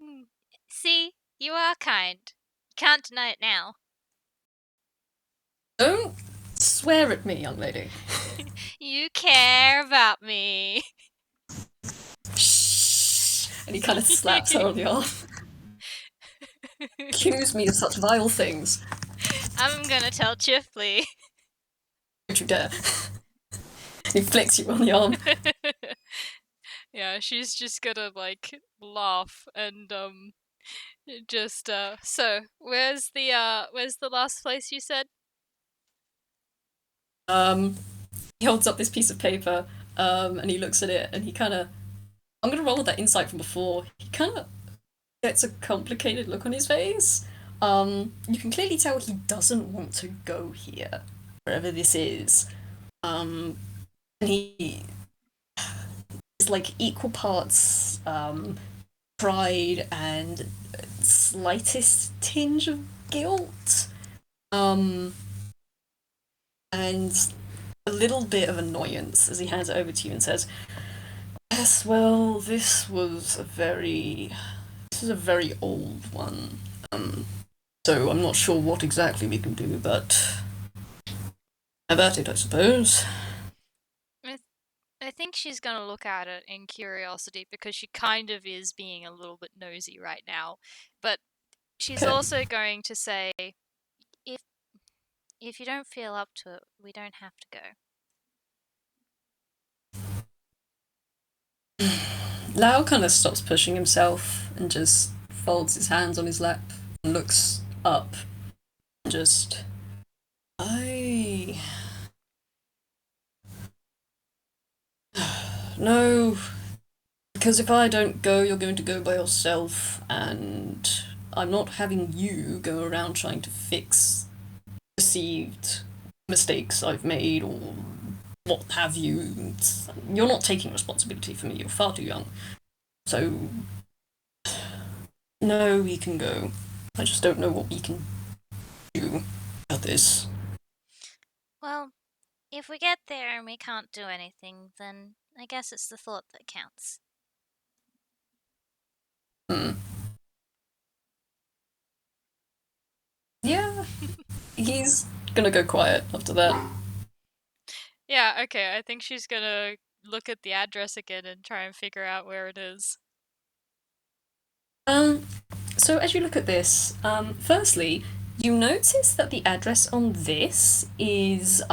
Hmm. See, you are kind. You can't deny it now. Don't swear at me, young lady. You care about me. Shh. And he kind of slaps her on the arm. Accuse me of such vile things. I'm gonna tell Chifley. Don't you dare. He flicks you on the arm. Yeah, she's just gonna like laugh and just so where's the last place you said? Um, he holds up this piece of paper, and he looks at it, and he kind of. I'm gonna roll with that insight from before. He kind of gets a complicated look on his face. You can clearly tell he doesn't want to go here, wherever this is. Um, and he is like equal parts pride and slightest tinge of guilt, um, and a little bit of annoyance as he hands it over to you and says, "Yes, well, this is a very old one. So I'm not sure what exactly we can do, but have at it, I suppose." I think she's gonna look at it in curiosity because she kind of is being a little bit nosy right now. But she's Okay. also going to say, If if you don't feel up to it, we don't have to go. Lao kind of stops pushing himself and just folds his hands on his lap and looks up and just. I. No, because if I don't go, you're going to go by yourself, and I'm not having you go around trying to fix perceived mistakes I've made or what have you. You're not taking responsibility for me, you're far too young. So, no, we can go. I just don't know what we can do about this. Well, if we get there and we can't do anything, then I guess it's the thought that counts. Hmm. Yeah, he's gonna go quiet after that. yeah, okay, I think she's gonna look at the address again and try and figure out where it is. Um, so as you look at this, firstly, you notice that the address on this is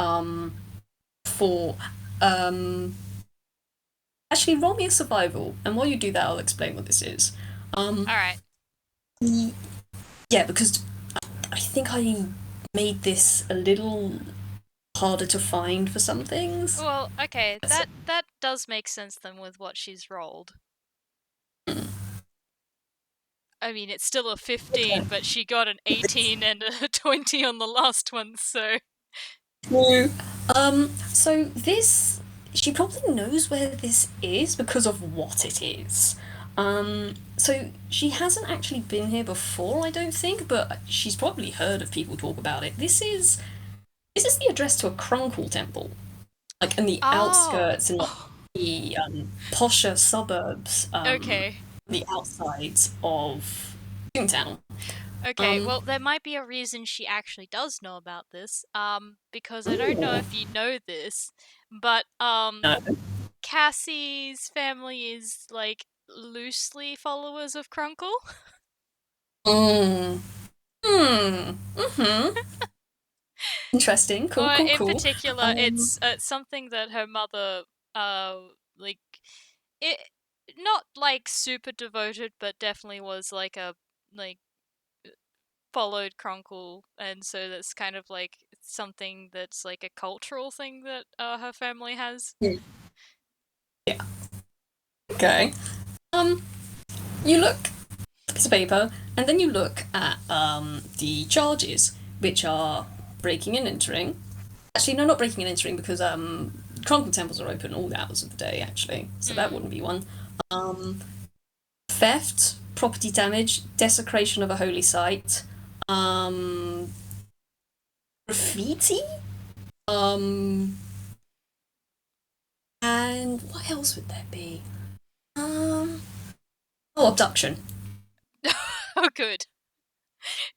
for um actually roll me a survival, and while you do that, I'll explain what this is. Alright. Yeah, because I think I made this a little harder to find for some things. Well, okay, So- that does make sense then with what she's rolled. I mean, it's still a 15, but she got an 18 and a 20 on the last one, so. True. So this, she probably knows where this is because of what it is. So she hasn't actually been here before, I don't think, but she's probably heard of people talk about it. This is the address to a Crunkle temple, like in the outskirts, in like the posher suburbs, Okay. the outsides of Toontown. Okay, well, there might be a reason she actually does know about this, because I don't know if you know this, but, No. Cassie's family is, like, loosely followers of Crunkle. Mm. Hmm. Mm-hmm. Interesting. Cool. Cool. In Cool. particular, it's something that her mother, like, it, not, like, super devoted, but definitely was, like, like, followed Crunkle, and so that's kind of like something that's like a cultural thing that her family has. Yeah. Okay. Um. You look at the piece of paper, and then you look at the charges, which are breaking and entering. Actually, no, not breaking and entering because Crunkle temples are open all the hours of the day. Actually, so that wouldn't be one. Um, theft, property damage, desecration of a holy site, um, graffiti, um, and what else would there be? Um, oh, abduction. Oh, good.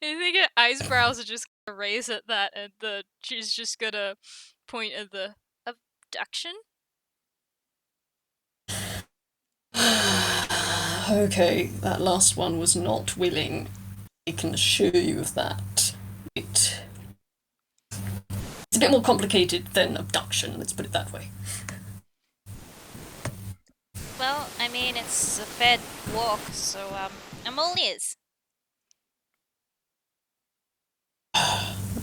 I think her eyebrows are just gonna raise at that, and she's just gonna point at the abduction. Okay, that last one was not willing. I can assure you of that. It's a bit more complicated than abduction, let's put it that way. Well, I mean, it's a fair walk, so I'm all ears.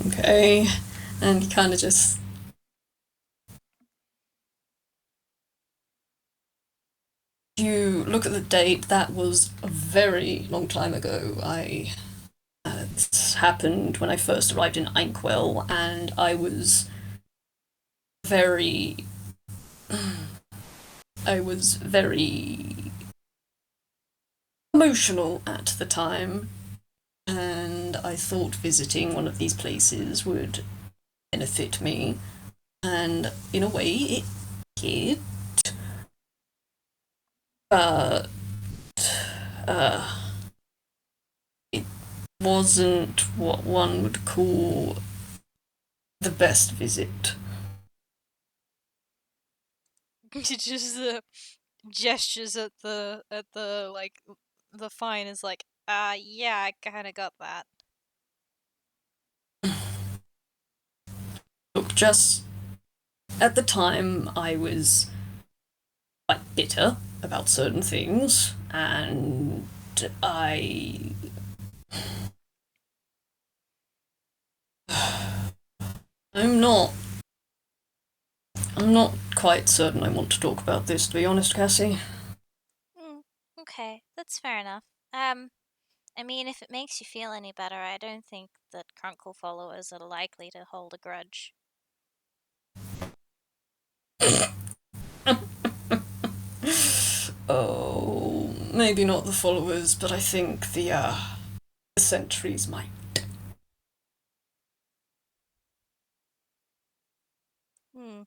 Okay, and he kind of just. You look at the date, that was a very long time ago. This happened when I first arrived in Inkwell, and I was very I was very emotional at the time, and I thought visiting one of these places would benefit me, and in a way it did. But uh, it wasn't what one would call the best visit. He just gestures at the like the fine is like, yeah, I kind of got that. Look, just at the time, I was quite bitter about certain things, and I. I'm not. I'm not quite certain I want to talk about this, to be honest, Cassie. Okay, that's fair enough. I mean, if it makes you feel any better, I don't think that Crunkle followers are likely to hold a grudge. Oh, maybe not the followers, but I think the sentries might. Hmm.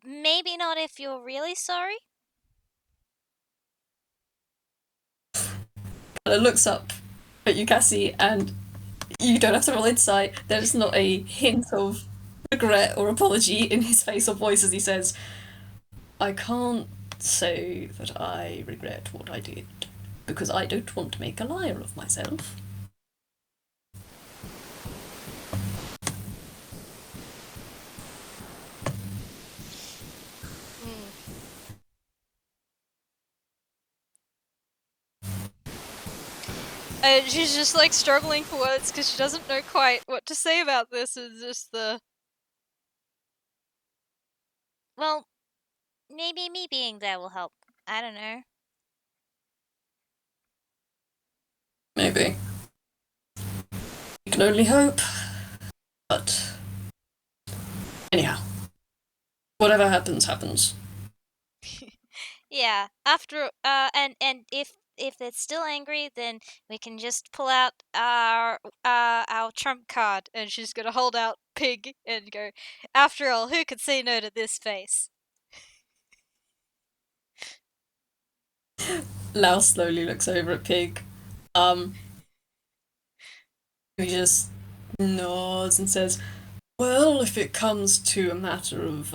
Maybe not if you're really sorry? And it looks up at you, Cassie, and you don't have to roll insight. There's not a hint of regret or apology in his face or voice as he says, I can't say that I regret what I did, because I don't want to make a liar of myself. She's just like struggling for words because she doesn't know quite what to say about this. It's just the Well, maybe me being there will help. I don't know. Maybe. You can only hope. But anyhow, whatever happens, happens. Yeah. And if it's still angry, then we can just pull out our trump card. and she's gonna hold out Pig and go. After all, who could say no to this face? Lao slowly looks over at Pig. He just nods and says, well, if it comes to a matter of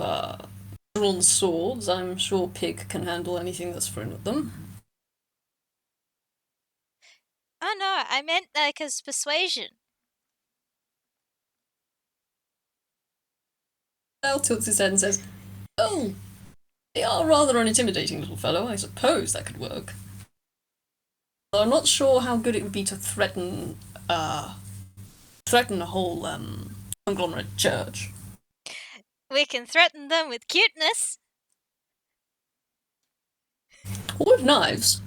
drawn swords, I'm sure Pig can handle anything that's thrown at them. Oh no, I meant like as persuasion. Lao tilts his head and says, oh, they are rather an intimidating little fellow. I suppose that could work. Though I'm not sure how good it would be to threaten a whole conglomerate church. We can threaten them with cuteness. Or with knives.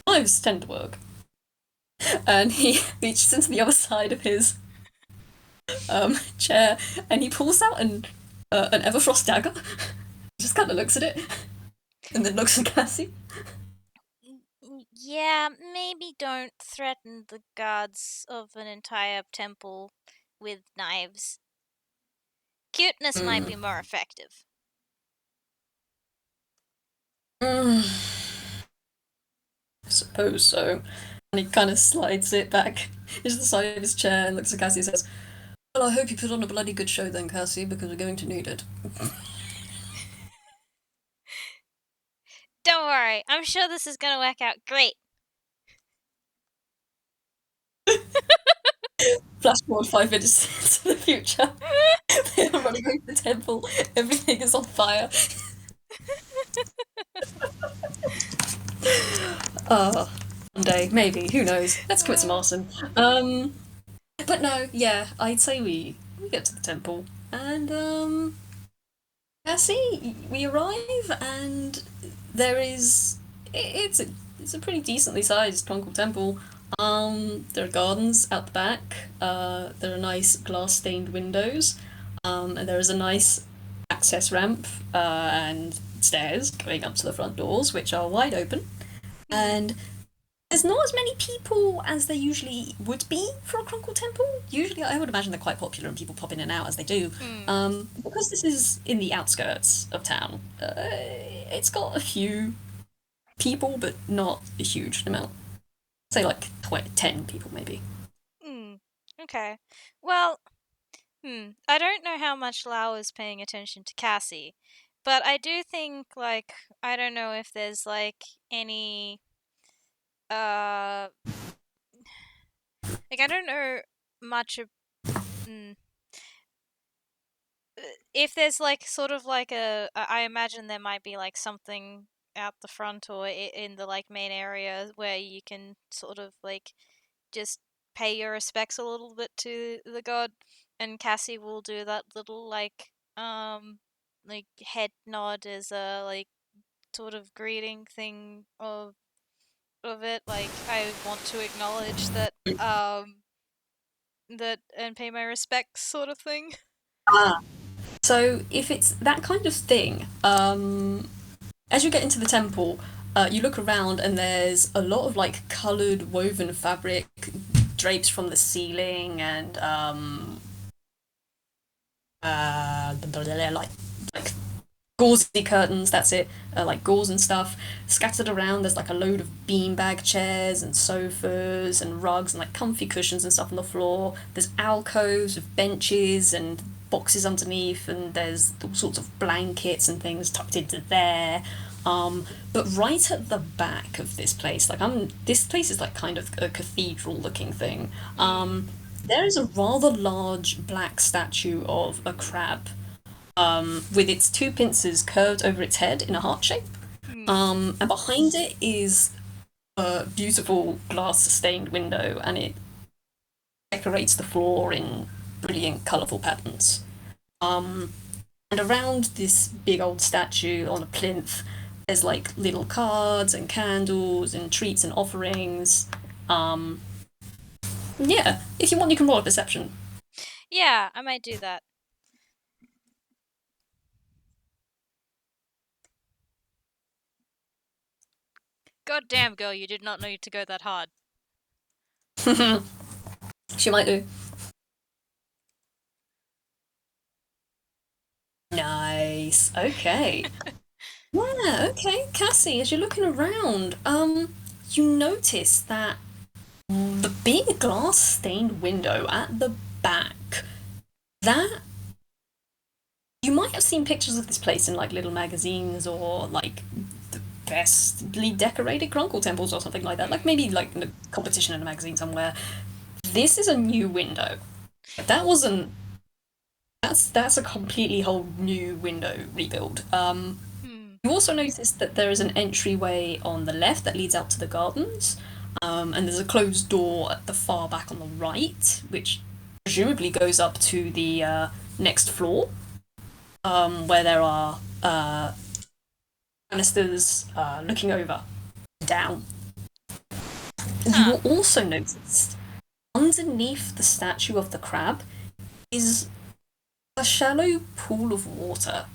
Knives tend to work. And he reaches into the other side of his chair and he pulls out an Everfrost dagger. Just kind of looks at it and then looks at Cassie. Yeah, maybe don't threaten the gods of an entire temple with knives. Cuteness might be more effective. I suppose so. And he kind of slides it back into the side of his chair and looks at Cassie and says, well, I hope you put on a bloody good show then, Cassie, because we're going to need it. Don't worry, I'm sure this is gonna work out great. Flash forward 5 minutes into the future. They are running over the temple. Everything is on fire. One day, maybe. Who knows? Let's commit some arson. But no, yeah, I'd say we get to the temple and Cassie, we arrive and there is it's a pretty decently sized Trunkle temple. There are gardens out the back. There are nice glass stained windows. And there is a nice access ramp and stairs going up to the front doors, which are wide open. Hmm. And there's not as many people as there usually would be for a Crunkle Temple. Usually, I would imagine they're quite popular and people pop in and out as they do. Hmm. Because this is in the outskirts of town, it's got a few people, but not a huge amount. Say like 10 people, maybe. Hmm. Okay. Well, I don't know how much Lao is paying attention to Cassie, but I do think, like, I don't know if there's, like, any, uh, like, I don't know much of, mm, if there's, like, sort of like I imagine there might be, like, something out the front or in the, like, main area where you can sort of, like, just pay your respects a little bit to the god, and Cassie will do that little like head nod as a like sort of greeting thing of it. Like I want to acknowledge that and pay my respects sort of thing. Ah. So if it's that kind of thing, as you get into the temple, you look around and there's a lot of like coloured woven fabric drapes from the ceiling and like gauzy curtains. That's it, like gauze and stuff scattered around. There's like a load of beanbag chairs and sofas and rugs and like comfy cushions and stuff on the floor. There's alcoves with benches and boxes underneath, and there's all sorts of blankets and things tucked into there. But right at the back of this place, this place is like kind of a cathedral looking thing. Mm. There is a rather large black statue of a crab with its two pincers curved over its head in a heart shape. Mm. And behind it is a beautiful glass stained window, and it decorates the floor in brilliant, colourful patterns. Um, and around this big old statue on a plinth, there's like little cards and candles and treats and offerings. Um, yeah, if you want, you can roll a perception. Yeah, I might do that. God damn, girl, you did not need to go that hard. She might do. Nice. Okay. Yeah, okay. Cassie, as you're looking around, you notice that the big glass stained window at the back, that you might have seen pictures of this place in like little magazines or like the bestly decorated Crunkle temples or something like that. Like Mm. maybe like in a competition in a magazine somewhere. This is a new window. That wasn't that's a completely whole new window rebuild. Hmm. You also notice that there is an entryway on the left that leads out to the gardens, and there's a closed door at the far back on the right, which presumably goes up to the next floor, where there are canisters looking over down. You Huh. will also notice underneath the statue of the crab is a shallow pool of water,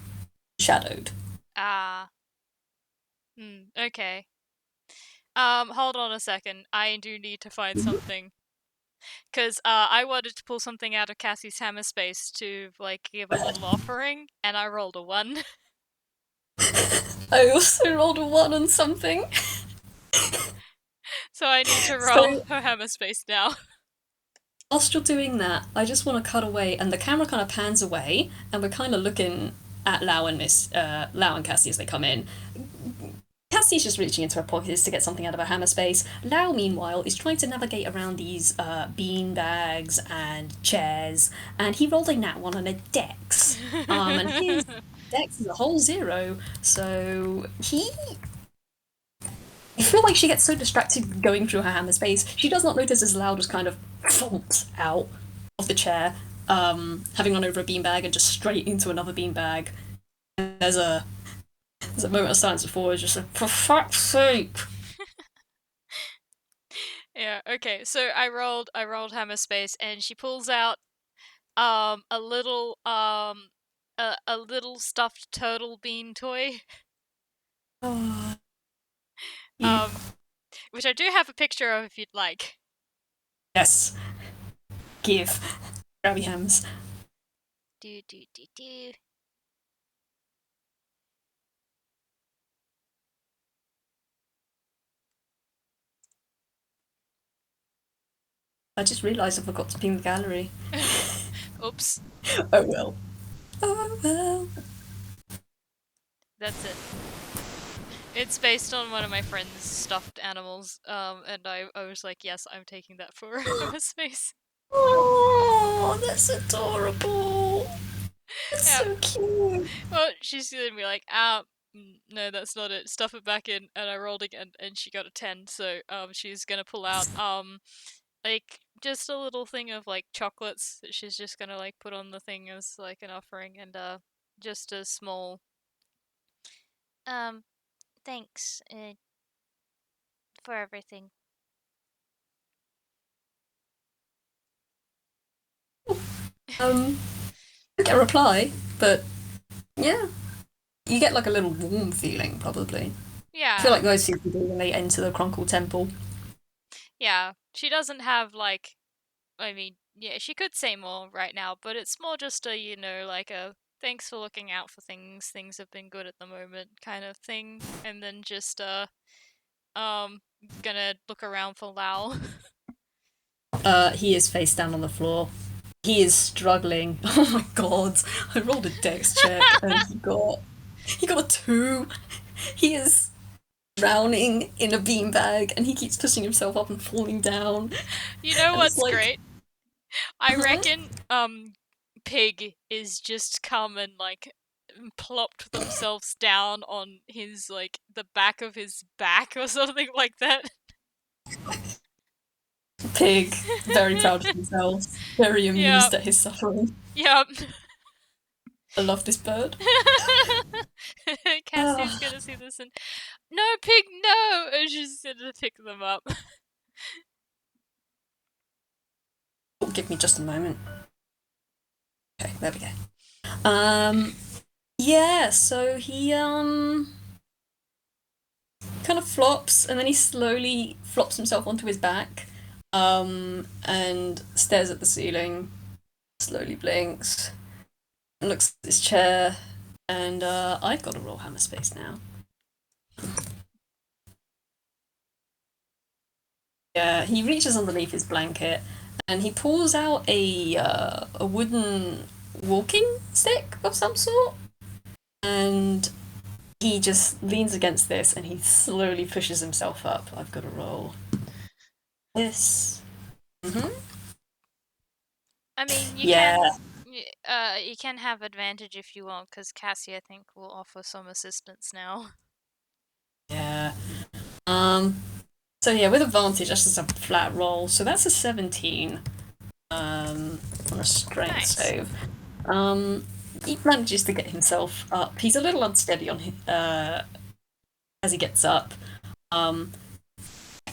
shadowed. Ah. Okay. Hold on a second. I do need to find something. Because I wanted to pull something out of Cassie's hammer space to, like, give a little offering, and I rolled a 1. I also rolled a one on something. So I need to roll So her hammer space now. whilst you're doing that, I just want to cut away, and the camera kind of pans away, and we're kind of looking at Lau and Cassie as they come in. Cassie's just reaching into her pockets to get something out of her hammer space. Lau, meanwhile, is trying to navigate around these bean bags and chairs, and he rolled a nat one on a dex. And his dex is a whole zero, so I feel like she gets so distracted going through her hammer space, she does not notice as Lau just kind of thumps out of the chair, having run over a beanbag and just straight into another beanbag. There's a moment of silence before, it's just like, for fuck's sake! Yeah, okay. So I rolled hammer space, and she pulls out a little a little stuffed turtle bean toy. Oh, Um, which I do have a picture of if you'd like. yes. Give. Grabby hams. Do do do do. I just realised I forgot to ping the gallery. Oops. Oh well. Oh well. That's it. It's based on one of my friend's stuffed animals, and I was like, yes, I'm taking that for a space. Oh, that's adorable. That's Yeah. so cute. Well, she's gonna be like, no, that's not it. Stuff it back in, and I rolled again, and she got a 10. So, she's gonna pull out, like just a little thing of like chocolates that she's just gonna like put on the thing as like an offering, and just a small. Thanks for everything. I get a reply, but yeah, you get like a little warm feeling probably. I feel Yeah, like most people do when they enter the Crunkle Temple. yeah. She doesn't have like, I mean, yeah, she could say more right now, but it's more just a, like a thanks for looking out for things. Things have been good at the moment kind of thing, and then just um, gonna look around for Lao. He is face down on the floor. He is struggling. Oh my god! I rolled a dex check and he got a 2. He is drowning in a beanbag and he keeps pushing himself up and falling down. You know And it's what's like, great? I huh? reckon Pig is just come and like plopped themselves down on his like the back of his back or something like that. Pig, very proud of himself, very Yep. amused at his suffering. Yep. I love this bird. Cassie's gonna see this and no, Pig, no, and she's gonna pick them up. Give me just a moment. Okay, there we go. Yeah, so he kind of flops and then he slowly flops himself onto his back, and stares at the ceiling, slowly blinks, and looks at his chair, and I've got to roll hammer space now. Yeah, he reaches underneath his blanket and he pulls out a wooden walking stick of some sort, and he just leans against this and he slowly pushes himself up. I've got to roll this. I mean, Yeah, you can have advantage if you want, because Cassie, I think, will offer some assistance now. yeah. Um. So yeah, with advantage, that's just a flat roll. So that's a 17. On a strength Nice. save. He manages to get himself up. He's a little unsteady on as he gets up. Um,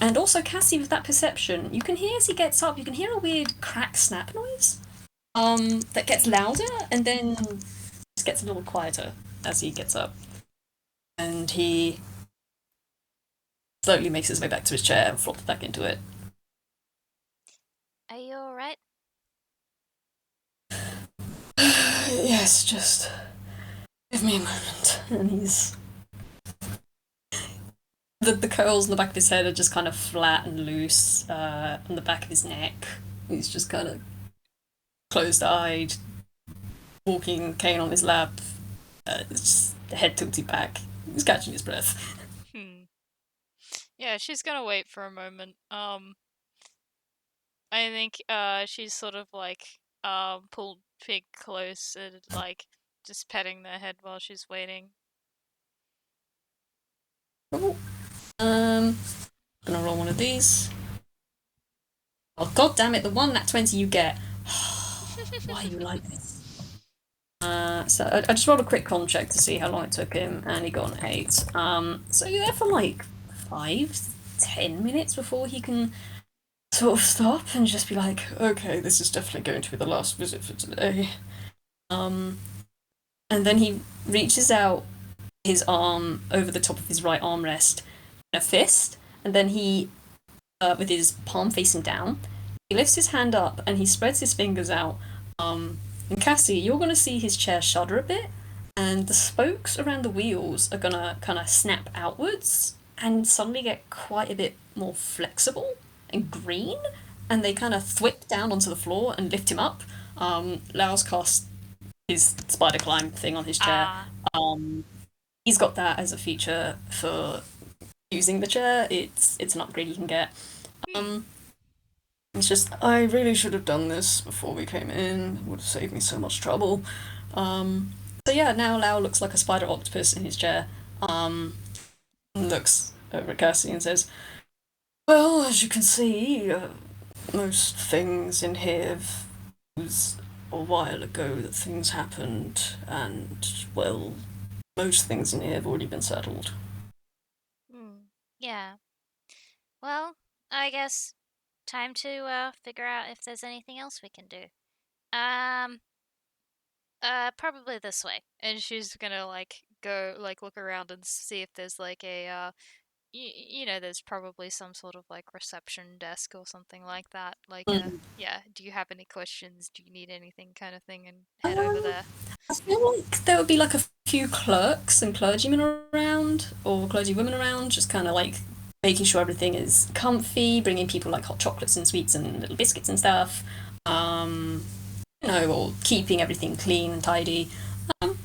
and also Cassie with that perception, you can hear as he gets up, you can hear a weird crack snap noise. That gets louder and then just gets a little quieter as he gets up. And he slowly makes his way back to his chair and flops back into it. Are you alright? Yes, just give me a moment. And he's the curls on the back of his head are just kind of flat and loose on the back of his neck. He's just kind of closed-eyed, walking, cane on his lap, just the head tilted back. He's catching his breath. Yeah, she's gonna wait for a moment. I think she's sort of like pulled Pig close and like just petting their head while she's waiting. Cool. Gonna roll one of these. Oh god damn it! The one nat 20 you get. Why are you like this? So I just rolled a quick con check to see how long it took him, and he got an 8. So you're there for like 5, 10 minutes before he can sort of stop and just be like, okay, this is definitely going to be the last visit for today. Um, and then he reaches out his arm over the top of his right armrest in a fist, and then he, with his palm facing down, he lifts his hand up and he spreads his fingers out. And Cassie, you're going to see his chair shudder a bit, and the spokes around the wheels are going to kind of snap outwards and suddenly get quite a bit more flexible and green, and they kind of thwip down onto the floor and lift him up. Lao's cast his spider climb thing on his chair. Ah. Um, he's got that as a feature for using the chair. It's an upgrade you can get. Hmm. Um, it's just I really should have done this before we came in. It would have saved me so much trouble. Um, so yeah, now Lao looks like a spider octopus in his chair. Looks over at Cassie and says, "Well, as you can see, most things in here it was a while ago that things happened, and well, most things in here have already been settled." Yeah. Well, I guess time to figure out if there's anything else we can do. Um, probably this way. And she's gonna like go like look around and see if there's like a there's probably some sort of like reception desk or something like that. Like Mm. yeah, do you have any questions? Do you need anything kind of thing and head over Um, there. I feel like there would be like a few clerks and clergymen around, or clergywomen around, just kind of like making sure everything is comfy, bringing people like hot chocolates and sweets and little biscuits and stuff. Um, or keeping everything clean and tidy.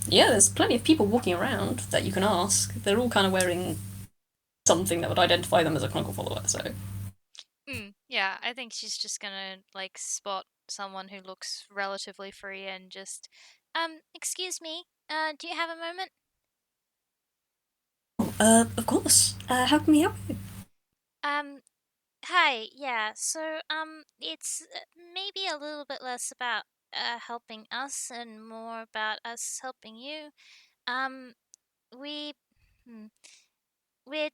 Yeah, there's plenty of people walking around that you can ask. They're all kind of wearing something that would identify them as a Chronicle follower, so. Yeah, I think she's just gonna like spot someone who looks relatively free and just excuse me. Do you have a moment? Of course. How can we help you? Um, Hi. Yeah. So, it's maybe a little bit less about helping us and more about us helping you. Um, we, hmm, we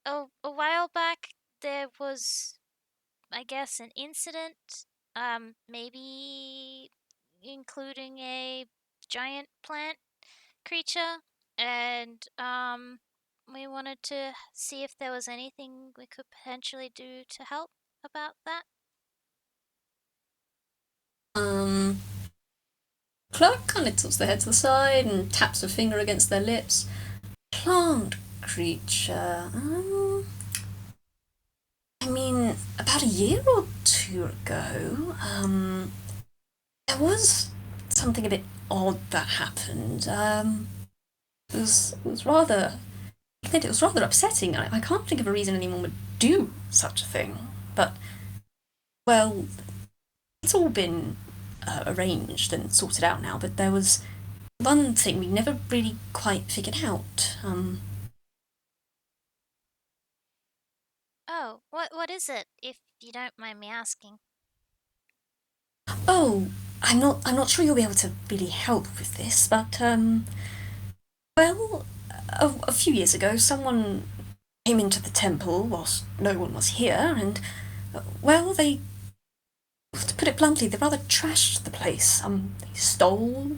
a while back there was, I guess, an incident. Maybe including a giant plant creature, and we wanted to see if there was anything we could potentially do to help about that. Um, Clerk kind of tilts their head to the side and taps a finger against their lips. Plant creature. I mean, about a year or two ago, there was something a bit odd that happened. It was rather, it was rather upsetting. I can't think of a reason anyone would do such a thing. But well, it's all been arranged and sorted out now. But there was one thing we never really quite figured out. Oh, what is it, if you don't mind me asking? Oh, I'm not sure you'll be able to really help with this, but well, a few years ago, someone came into the temple whilst no one was here, and well, they, to put it bluntly, they rather trashed the place. They stole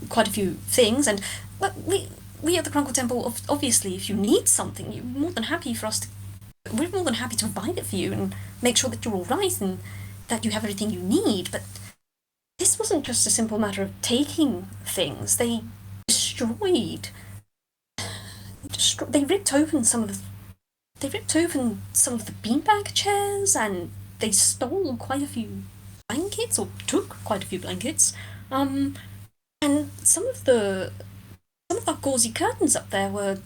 quite a few things, and well, we at the Crunkle Temple, obviously, if you need something, you're more than happy for us to. We're more than happy to provide it for you and make sure that you're all right and that you have everything you need. But this wasn't just a simple matter of taking things. They destroyed. They ripped open some of. They ripped open some of the beanbag chairs, and they stole quite a few blankets, or took quite a few blankets. Um, and some of our gauzy curtains up there were,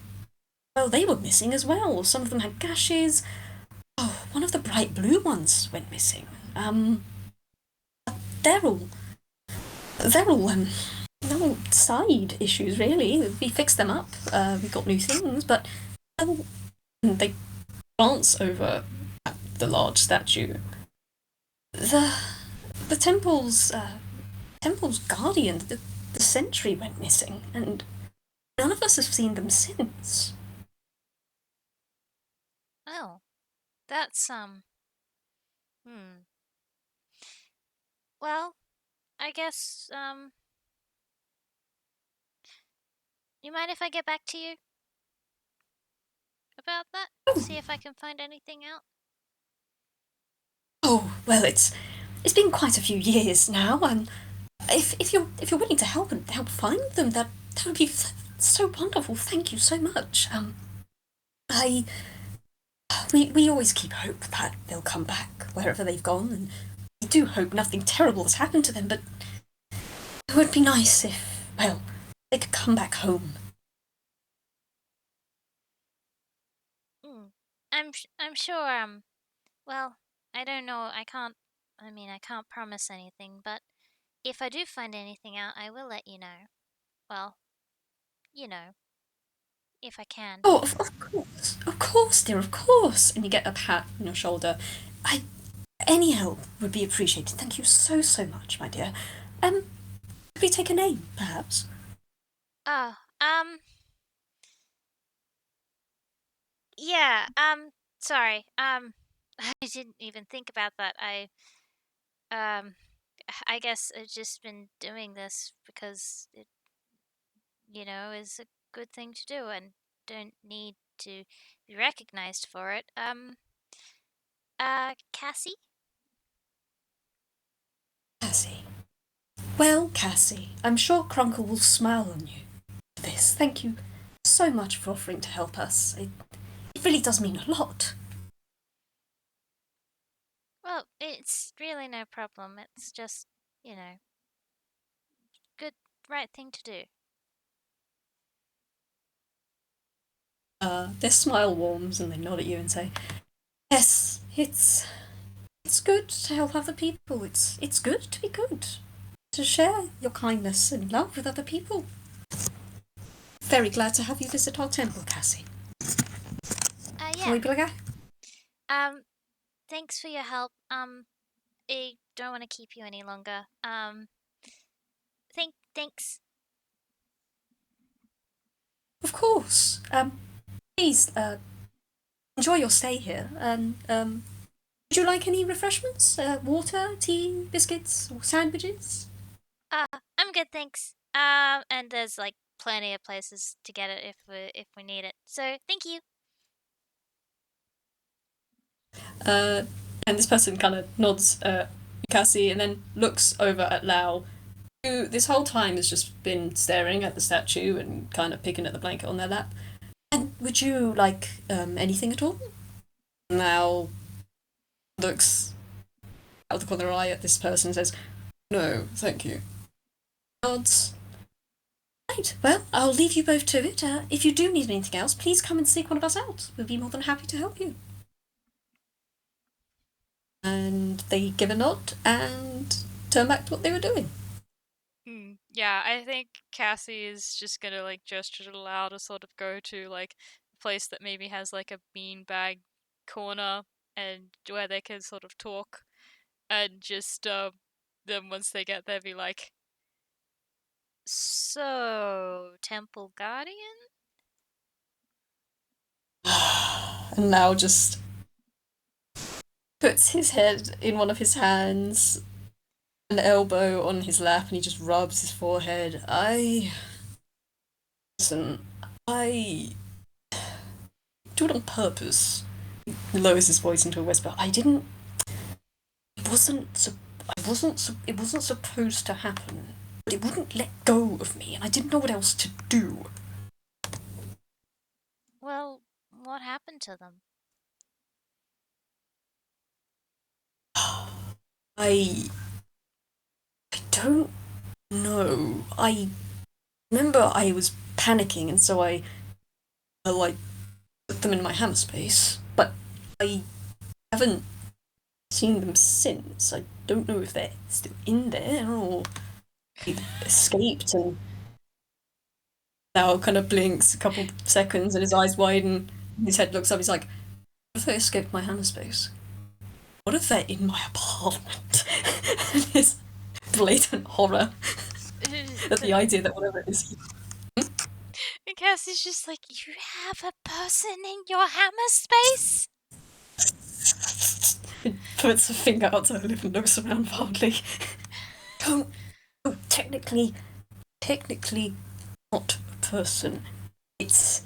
well, they were missing as well. Some of them had gashes. Oh, one of the bright blue ones went missing. They're all they're all no side issues really. We fixed them up. We got new things, but they glance over at the large statue. The the temple's guardian, the sentry went missing, and none of us have seen them since. Oh, That's Well, I guess you mind if I get back to you about that? See if I can find anything out. Oh, well, it's been quite a few years now, and if you're willing to help find them, that would be so wonderful. Thank you so much. I we always keep hope that they'll come back wherever they've gone, and we do hope nothing terrible has happened to them. But it would be nice if, well, they could come back home. I'm sure. Well, I don't know. I can't promise anything, but if I do find anything out, I will let you know. Well, you know, if I can. Oh, of course, dear, of course. And you get a pat on your shoulder. I Any help would be appreciated. Thank you so much, my dear. Could we take a name, perhaps? Oh, yeah. Sorry. I didn't even think about that. Um, I guess I've just been doing this because it, is a good thing to do and don't need to be recognized for it. Cassie? Cassie. Well, Cassie, I'm sure Crunkle will smile on you for this. Thank you so much for offering to help us. It really does mean a lot. Well, it's really no problem. It's just, you know, good, right thing to do. Their smile warms and they nod at you and say, "Yes, it's good to help other people. It's good to be good, to share your kindness and love with other people. Very glad to have you visit our temple, Cassie. Yeah. Oibliga? Thanks for your help. I don't want to keep you any longer. Thanks. Of course. Please, enjoy your stay here. And would you like any refreshments? Water, tea, biscuits, or sandwiches? I'm good, thanks. And there's like plenty of places to get it if we need it. So thank you. Uh, and this person kind of nods at Cassie and then looks over at Lao, who this whole time has just been staring at the statue and kind of picking at the blanket on their lap. And would you like anything at all? Lao looks out of the corner of their eye at this person and says, "No, thank you." Nods. Right, well, I'll leave you both to it. If you do need anything else, please come and seek one of us out. We'll be more than happy to help you. And they give a nod and turn back to what they were doing. Yeah, I think Cassie is just gonna like gesture to Lau to sort of go to like a place that maybe has like a beanbag corner and where they can sort of talk and just then once they get there be like, so Temple Guardian? And now just puts his head in one of his hands, an elbow on his lap, and he just rubs his forehead. Listen, I do it on purpose. He lowers his voice into a whisper. I didn't. It wasn't. It wasn't supposed to happen. But it wouldn't let go of me, and I didn't know what else to do. Well, what happened to them? I. I don't know. I remember I was panicking, and so like put them in my hammer space. But I haven't seen them since. I don't know if they're still in there or they escaped and now kind of blinks a couple seconds and his eyes widen. His head looks up. He's like, "What if they escaped my hammer space? What if they're in my apartment?" And his blatant horror at the idea that whatever it is. And Cassie's just like, you have a person in your hammer space? Puts a finger out to her lip and looks around wildly. Don't. Oh, technically not a person. It's.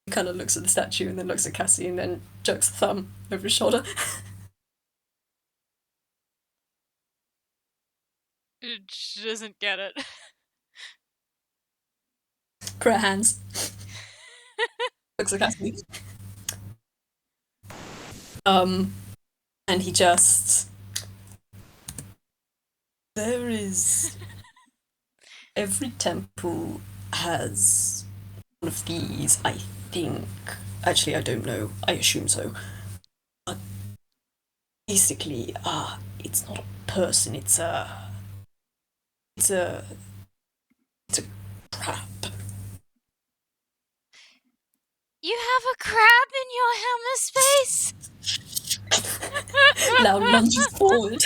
He kind of looks at the statue and then looks at Cassie and then jerks a thumb over his shoulder. She doesn't get it. Prayer hands. Looks at Cassie. And he just. There is. Every temple has one of these, I think. Actually, I don't know. I assume so. But basically, it's not a person. It's a. It's a. It's a crab. You have a crab in your hammer space? Lao lunges forward.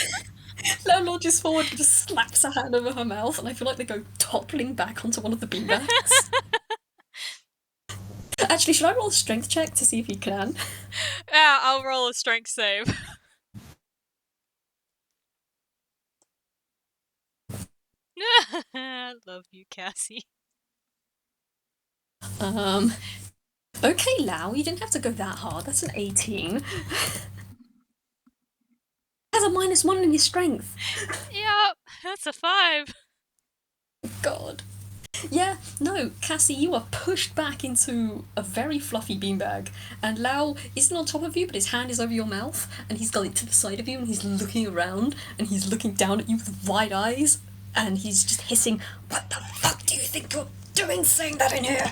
Lao lunges forward and just slaps her hand over her mouth, and I feel like they go toppling back onto one of the beanbags. Actually, should I roll a strength check to see if you can? Yeah, I'll roll a strength save. Love you, Cassie. Okay, Lao, you didn't have to go that hard. That's an 18. Has a -1 in your strength. Yeah, that's a 5. God. Yeah, no, Cassie, you are pushed back into a very fluffy beanbag, and Lao isn't on top of you, but his hand is over your mouth, and he's got it to the side of you, and he's looking around, and he's looking down at you with wide eyes, and he's just hissing, "What the fuck do you think you're doing saying that in here?"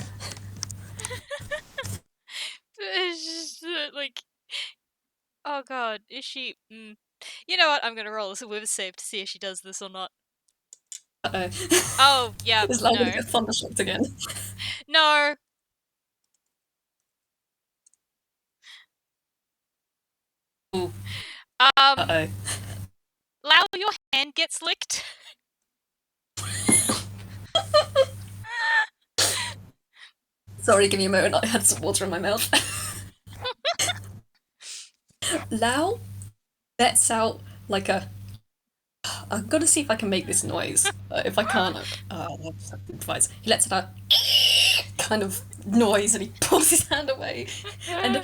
It's just like, oh god, is she? You know what? I'm gonna roll a with a save to see if she does this or not. Uh-oh. Oh yeah, Is Lao no, gonna get thundershocked again? no. Ooh. Uh-oh. Lao, your hand gets licked. Sorry, give me a moment. I had some water in my mouth. Lao lets out like a. I've got to see if I can make this noise. If I can't, I'll have to improvise. He lets out a kind of noise and he pulls his hand away. And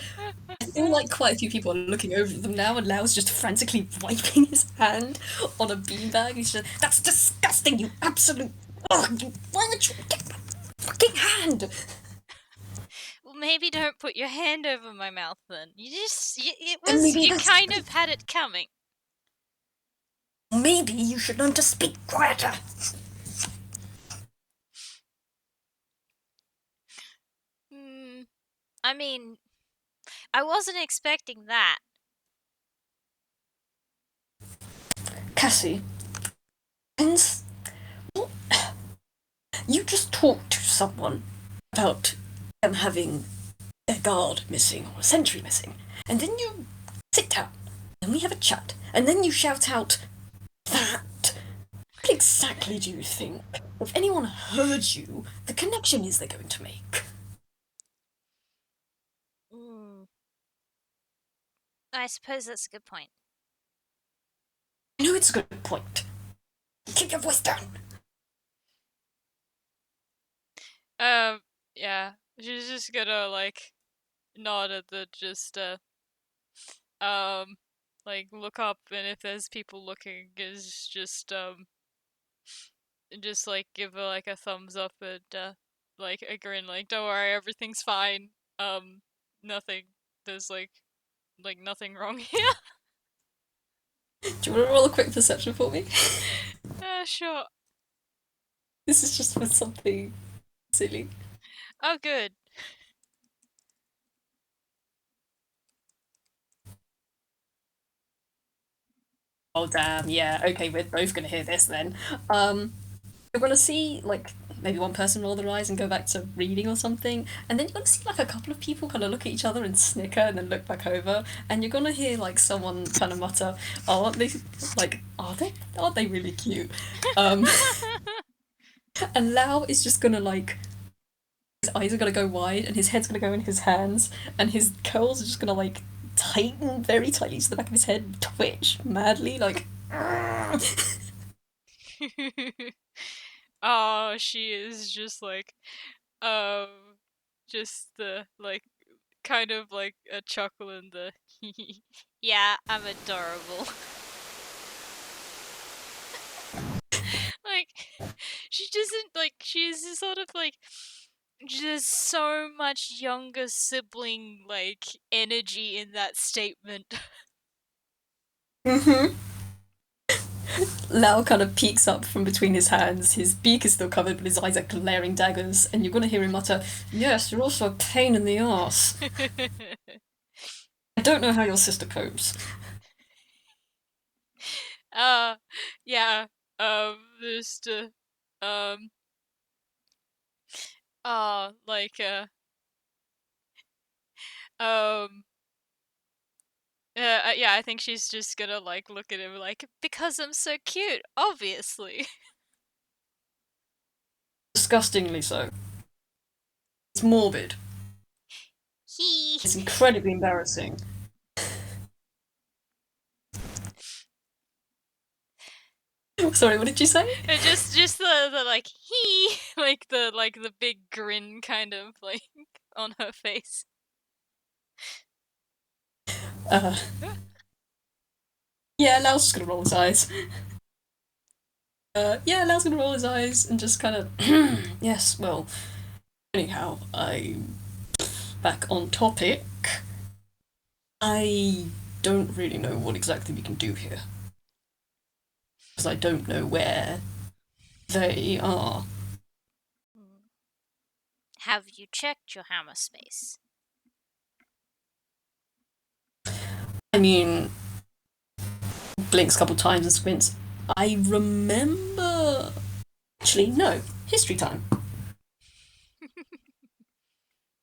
I feel like quite a few people are looking over at them now, and Lao's just frantically wiping his hand on a beanbag. He's just, "That's disgusting, you absolute. Why would you take my fucking hand?" Well, maybe don't put your hand over my mouth then. You kind of had it coming. Maybe you should learn to speak quieter. I mean, I wasn't expecting that. Cassie, you just talked to someone about them having their guard missing or a sentry missing, and then you sit down, and we have a chat, and then you shout out that. What exactly do you think, if anyone heard you, the connection is they're going to make? I suppose that's a good point. I know it's a good point. Keep your voice down. Yeah. She's just gonna like nod at the like look up, and if there's people looking, is just like give her like a thumbs up and like a grin, like, don't worry, everything's fine. Nothing. There's like nothing wrong here. Do you want to roll a quick perception for me? Sure. This is just for something silly. Oh, good. Oh damn, yeah, okay, we're both gonna hear this then. You're gonna see like maybe one person roll their eyes and go back to reading or something, and then you're gonna see like a couple of people kind of look at each other and snicker and then look back over, and you're gonna hear like someone kind of mutter, "Oh, aren't they like aren't they really cute?" And Lao is just gonna like his eyes are gonna go wide and his head's gonna go in his hands and his curls are just gonna like tighten very tightly to the back of his head, twitch madly, like. Oh, she is just like, um, just the like, kind of like a chuckle in the. Yeah, I'm adorable. Like, she doesn't like. She's just sort of like. There's so much younger sibling like energy in that statement. Mm-hmm. Lao kind of peeks up from between his hands. His beak is still covered, but his eyes are glaring daggers, and you're going to hear him mutter, "Yes, you're also a pain in the ass. I don't know how your sister copes." uh, yeah. Just um, like um. Yeah, I think she's just gonna like look at him like, because I'm so cute, obviously. Disgustingly so. It's morbid. He. It's incredibly embarrassing. Sorry, what did you say? Just the like he like the big grin kind of like on her face. Uh, yeah, Lao's just gonna roll his eyes. Yeah, Lao's gonna roll his eyes and just kind of, yes, well, anyhow, back on topic. I don't really know what exactly we can do here. Because I don't know where they are. Have you checked your hammer space? I mean, blinks a couple times and squints. I remember. Actually, no. History time.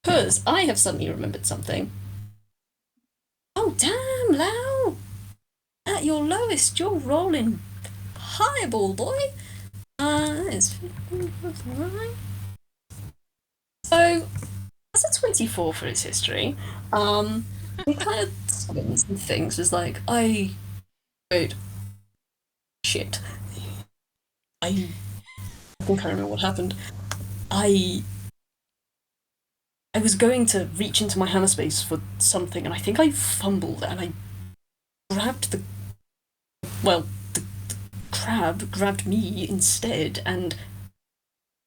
Because I have suddenly remembered something. Oh, damn, Lao! At your lowest, you're rolling highball, boy. It's right. So, that's a 24 for its history. It kind of summons and things. It's like, wait, shit. I think I remember what happened. I I was going to reach into my hammer space for something, and I think I fumbled, and I grabbed the well, the crab grabbed me instead, and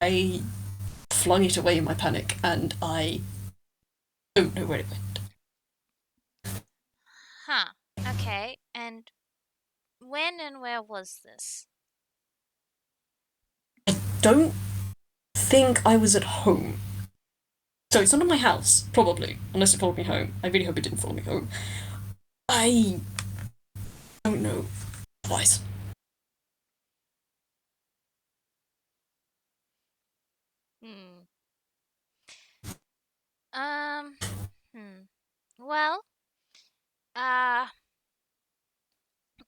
I flung it away in my panic, and I don't know where it went. Huh. Okay, and when and where was this? Don't think I was at home. So it's not in my house, probably, unless it followed me home. I really hope it didn't follow me home. I don't know. Twice. Hmm. Um. Hmm. Well. Uh.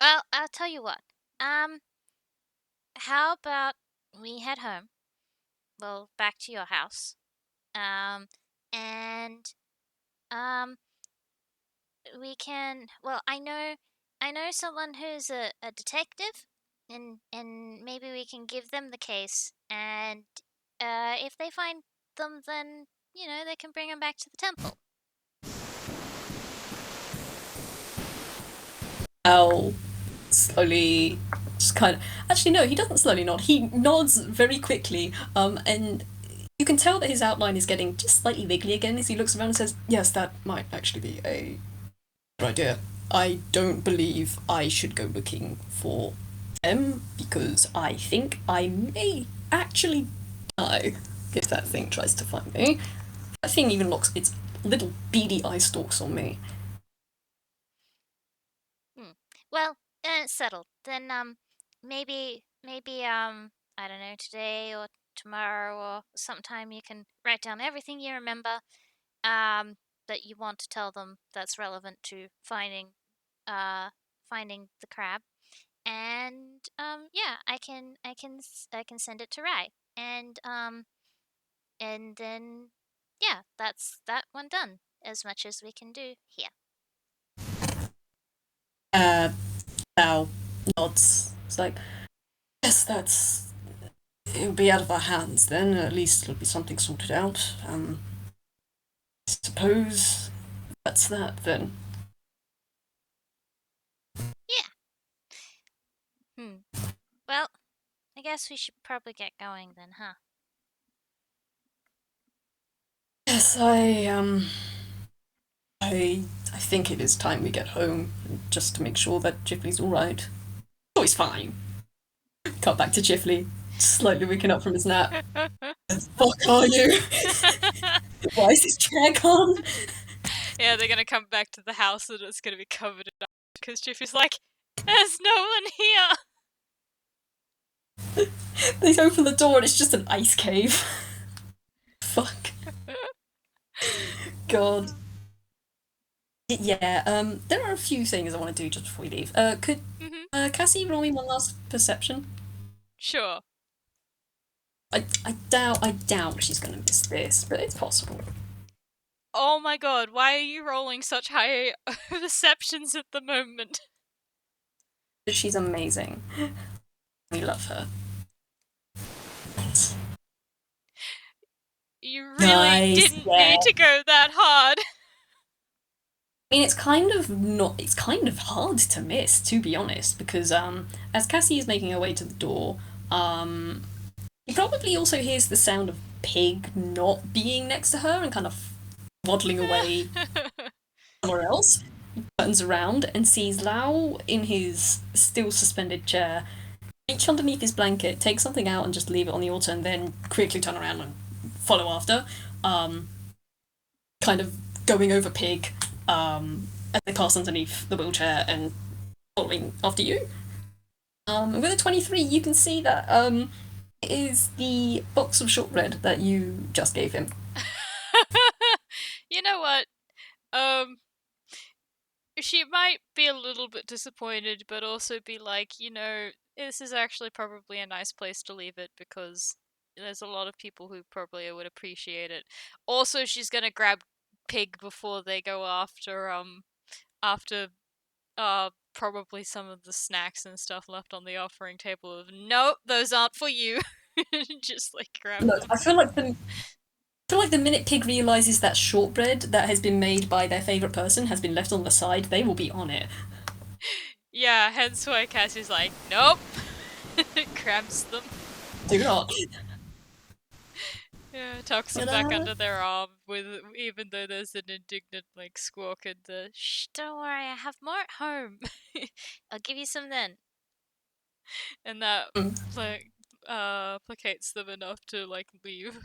Well, I'll tell you what. Um. How about we head home? Well, back to your house. Um. And um. We can. Well, I know someone who's a detective, and maybe we can give them the case. And if they find them, then they can bring them back to the temple. Al slowly just kind of actually no, he doesn't slowly nod. He nods very quickly, and you can tell that his outline is getting just slightly wiggly again as he looks around and says, "Yes, that might actually be a good idea. I don't believe I should go looking for them because I think I may actually die if that thing tries to find me. That thing even locks its little beady eye stalks on me." Hmm. Well, then it's settled. Then maybe I don't know, today or tomorrow or sometime you can write down everything you remember that you want to tell them that's relevant to uh finding the crab. And yeah, I can send it to Rai. And then yeah, that's that one done, as much as we can do here. Uh, Val nods. It's like, yes, that's. It'll be out of our hands then. At least it'll be something sorted out. I suppose that's that then. Yeah. Hmm. Well, I guess we should probably get going then, huh? Yes, I think it is time we get home, just to make sure that Chifley's all right. Oh, he's fine. Cut back to Chifley, slightly waking up from his nap. Fuck are you? Why is his chair gone? Yeah, they're gonna come back to the house and it's gonna be covered in ice because Jiffy's like, there's no one They open the door and it's just an ice cave. Fuck. God. Yeah, there are a few things I want to do just before we leave. Could here. Cassie roll me one last perception? Sure. I doubt she's gonna miss this, but it's possible. Oh my god, why are you rolling such high perceptions at the moment? She's amazing. We love her. You really Nice, didn't yeah. need to go that hard. I mean, it's kind of not. It's kind of hard to miss, to be honest, because as Cassie is making her way to the door, he probably also hears the sound of Pig not being next to her and kind of waddling away somewhere else. He turns around and sees Lao in his still suspended chair, reach underneath his blanket, take something out and just leave it on the altar, and then quickly turn around and follow after. Um, Kind of going over Pig as they pass underneath the wheelchair and following after you. With a 23, you can see that it is the box of shortbread that you just gave him. You know what? Um, she might be a little bit disappointed, but also be like, this is actually probably a nice place to leave it because there's a lot of people who probably would appreciate it. Also, she's gonna grab Pig before they go after probably some of the snacks and stuff left on the offering table of nope, those aren't for you. Just like grab Look, them. I feel like the minute Pig realizes that shortbread that has been made by their favorite person has been left on the side, they will be on it. Yeah, hence why Cassie's like, nope. Grabs them. Do not. Yeah, tucks them But back under their arm with even though there's an indignant like squawk and the Shh, don't worry, I have more at home. I'll give you some then. and that mm, like placates them enough to like leave.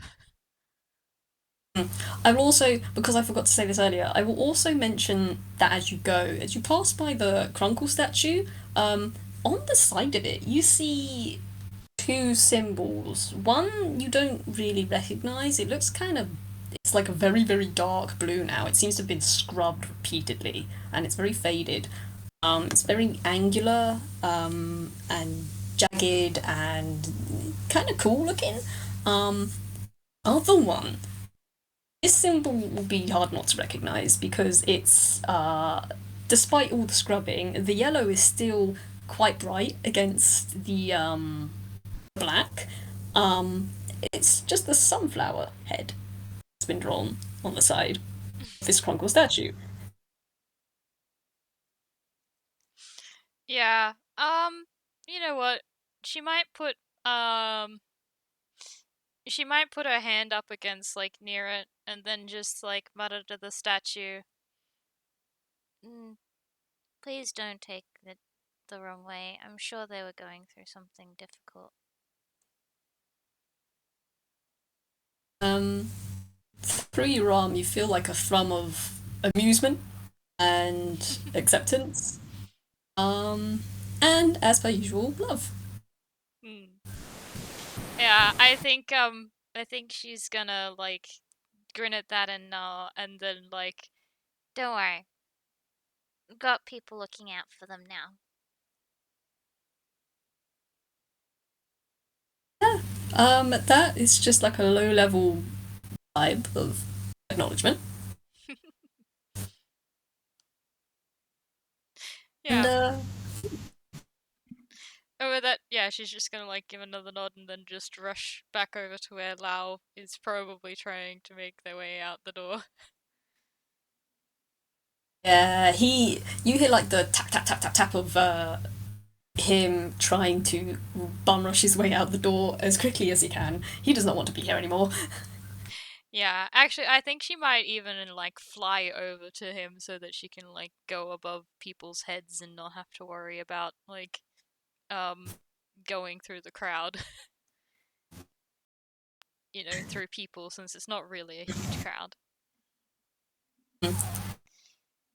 I will also, because I forgot to say this earlier, I will also mention that as you pass by the Crunkle statue, on the side of it, you see two symbols. One you don't really recognize. It looks kind of. It's like a very, very dark blue now. It seems to have been scrubbed repeatedly, and it's very faded. It's very angular, and jagged and kind of cool looking. Um, Other one, this symbol will be hard not to recognize because despite all the scrubbing, the yellow is still quite bright against the black. Um, it's just the sunflower head that's been drawn on the side of this Crunkle statue. Yeah. You know what? She might put um she might put her hand up against like near it and then just like mutter to the statue. Mm, please don't take it the wrong way. I'm sure they were going through something difficult. Um, Through your arm, you feel like a thrum of amusement and acceptance. Um, and as per usual, love. Hmm. Yeah, I think she's gonna like grin at that and then like Don't worry, we've got people looking out for them now. That is just like a low level vibe of acknowledgement. And Yeah. And with that, yeah, she's just gonna like give another nod and then just rush back over to where Lao is probably trying to make their way out the door. yeah, you hear like the tap tap tap tap tap of him trying to bum rush his way out the door as quickly as he can. He does not want to be here anymore. Yeah, actually, I think she might even like fly over to him so that she can like go above people's heads and not have to worry about like um going through the crowd, through people since it's not really a huge crowd.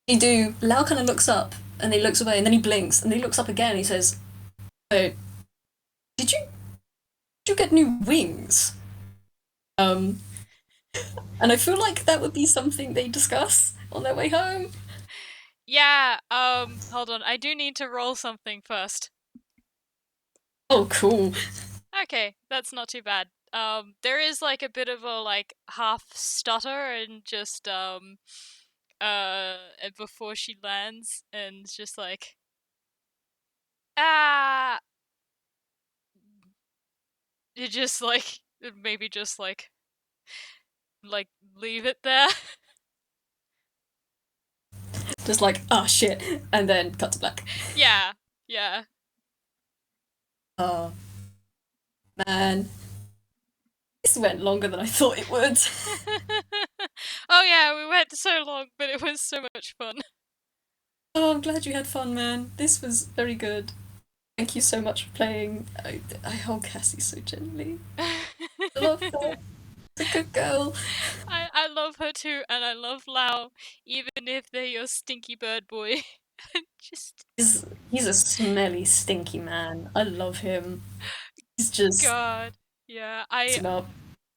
They do. Lau kind of looks up and he looks away and then he blinks and he looks up again and he says, "Oh, did you get new wings?" Um, and I feel like that would be something they discuss on their way home. Yeah, hold on. I do need to roll something first. Oh, cool. Okay, that's not too bad. There is like a bit of a like half stutter and just before she lands and it's just like ah you just like maybe just like leave it there. Just like, oh shit, and then cut to black. Yeah, yeah. Oh, man. This went longer than I thought it would. Oh yeah, we went so long, but it was so much fun. Oh, I'm glad you had fun, man. This was very good. Thank you so much for playing. I hold Cassie so gently. I love her. She's a good girl. I love her too, and I love Lao, even if they're your stinky bird boy. Just He's a smelly, stinky man. I love him. He's just God, yeah. messing up.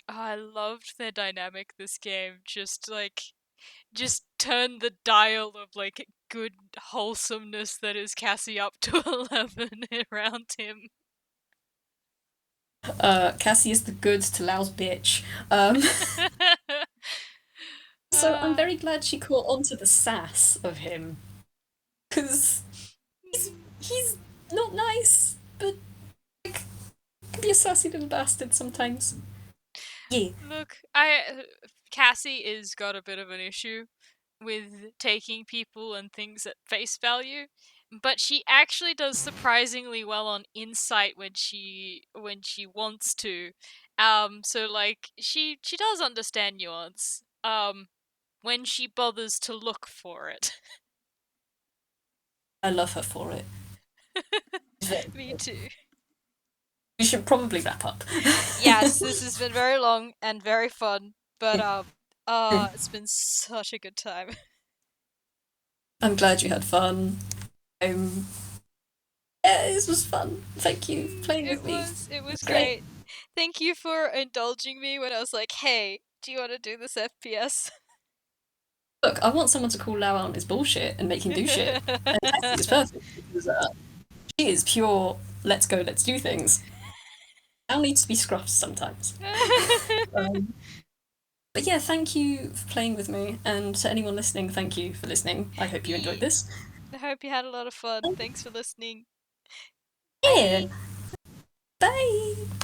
I loved their dynamic this game. Just turn the dial of like good wholesomeness that is Cassie up to 11 around him. Cassie is the good to Lau's bitch. So I'm Uh, very glad she caught on to the sass of him. Because he's not nice, but like, can be a sassy little bastard sometimes. Yeah. Look, Cassie is got a bit of an issue with taking people and things at face value, but she actually does surprisingly well on insight when she wants to. So like she does understand nuance. When she bothers to look for it. I love her for it. Me too. We should probably wrap up. Yes, this has been very long and very fun, but it's been such a good time. I'm glad you had fun. Um, yeah, this was fun. Thank you for playing It with me. was Great. great. Thank you for indulging me when I was like, "Hey, do you want to do this FPS?" Look, I want someone to call Lau out on his bullshit and make him do shit. And Cassie is perfect because she is pure. Let's go. Let's do things. Lau needs to be scruffed sometimes. Um, but yeah, thank you for playing with me, and to anyone listening, thank you for listening. I hope you enjoyed this. I hope you had a lot of fun. Thanks for listening. Yeah. Bye. Bye.